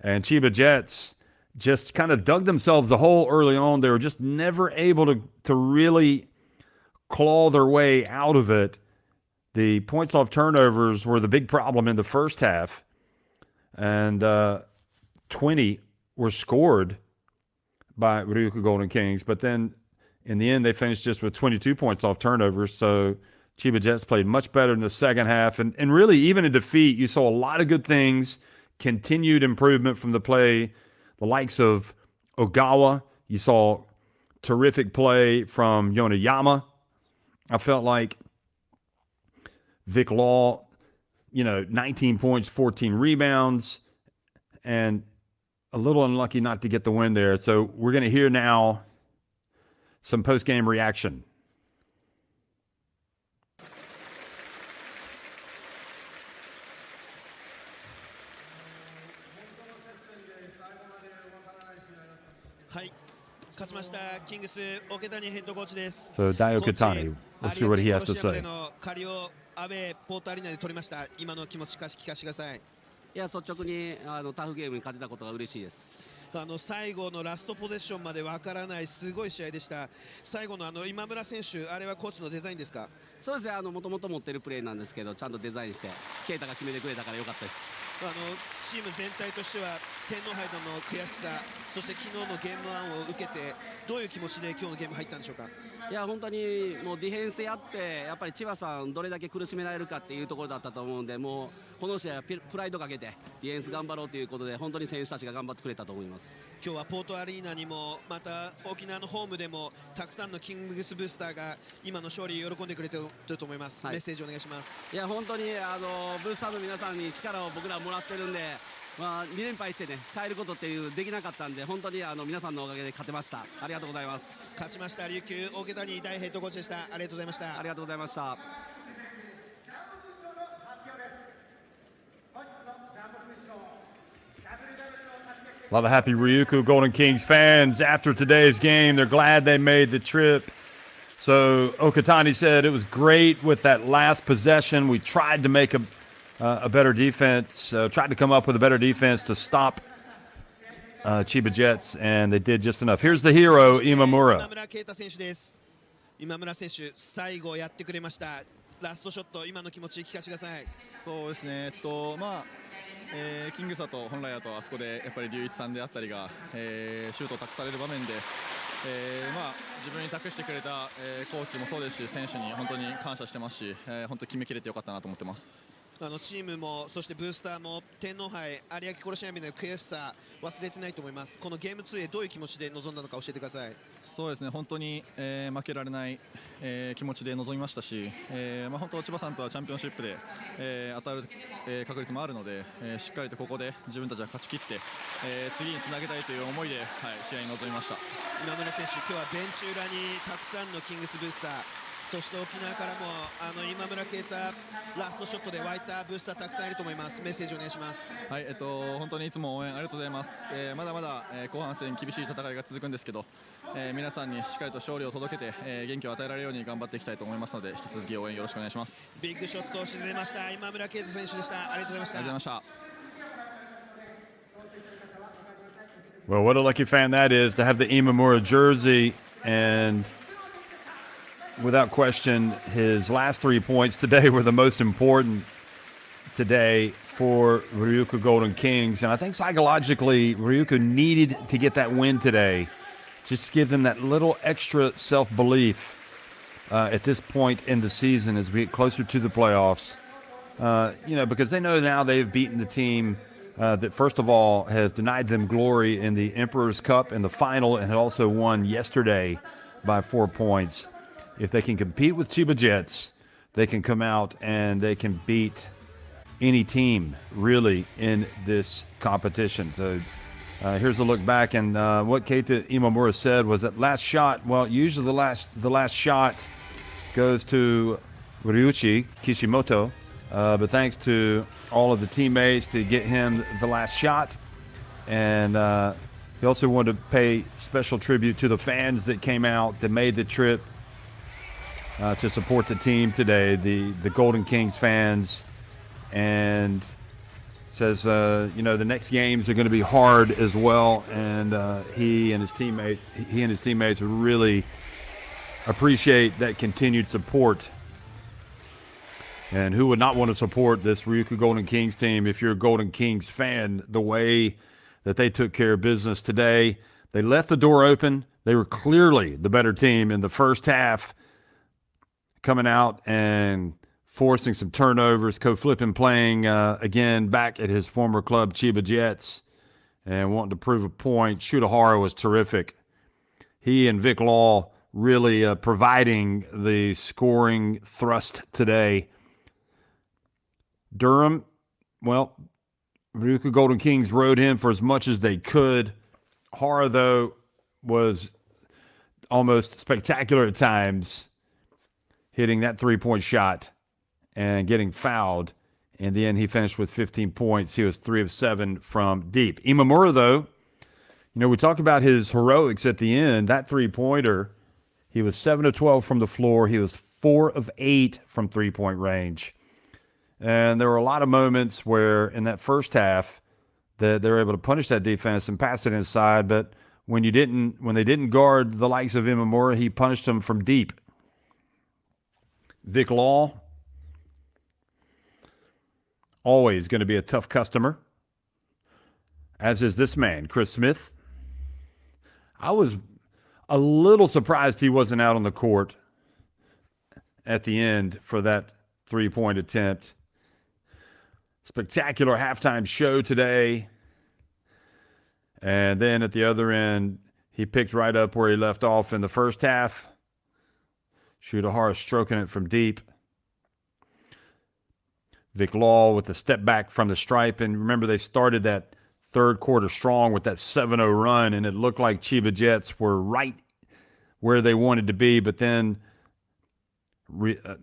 And Chiba Jets just kind of dug themselves a hole early on. They were just never able to really claw their way out of it. The points off turnovers were the big problem in the first half. And 20 were scored by Ryukyu Golden Kings. But then in the end, they finished just with 22 points off turnovers. So Chiba Jets played much better in the second half. And really, even in defeat, you saw a lot of good things, continued improvement from the play, the likes of Ogawa. You saw terrific play from Yonayama. I felt like Vic Law, 19 points, 14 rebounds, and a little unlucky not to get the win there. So we're going to hear now some post-game reaction. So Daio Katani, let's hear what he has to say.
アウェーポートアリーナで取りました。今の気持ち聞かせてください。
いや、率直にタフゲームに勝てたことが嬉しいです。
最後のラストポゼッションまでわからないすごい試合でした。最後の今村選手、あれはコーチのデザインですか？
そうですね、もともと持ってるプレーなんですけど、ちゃんとデザインしてケイタが決めてくれたから良かったです。
チーム全体としては天皇杯での悔しさ、そして昨日のゲーム1を受けてどういう気持ちで今日のゲーム入ったんでしょうか？
いや、本当にもうディフェンスやってやっぱり千葉さんどれだけ苦しめられるかっていうところだったと思うんで、もうこの試合はプライドかけてディフェンス頑張ろうということで本当に選手たちが頑張ってくれたと思います。
今日はポートアリーナにもまた沖縄のホームでもたくさんのキングスブースターが今の勝利喜んでくれてると思います、はい、メッセージお願いします。
いや、本当にブースターの皆さんに力を僕らもらってるんで、2連敗してね変えることっていうできなかったんで、本当に皆さんのおかげで勝てました。ありがとうございます。
勝ちました琉球大谷大ヘッドコーチでした。ありがとうございました。
ありがとうございました。
A lot of happy Ryukyu Golden Kings fans after today's game. They're glad they made the trip. So Okatani said it was great with that last possession. We tried to make a better defense, tried to come up with a better defense to stop Chiba Jets, and they did just enough. Here's the hero, Imamura.
今村選手、最後やってくれました。ラストショット、今の気持ち聞かせてください。
そうですね、キングサと本来だとあそこでやっぱり龍一さんであったりが、シュートを託される場面で、自分に託してくれた、コーチもそうですし選手に本当に感謝してますし、本当に決めきれてよかったなと思ってます。
チームもそしてブースターも天皇杯有明コロシアムでの悔しさ忘れてないと思います。このゲーム2へどういう気持ちで臨んだのか教えてください。
そうですね、本当に、負けられない、気持ちで臨みましたし、本当千葉さんとはチャンピオンシップで、当たる、確率もあるので、しっかりとここで自分たちは勝ち切って、次につなげたいという思いで、試合に臨みました。
今村選手、今日はベンチ裏にたくさんのキングスブースター、そして沖縄からも今村啓太ラストショットで湧いたブースターたくさんいると思います。メッセージお願いします。
はい、本当にいつも応援ありがとうございます。まだまだ、後半戦厳しい戦いが続くんですけど、皆さんにしっかりと勝利を届けて、元気を与えられるように頑張っていきたいと思いますので、引き続き応援よろしくお願いします。
ビッグショットを沈めました今村圭太選手でした。ありがとうございました。
ありがとうございました。
Well, what a lucky fan that is to have the Imamura jersey. And without question, his last 3 points today were the most important today for RYUKYU Golden Kings. And I think psychologically, RYUKYU needed to get that win today. Just give them that little extra self-belief at this point in the season as we get closer to the playoffs. Because they know now they've beaten the team that, first of all, has denied them glory in the Emperor's Cup in the final and had also won yesterday by 4 points. If they can compete with Chiba Jets, they can come out and they can beat any team, really, in this competition. So here's a look back, and what Keita Imamura said was that last shot, well, usually the last shot goes to Ryuichi Kishimoto, but thanks to all of the teammates to get him the last shot. And he also wanted to pay special tribute to the fans that came out, that made the trip to support the team today, the Golden Kings fans. And says, the next games are going to be hard as well. And he and his teammates really appreciate that continued support. And who would not want to support this RYUKYU Golden Kings team if you're a Golden Kings fan? The way that they took care of business today, they left the door open. They were clearly the better team in the first half, coming out and forcing some turnovers. Ko Flippin playing again back at his former club, Chiba Jets, and wanting to prove a point. Shutahara was terrific. He and Vic Law really providing the scoring thrust today. Durham, well, RYUKYU Golden Kings rode him for as much as they could. Hara, though, was almost spectacular at times, hitting that three-point shot and getting fouled. In the end, he finished with 15 points. He was 3 of 7 from deep. Imamura, though, we talk about his heroics at the end. That three-pointer, he was 7 of 12 from the floor. He was 4 of 8 from three-point range. And there were a lot of moments where in that first half that they were able to punish that defense and pass it inside. But when they didn't guard the likes of Imamura, he punished them from deep. Vic Law, always going to be a tough customer, as is this man, Chris Smith. I was a little surprised he wasn't out on the court at the end for that three-point attempt. Spectacular halftime show today. And then at the other end, he picked right up where he left off in the first half. Shutahara stroking it from deep. Vic Law with the step back from the stripe. And remember, they started that third quarter strong with that 7-0 run, and it looked like Chiba Jets were right where they wanted to be. But then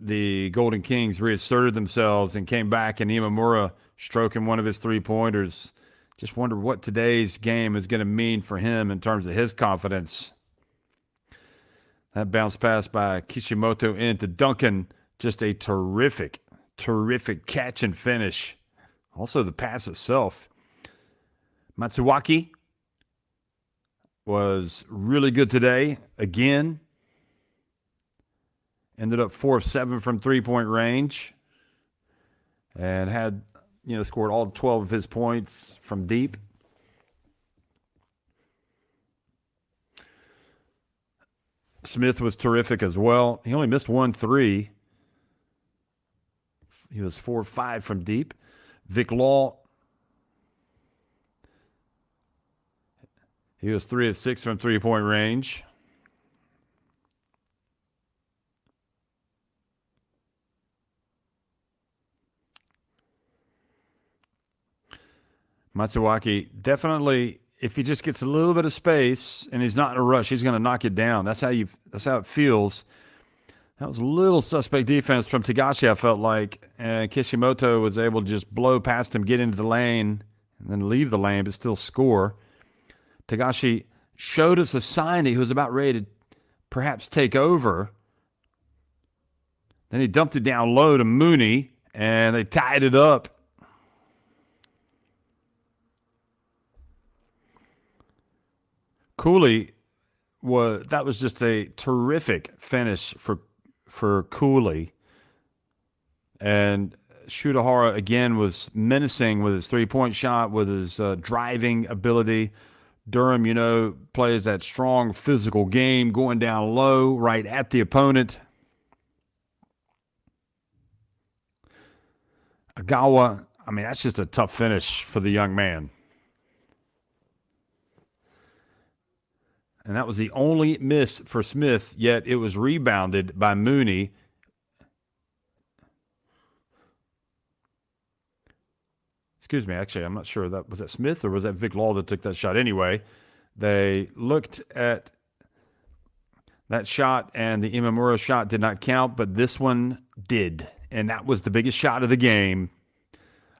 the Golden Kings reasserted themselves and came back, and Imamura stroking one of his three-pointers. Just wonder what today's game is going to mean for him in terms of his confidence. That bounce pass by Kishimoto into Duncan, just a terrific catch and finish. Also the pass itself. Matsuwaki was really good today. Again, ended up 4 of 7 from three-point range and had, scored all 12 of his points from deep. Smith was terrific as well. He only missed 1 3. He was 4 of 5 from deep. Vic Law, he was 3 of 6 from three-point range. Matsuwaki, definitely, if he just gets a little bit of space and he's not in a rush, he's going to knock it down. That's how it feels. That was a little suspect defense from Tagashi, I felt like. And Kishimoto was able to just blow past him, get into the lane, and then leave the lane, but still score. Tagashi showed us a sign that he was about ready to perhaps take over. Then he dumped it down low to Mooney, and they tied it up. Cooley that was just a terrific finish for Cooley. And Shutahara, again, was menacing with his three-point shot, with his driving ability. Durham, plays that strong physical game, going down low right at the opponent. Agawa, that's just a tough finish for the young man. And that was the only miss for Smith, yet it was rebounded by Mooney. Excuse me, actually, I'm not sure. Was that Smith or was that Vic Law that took that shot? Anyway, they looked at that shot, and the Imamura shot did not count, but this one did. And that was the biggest shot of the game.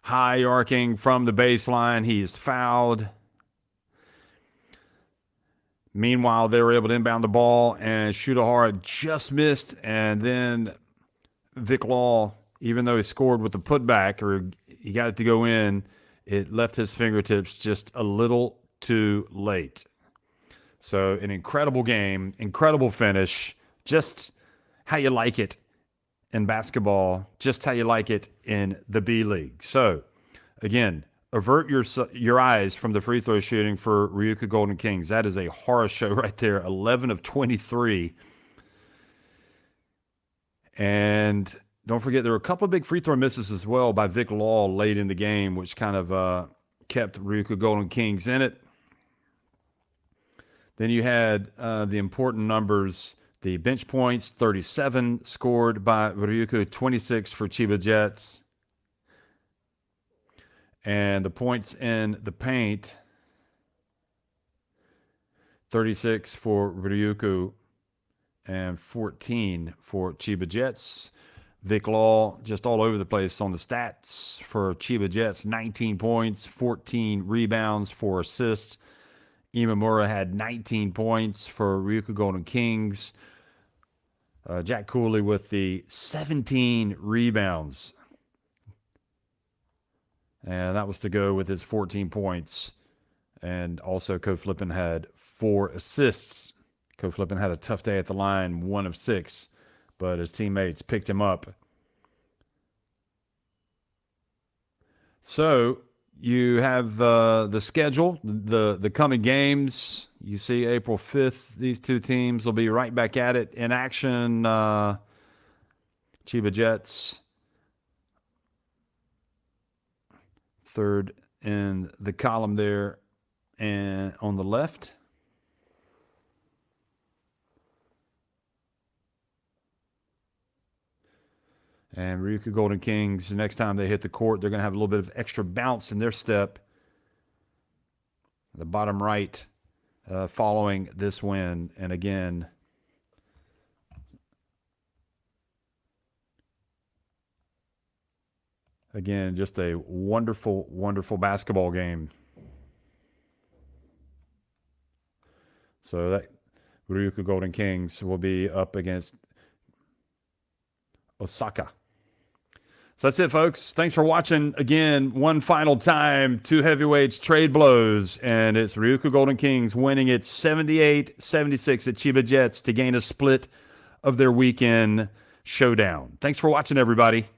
High arcing from the baseline. He is fouled. Meanwhile, they were able to inbound the ball, and Shutahara just missed. And then Vic Law, even though he scored with the putback, or he got it to go in, it left his fingertips just a little too late. So an incredible game, incredible finish, just how you like it in basketball, just how you like it in the B-League. So, again, avert your eyes from the free throw shooting for RYUKYU Golden Kings. That is a horror show right there, 11 of 23. And don't forget, there were a couple of big free throw misses as well by Vic Law late in the game, which kind of kept RYUKYU Golden Kings in it. Then you had the important numbers. The bench points, 37 scored by RYUKYU, 26 for Chiba Jets. And the points in the paint, 36 for RYUKYU and 14 for Chiba Jets. Vic Law just all over the place on the stats for Chiba Jets, 19 points, 14 rebounds, 4 assists. Imamura had 19 points for RYUKYU Golden Kings. Jack Cooley with the 17 rebounds. And that was to go with his 14 points. And also, Ko Flippin had 4 assists. Ko Flippin had a tough day at the line, 1 of 6. But his teammates picked him up. So, you have the schedule, the coming games. You see April 5th, these two teams will be right back at it in action. Chiba Jets, third in the column there and on the left. And RYUKYU Golden Kings, the next time they hit the court, they're going to have a little bit of extra bounce in their step. The bottom right, following this win. And again, just a wonderful, wonderful basketball game. So that RYUKYU Golden Kings will be up against Osaka. So that's it, folks. Thanks for watching. Again, one final time, 2 heavyweights trade blows, and it's RYUKYU Golden Kings winning it 78-76 at Chiba Jets to gain a split of their weekend showdown. Thanks for watching, everybody.